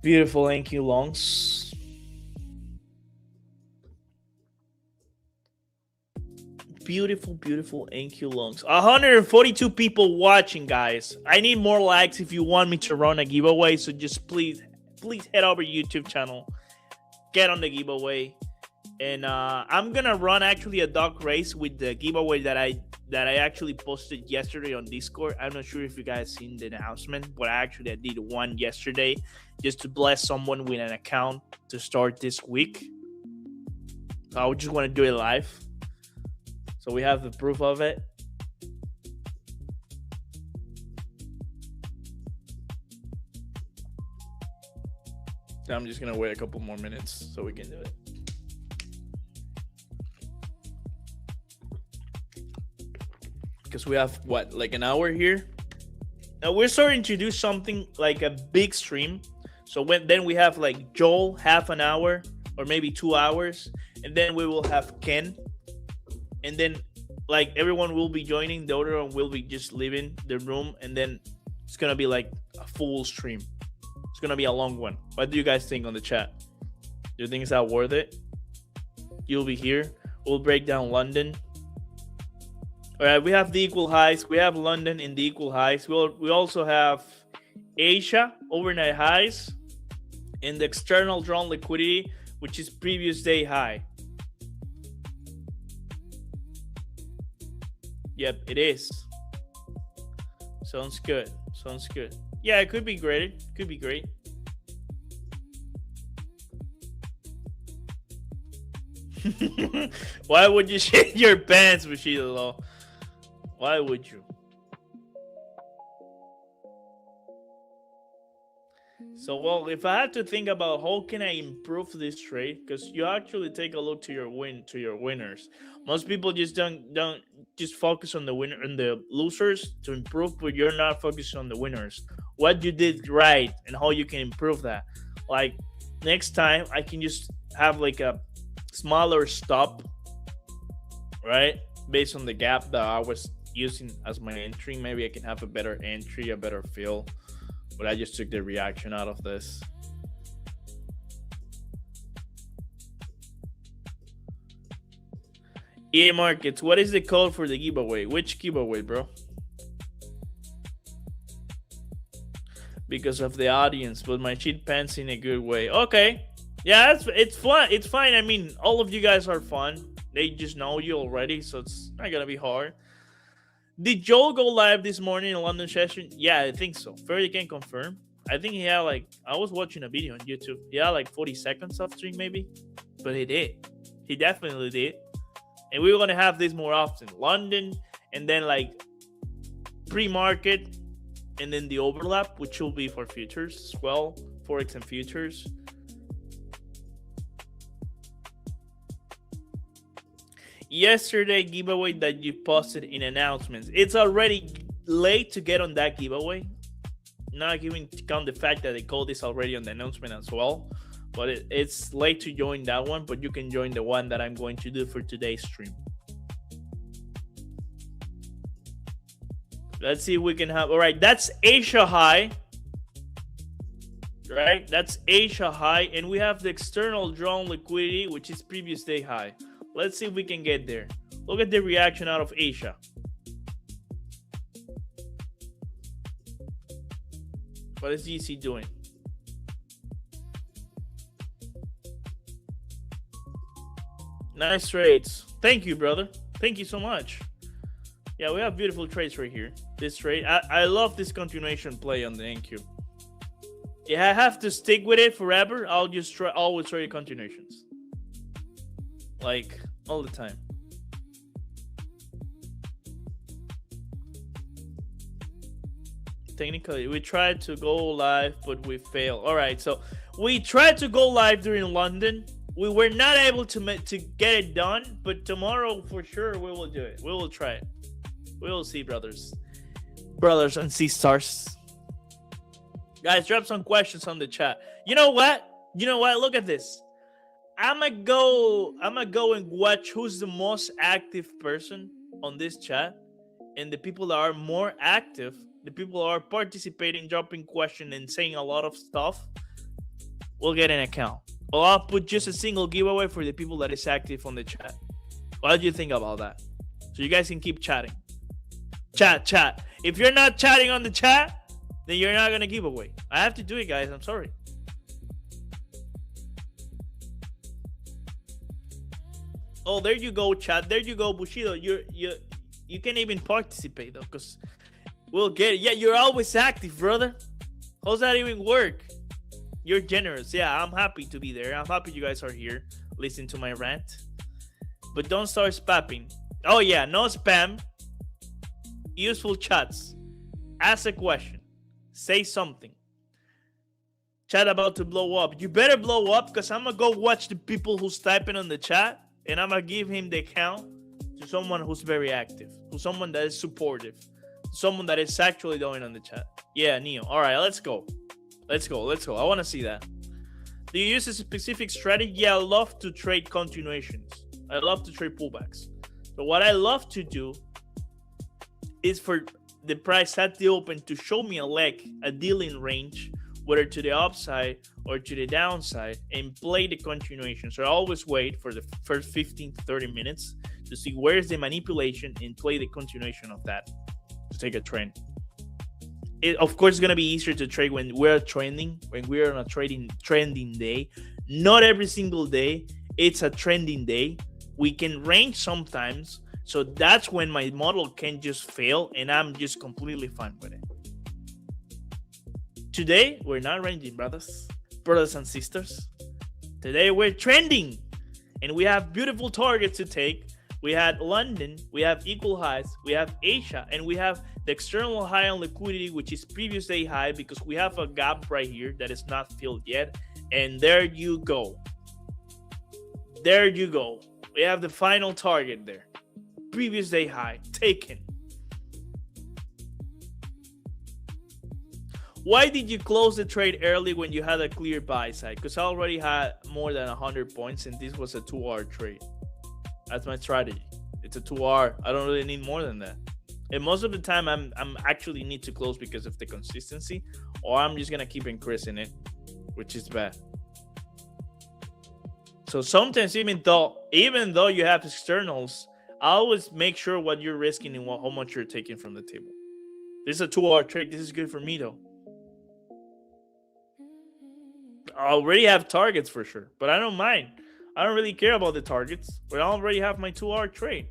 Speaker 3: Beautiful NQ longs. Beautiful NQ longs. 142 people watching, guys. I need more likes if you want me to run a giveaway. So just please head over YouTube channel. Get on the giveaway. And I'm gonna run actually a dog race with the giveaway that I actually posted yesterday on Discord. I'm not sure if you guys seen the announcement, but I did one yesterday just to bless someone with an account to start this week. So I just want to do it live. So we have the proof of it. So I'm just gonna wait a couple more minutes so we can do it. Because we have what, like an hour here. Now we're starting to do something like a big stream. So then we have like Joel half an hour or maybe 2 hours, and then we will have Ken, and then like everyone will be joining. The other one will be just leaving the room, and then it's gonna be like a full stream. It's gonna be a long one. What do you guys think on the chat? Do you think it's that worth it? You'll be here. We'll break down London. All right, we have the equal highs. We have London in the equal highs. We also have Asia overnight highs and the external drawn liquidity, which is previous day high. Yep, it is. Sounds good. Sounds good. Yeah, it could be great. It could be great. Why would you shit your pants, Bushido? Why would you? So, well, if I had to think about how can I improve this trade, because you actually take a look to your winners. Most people just don't just focus on the winner and the losers to improve, but you're not focused on the winners. What you did right and how you can improve that. Like next time, I can just have like a smaller stop, right? Based on the gap that I was using as my entry. Maybe I can have a better entry, a better feel. But I just took the reaction out of this. EA Markets, what is the code for the giveaway? Which giveaway, bro? Because of the audience, but my shit pants in a good way. Okay. Yeah, it's fun. It's fine. I mean, all of you guys are fun. They just know you already, so it's not gonna be hard. Did Joel go live this morning in a London session? Yeah, I think so. Fairly can confirm. I think he had like, I was watching a video on YouTube. He had like 40 seconds of stream maybe. But he did. He definitely did. And we were going to have this more often. London, and then like pre-market, and then the overlap, which will be for futures as well. Forex and futures. Yesterday giveaway that you posted in announcements, it's already late to get on that giveaway. Not even to count the fact that the code is already on the announcement as well, but it's late to join that one. But you can join the one that I'm going to do for today's stream. Let's see if we can have, all right, that's Asia high, right? That's Asia high, and we have the external drawn liquidity, which is previous day high. Let's see if we can get there. Look at the reaction out of Asia. What is GC doing? Nice trades. Thank you, brother. Thank you so much. Yeah, we have beautiful trades right here. This trade, I love this continuation play on the NQ. If I have to stick with it forever, I'll just always try continuations. Like, all the time. Technically, we tried to go live, but we failed. All right, so we tried to go live during London. We were not able to get it done, but tomorrow for sure we will do it. We will try it. We will see, brothers and sisters. Guys, drop some questions on the chat. You know what? Look at this. I'ma go and watch who's the most active person on this chat, and the people that are more active, the people who are participating, dropping questions, and saying a lot of stuff, will get an account. Or I'll put just a single giveaway for the people that is active on the chat. What do you think about that? So you guys can keep chatting. Chat. If you're not chatting on the chat, then you're not gonna give away. I have to do it, guys. I'm sorry. Oh, there you go, chat. There you go, Bushido. You can't even participate though, because we'll get it. Yeah, you're always active, brother. How's that even work? You're generous. Yeah, I'm happy to be there. I'm happy you guys are here. Listen to my rant. But don't start spamming. Oh yeah, no spam. Useful chats. Ask a question. Say something. Chat about to blow up. You better blow up, because I'm going to go watch the people who's typing on the chat, and I'm going to give him the account to someone who's very active, to someone that is supportive, someone that is actually going on the chat. Yeah, Neo. All right, let's go. Let's go. I want to see that. Do you use a specific strategy? Yeah, I love to trade continuations. I love to trade pullbacks. So what I love to do is for the price at the open to show me a leg, a dealing range, whether to the upside or to the downside, and play the continuation. So I always wait for the first 15 to 30 minutes to see where's the manipulation and play the continuation of that to take a trend. It, of course, it's going to be easier to trade when we're trending, when we're on a trending day. Not every single day it's a trending day. We can range sometimes. So that's when my model can just fail, and I'm just completely fine with it. Today, we're not ranging, brothers and sisters. Today, we're trending, and we have beautiful targets to take. We had London, we have equal highs, we have Asia, and we have the external high on liquidity, which is previous day high, because we have a gap right here that is not filled yet. And there you go. There you go. We have the final target there. Previous day high taken. Why did you close the trade early when you had a clear buy side? Because I already had more than 100 points, and this was a 2-hour trade. That's my strategy. It's a 2-hour. I don't really need more than that. And most of the time, I'm actually need to close because of the consistency, or I'm just gonna keep increasing it, which is bad. So sometimes, even though you have externals, I always make sure what you're risking and how much you're taking from the table. This is a 2-hour trade. This is good for me, though. I already have targets for sure, but I don't mind. I don't really care about the targets, but I already have my 2-hour trade.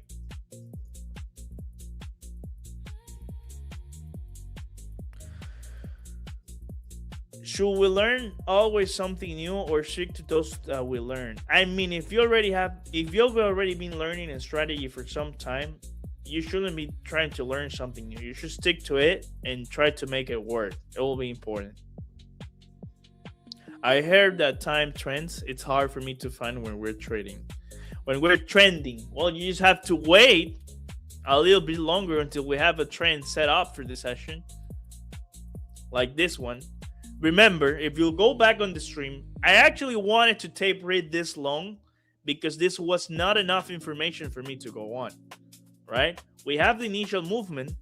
Speaker 3: Should we learn always something new, or stick to those that we learn? I mean, if you've already been learning a strategy for some time, you shouldn't be trying to learn something new. You should stick to it and try to make it work. It will be important. I heard that time trends. It's hard for me to find when we're trading. When we're trending, well, you just have to wait a little bit longer until we have a trend set up for the session, like this one. Remember, if you go back on the stream, I actually wanted to tape read this long because this was not enough information for me to go on, right? We have the initial movement,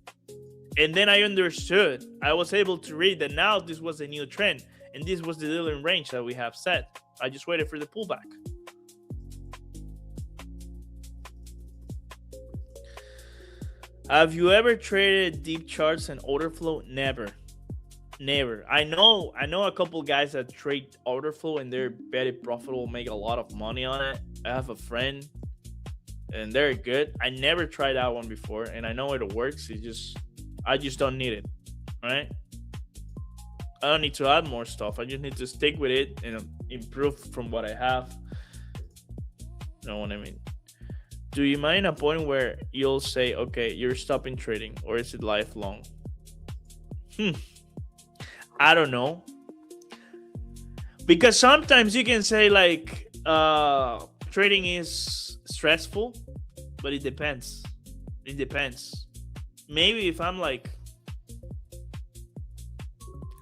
Speaker 3: and then I understood. I was able to read that now this was a new trend, and this was the dealing range that we have set. I just waited for the pullback. Have you ever traded deep charts and order flow? Never. I know a couple guys that trade order flow and they're very profitable, make a lot of money on it. I have a friend, and they're good. I never tried that one before, and I know it works. I just don't need it, right? I don't need to add more stuff. I just need to stick with it and improve from what I have. You know what I mean? Do you mind a point where you'll say, okay, you're stopping trading, or is it lifelong? I don't know. Because sometimes you can say like trading is stressful, but it depends. It depends. Maybe if I'm like,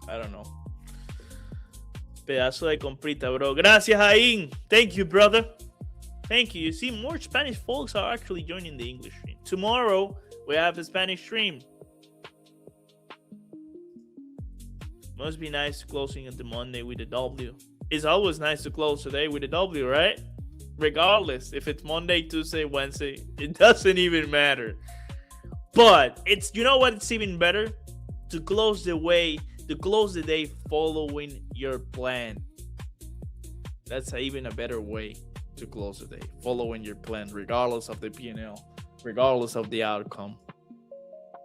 Speaker 3: I don't know. Pedazo de comprita, bro. Gracias, Jain. Thank you, brother. Thank you. You see, more Spanish folks are actually joining the English stream. Tomorrow, we have a Spanish stream. Must be nice closing at the Monday with a W. It's always nice to close today with a W, right? Regardless, if it's Monday, Tuesday, Wednesday, it doesn't even matter. But it's, you know what? It's even better to close the day following your plan. That's even a better way to close the day, following your plan, regardless of the P&L, regardless of the outcome.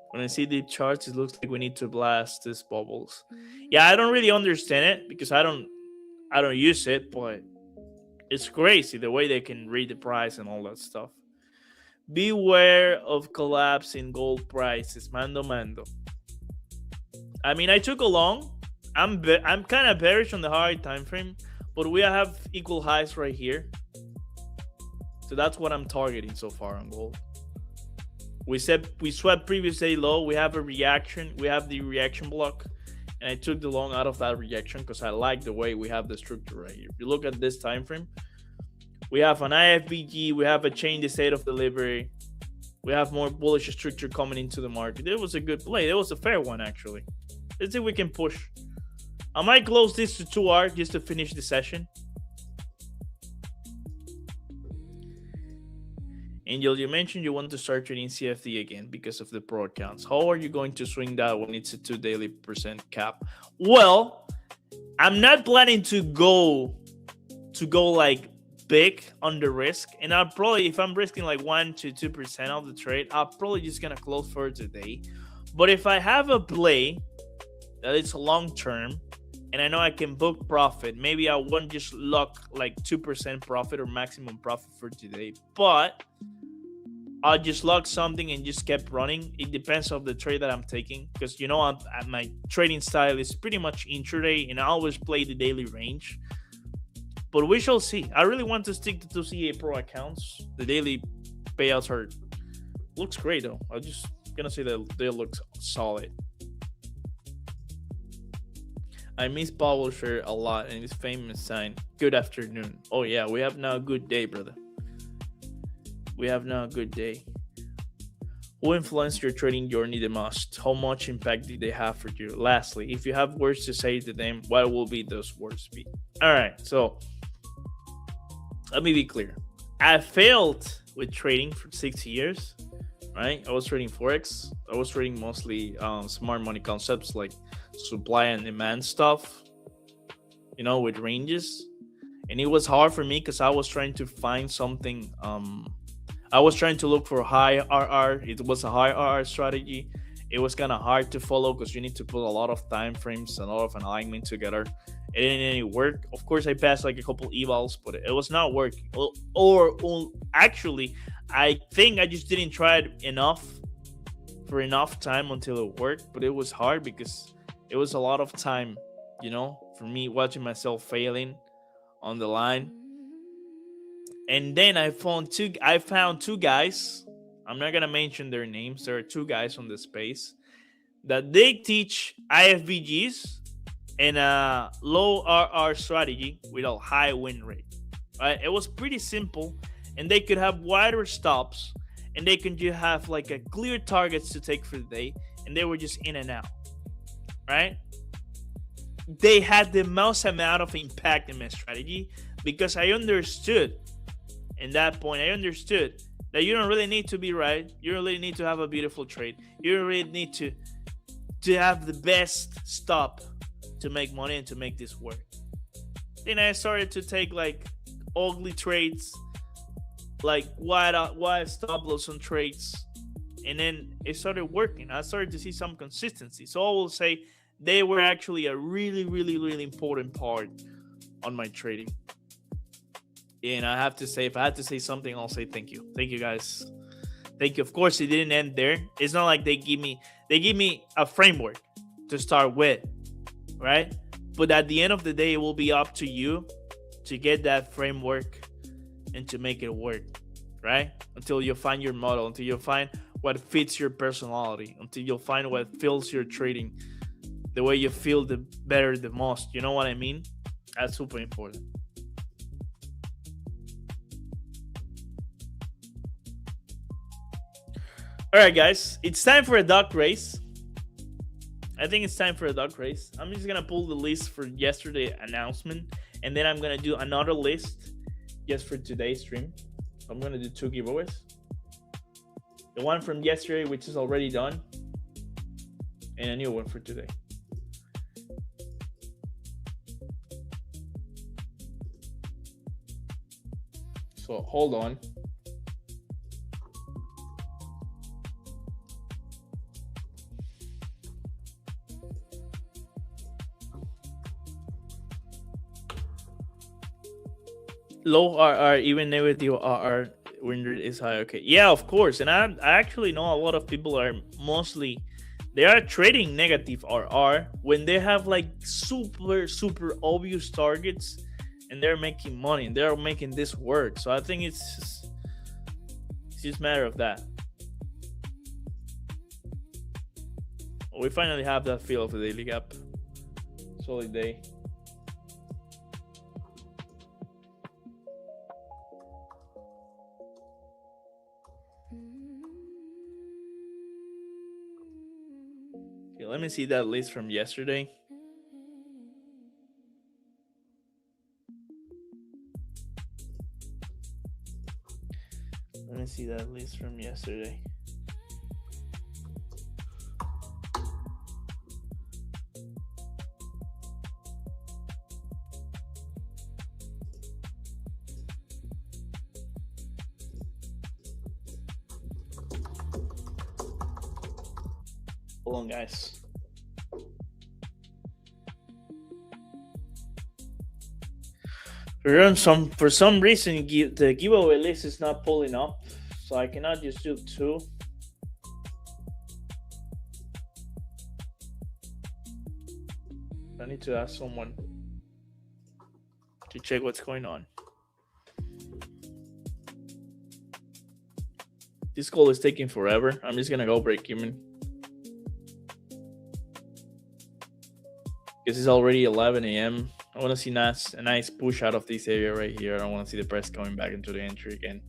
Speaker 3: When I see the charts, it looks like we need to blast these bubbles. Yeah, I don't really understand it because I don't use it, but it's crazy the way they can read the price and all that stuff. Beware of collapse in gold prices, mando. I mean, I took a long. I'm kind of bearish on the high time frame, but we have equal highs right here. So that's what I'm targeting so far on gold. We swept previous day low. We have a reaction. We have the reaction block. And I took the long out of that reaction because I like the way we have the structure right here. If you look at this time frame, we have an IFBG. We have a change the state of delivery. We have more bullish structure coming into the market. It was a good play. It was a fair one, actually. Let's see if we can push. I might close this to 2R just to finish the session. Angel, you mentioned you want to start trading CFD again because of the pro accounts. How are you going to swing that when it's a 2 daily percent cap? Well, I'm not planning to go like big on the risk. And I'll probably, if I'm risking like 1 to 2% of the trade, I'm probably just going to close for today. But if I have a play that is long term, and I know I can book profit, maybe I won't just lock like 2% profit or maximum profit for today. But I'll just lock something and just kept running. It depends on the trade that I'm taking. Because, you know, my trading style is pretty much intraday. And I always play the daily range. But we shall see. I really want to stick to CA Pro accounts. The daily payouts looks great, though. I'm just going to say that they look solid. I miss Publisher a lot and his famous sign, good afternoon. Oh, yeah, we have now a good day, brother. We have now a good day. Who influenced your trading journey the most? How much impact did they have for you? Lastly, if you have words to say to them, what will be those words be? All right, so let me be clear. I failed with trading for 6 years, right? I was trading Forex. I was trading mostly smart money concepts like supply and demand stuff, you know, with ranges. And it was hard for me because I was trying to find something. I was trying to look for high RR. It was a high RR strategy. It was kind of hard to follow because you need to put a lot of time frames and a lot of alignment together. It didn't really work. Of course, I passed like a couple evals, but it was not working. Or actually, I think I just didn't try it enough for enough time until it worked. But it was hard because it was a lot of time, you know, for me watching myself failing on the line. And then I found two guys. I'm not gonna mention their names. There are two guys on the space that they teach IFBGs and a low RR strategy with a high win rate. Right? It was pretty simple, and they could have wider stops, and they can just have like a clear targets to take for the day, and they were just in and out. Right? They had the most amount of impact in my strategy because I understood. In that point, I understood that you don't really need to be right. You don't really need to have a beautiful trade. You don't really need to have the best stop to make money and to make this work. Then I started to take like ugly trades like wide stop loss on trades, and then it started working. I started to see some consistency. So I will say they were actually a really, really, really important part on my trading. And I have to say, if I had to say something, I'll say thank you. Thank you guys. Thank you. Of course, it didn't end there. It's not like they give me a framework to start with, right? But at the end of the day, it will be up to you to get that framework and to make it work, right? Until you find your model, until you find what fits your personality, until you'll find what fills your trading, the way you feel the better the most. You know what I mean? That's super important. All right, guys, it's time for a duck race. I think it's time for a duck race. I'm just gonna pull the list for yesterday's announcement, and then I'm gonna do another list just for today's stream. I'm gonna do 2 giveaways. The one from yesterday, which is already done, and a new one for today. So hold on. Low RR, even negative RR when it is high. Okay, yeah, of course. And I actually know a lot of people are they are trading negative RR when they have like super obvious targets and they're making money and they're making this work. So I think it's just a matter of that. We finally have that feel of the daily gap. Solid day. Okay, let me see that list from yesterday. Let me see that list from yesterday. Hold on, guys. For some reason, the giveaway list is not pulling up, so I cannot just do 2. I need to ask someone to check what's going on. This call is taking forever. I'm just gonna go break even. Because it's already 11 a.m. I want to see a nice push out of this area right here. I don't want to see the price going back into the entry again.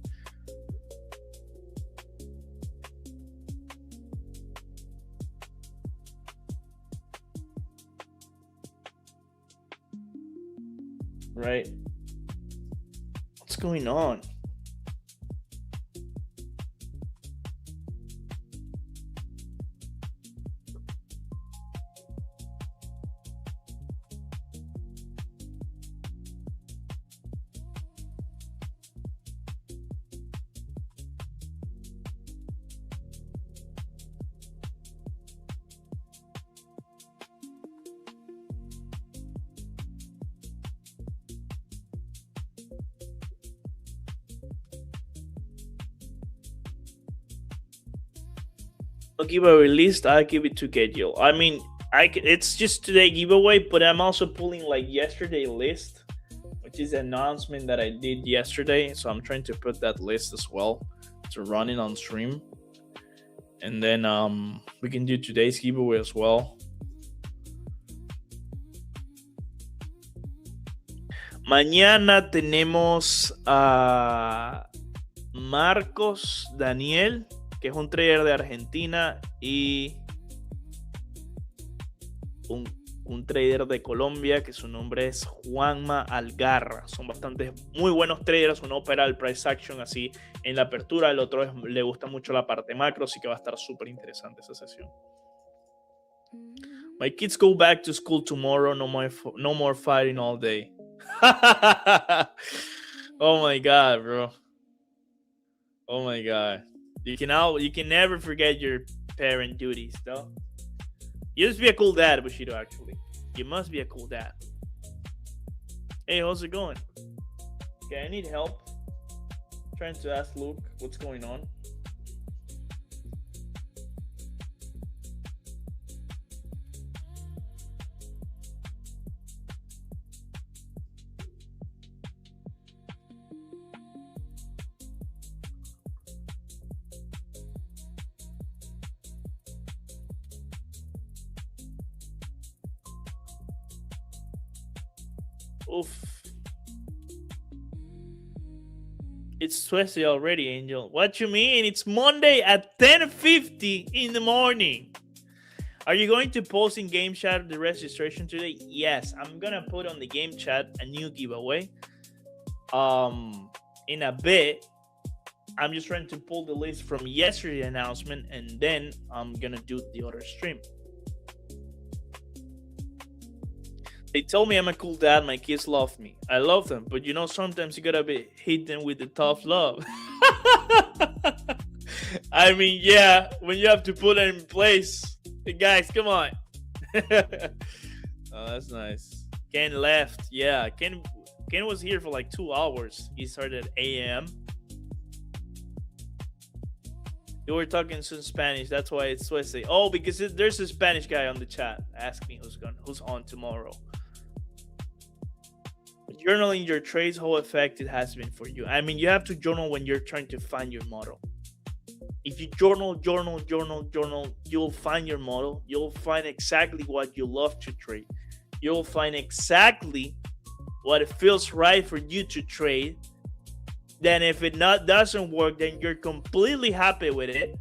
Speaker 3: Right? What's going on? I'll give a release. I'll give it to Kedgel. I mean, it's just today giveaway, but I'm also pulling like yesterday list, which is an announcement that I did yesterday. So I'm trying to put that list as well to run it on stream, and then we can do today's giveaway as well. Mañana tenemos a Marcos Daniel, que es un trader de Argentina, y un trader de Colombia, que su nombre es Juanma Algarra. Son muy buenos traders. Uno opera el price action así en la apertura, el otro le gusta mucho la parte macro, así que va a estar súper interesante esa sesión. My kids go back to school tomorrow. No more fighting all day. Oh my God, bro. Oh my god. You can never forget your parent duties, though. You must be a cool dad, Bushido, actually. You must be a cool dad. Hey, how's it going? Okay, I need help. Trying to ask Luke what's going on. Oof. It's Wednesday already, Angel. What you mean? It's Monday at 10:50 in the morning. Are you going to post in game chat the registration today? Yes, I'm gonna put on the game chat a new giveaway. In a bit. I'm just trying to pull the list from yesterday's announcement, and then I'm gonna do the other stream. They told me I'm a cool dad. My kids love me. I love them, but sometimes you gotta hit them with the tough love. I mean, yeah, when you have to put it in place. Hey, guys, come on. Oh, that's nice. Ken left. Yeah, Ken was here for like 2 hours. He started at AM. You were talking some Spanish. That's why it's Wednesday. Oh, because there's a Spanish guy on the chat. Ask me who's on tomorrow. Journaling your trades, how effective it has been for you. I mean, you have to journal when you're trying to find your model. If you journal, you'll find your model. You'll find exactly what you love to trade. You'll find exactly what it feels right for you to trade. Then if it doesn't work, then you're completely happy with it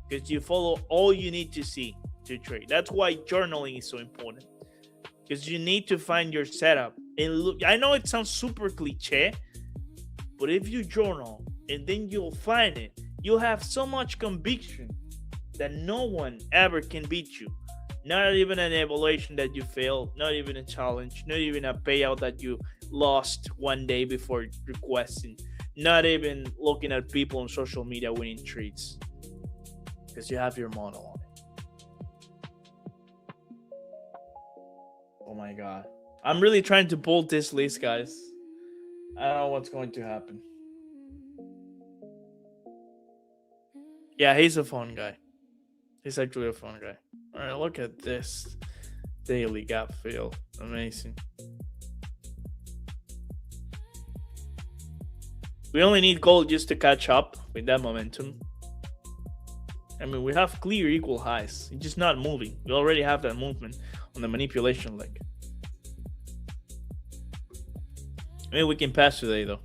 Speaker 3: because you follow all you need to see to trade. That's why journaling is so important, because you need to find your setup. And look, I know it sounds super cliche, but if you journal and then you'll find it, you'll have so much conviction that no one ever can beat you. Not even an evaluation that you failed, not even a challenge, not even a payout that you lost one day before requesting, not even looking at people on social media winning trades, because you have your model on it. Oh my god. I'm really trying to pull this list, guys. I don't know what's going to happen. Yeah, he's a fun guy. He's actually a fun guy. All right, look at this daily gap fill. Amazing. We only need gold just to catch up with that momentum. I mean, we have clear equal highs. It's just not moving. We already have that movement on the manipulation leg. Maybe we can pass today, though.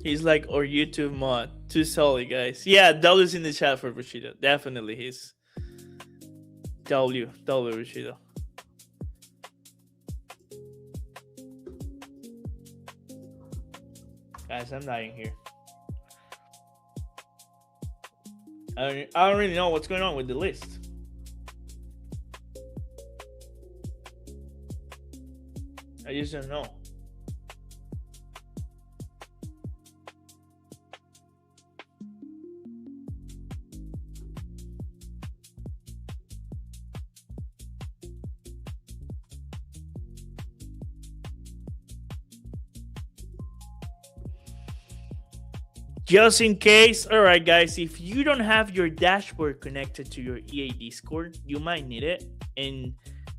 Speaker 3: He's like our YouTube mod. Too solid, guys. Yeah, W's in the chat for Bushido. Definitely he's W Bushido. Guys, I'm dying here. I don't really know what's going on with the list. I just don't know. Just in case, all right, guys, if you don't have your dashboard connected to your EA Discord, you might need it. And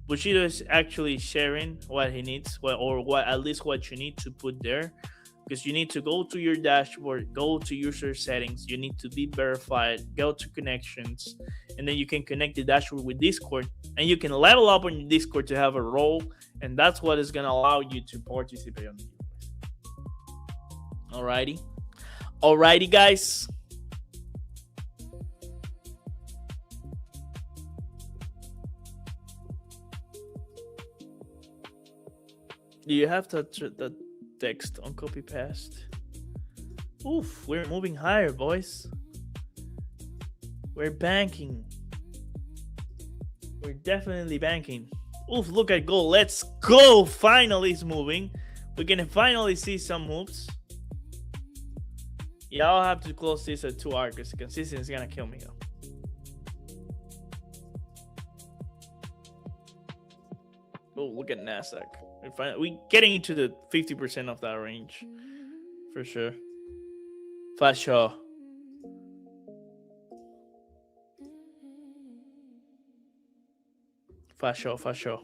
Speaker 3: Bushido is actually sharing what he needs, at least what you need to put there. Because you need to go to your dashboard, go to user settings, you need to be verified, go to connections, and then you can connect the dashboard with Discord. And you can level up on your Discord to have a role, and that's what is going to allow you to participate on the giveaways. Alrighty, guys. Do you have that text on copy paste? Oof, we're moving higher, boys. We're banking. We're definitely banking. Oof, look at gold. Let's go. Finally, it's moving. We can finally see some moves. Yeah, I'll have to close this at 2 hours because the consistency is going to kill me. Oh, look at NASDAQ. We're getting into the 50% of that range. For sure. For sure. For sure, for sure.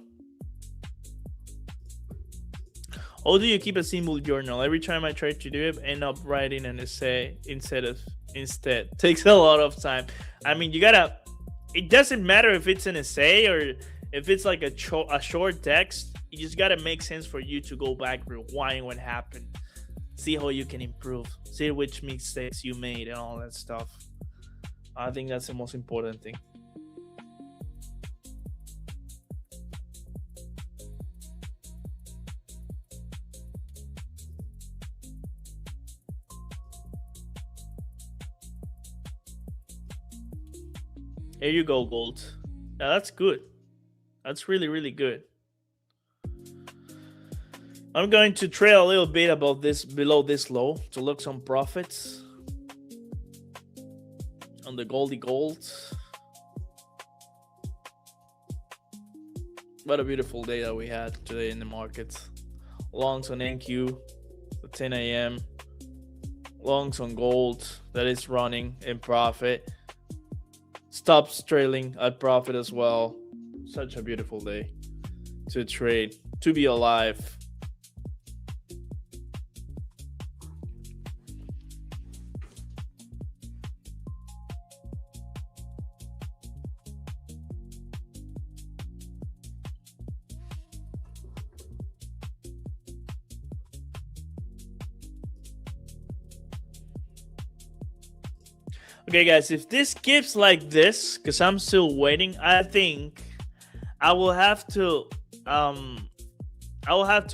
Speaker 3: Or do you keep a simple journal? Every time I try to do it, I end up writing an essay instead. Takes a lot of time. I mean, you gotta. It doesn't matter if it's an essay or if it's like a short text. You just gotta make sense for you to go back, rewind what happened, see how you can improve, see which mistakes you made, and all that stuff. I think that's the most important thing. Here you go, gold. Now that's good. That's really, really good. I'm going to trail a little bit about this below this low to look some profits on the goldy gold. What a beautiful day that we had today in the market. Longs on NQ at 10 a.m. Longs on gold that is running in profit. Stops trailing at profit as well. Such a beautiful day to trade, to be alive. Okay, guys, if this keeps like this, because I'm still waiting, I think I will have to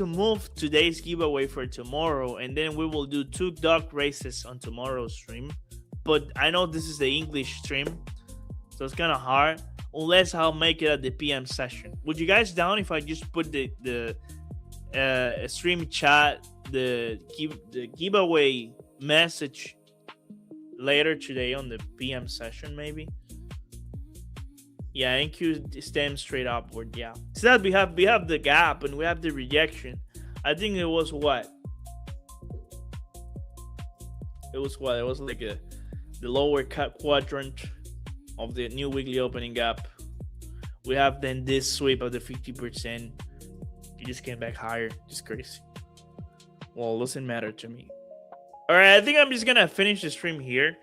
Speaker 3: move today's giveaway for tomorrow, and then we will do 2 dog races on tomorrow's stream. But I know this is the English stream, so it's kind of hard unless I'll make it at the PM session. Would you guys down if I just put the stream chat, the giveaway message later today on the PM session, maybe? Yeah, NQ stems straight upward. Yeah, so that we have the gap and we have the rejection. I think it was what? It was like the lower quadrant of the new weekly opening gap. We have then this sweep of the 50%. You just came back higher. Just crazy. Well, it doesn't matter to me. All right, I think I'm just gonna finish the stream here.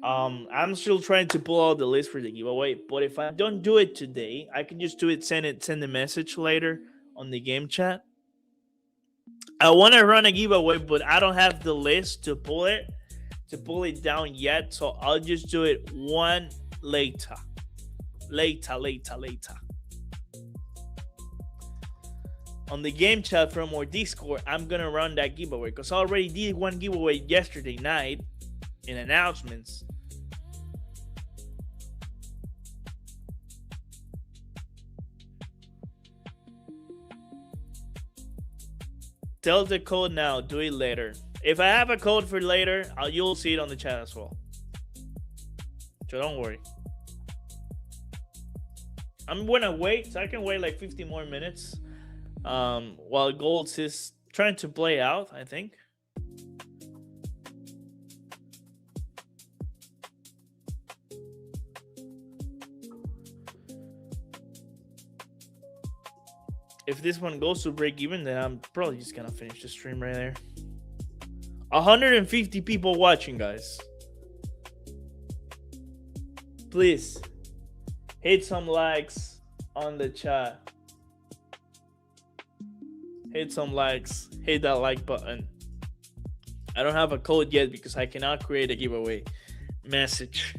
Speaker 3: I'm still trying to pull out the list for the giveaway, but if I don't do it today, I can just do it, send a message later on the game chat. I want to run a giveaway, but I don't have the list to pull it down yet, so I'll just do it one later. On the game chat from our Discord, I'm gonna run that giveaway because I already did one giveaway yesterday night in announcements. Tell the code now, do it later. If I have a code for later, you'll see it on the chat as well. So don't worry. I'm gonna wait, so I can wait like 50 more minutes. While Golds is trying to play out, I think. If this one goes to break even, then I'm probably just gonna finish the stream right there. 150 people watching, guys. Please hit some likes on the chat. Hit some likes. Hit that like button. I don't have a code yet because I cannot create a giveaway message.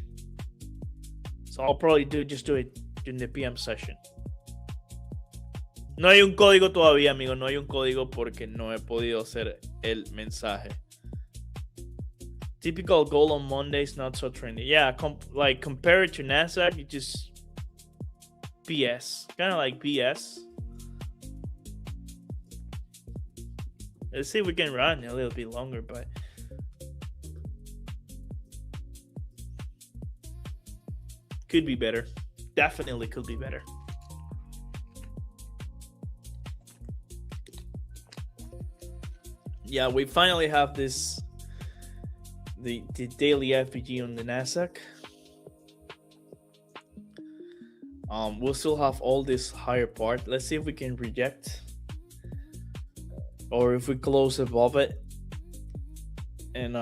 Speaker 3: So I'll probably just do it in the PM session. No hay un código todavía, amigo. No hay un código porque no he podido hacer el mensaje. Typical goal on Mondays, not so trendy. Yeah, like compare it to Nasdaq, it just BS. Kind of like BS. Let's see if we can run a little bit longer, but could be better. Definitely could be better. Yeah, we finally have this the daily FPG on the Nasdaq. We'll still have all this higher part. Let's see if we can reject, or if we close above it and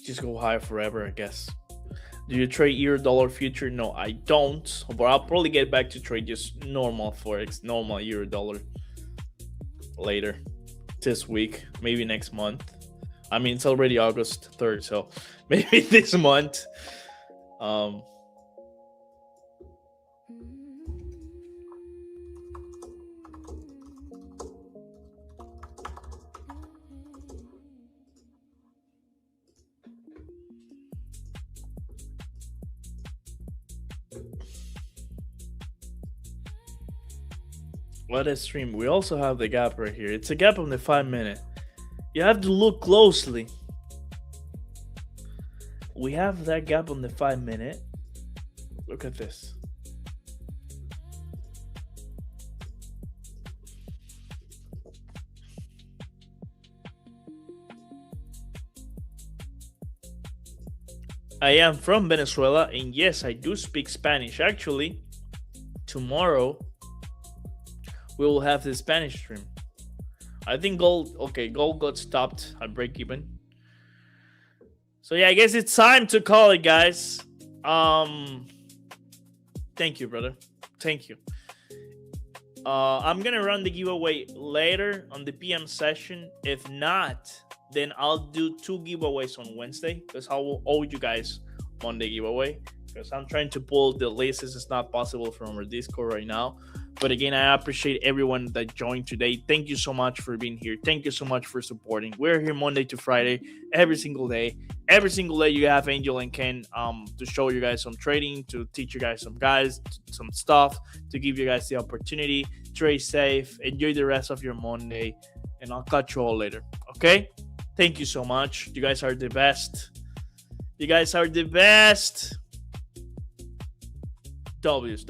Speaker 3: just go higher forever, I guess. Do you trade euro dollar future? No, I don't, but I'll probably get back to trade just normal forex, normal euro dollar later this week, maybe next month. I mean, it's already August 3rd, so maybe this month. What a stream. We also have the gap right here. It's a gap on the 5 minute. You have to look closely. We have that gap on the 5 minute. Look at this. I am from Venezuela, and yes, I do speak Spanish. Actually, tomorrow we will have the Spanish stream. I think gold got stopped at break even. So yeah, I guess it's time to call it, guys. Thank you, brother. Thank you. I'm gonna run the giveaway later on the PM session. If not, then I'll do 2 giveaways on Wednesday, because I will owe you guys Monday giveaway, because I'm trying to pull the list. It's not possible from our Discord right now. But again, I appreciate everyone that joined today. Thank you so much for being here. Thank you so much for supporting. We're here Monday to Friday, every single day. Every single day you have Angel and Ken to show you guys some trading, to teach you guys some stuff, to give you guys the opportunity. Trade safe. Enjoy the rest of your Monday. And I'll catch you all later. Okay? Thank you so much. You guys are the best. You guys are the best. W's.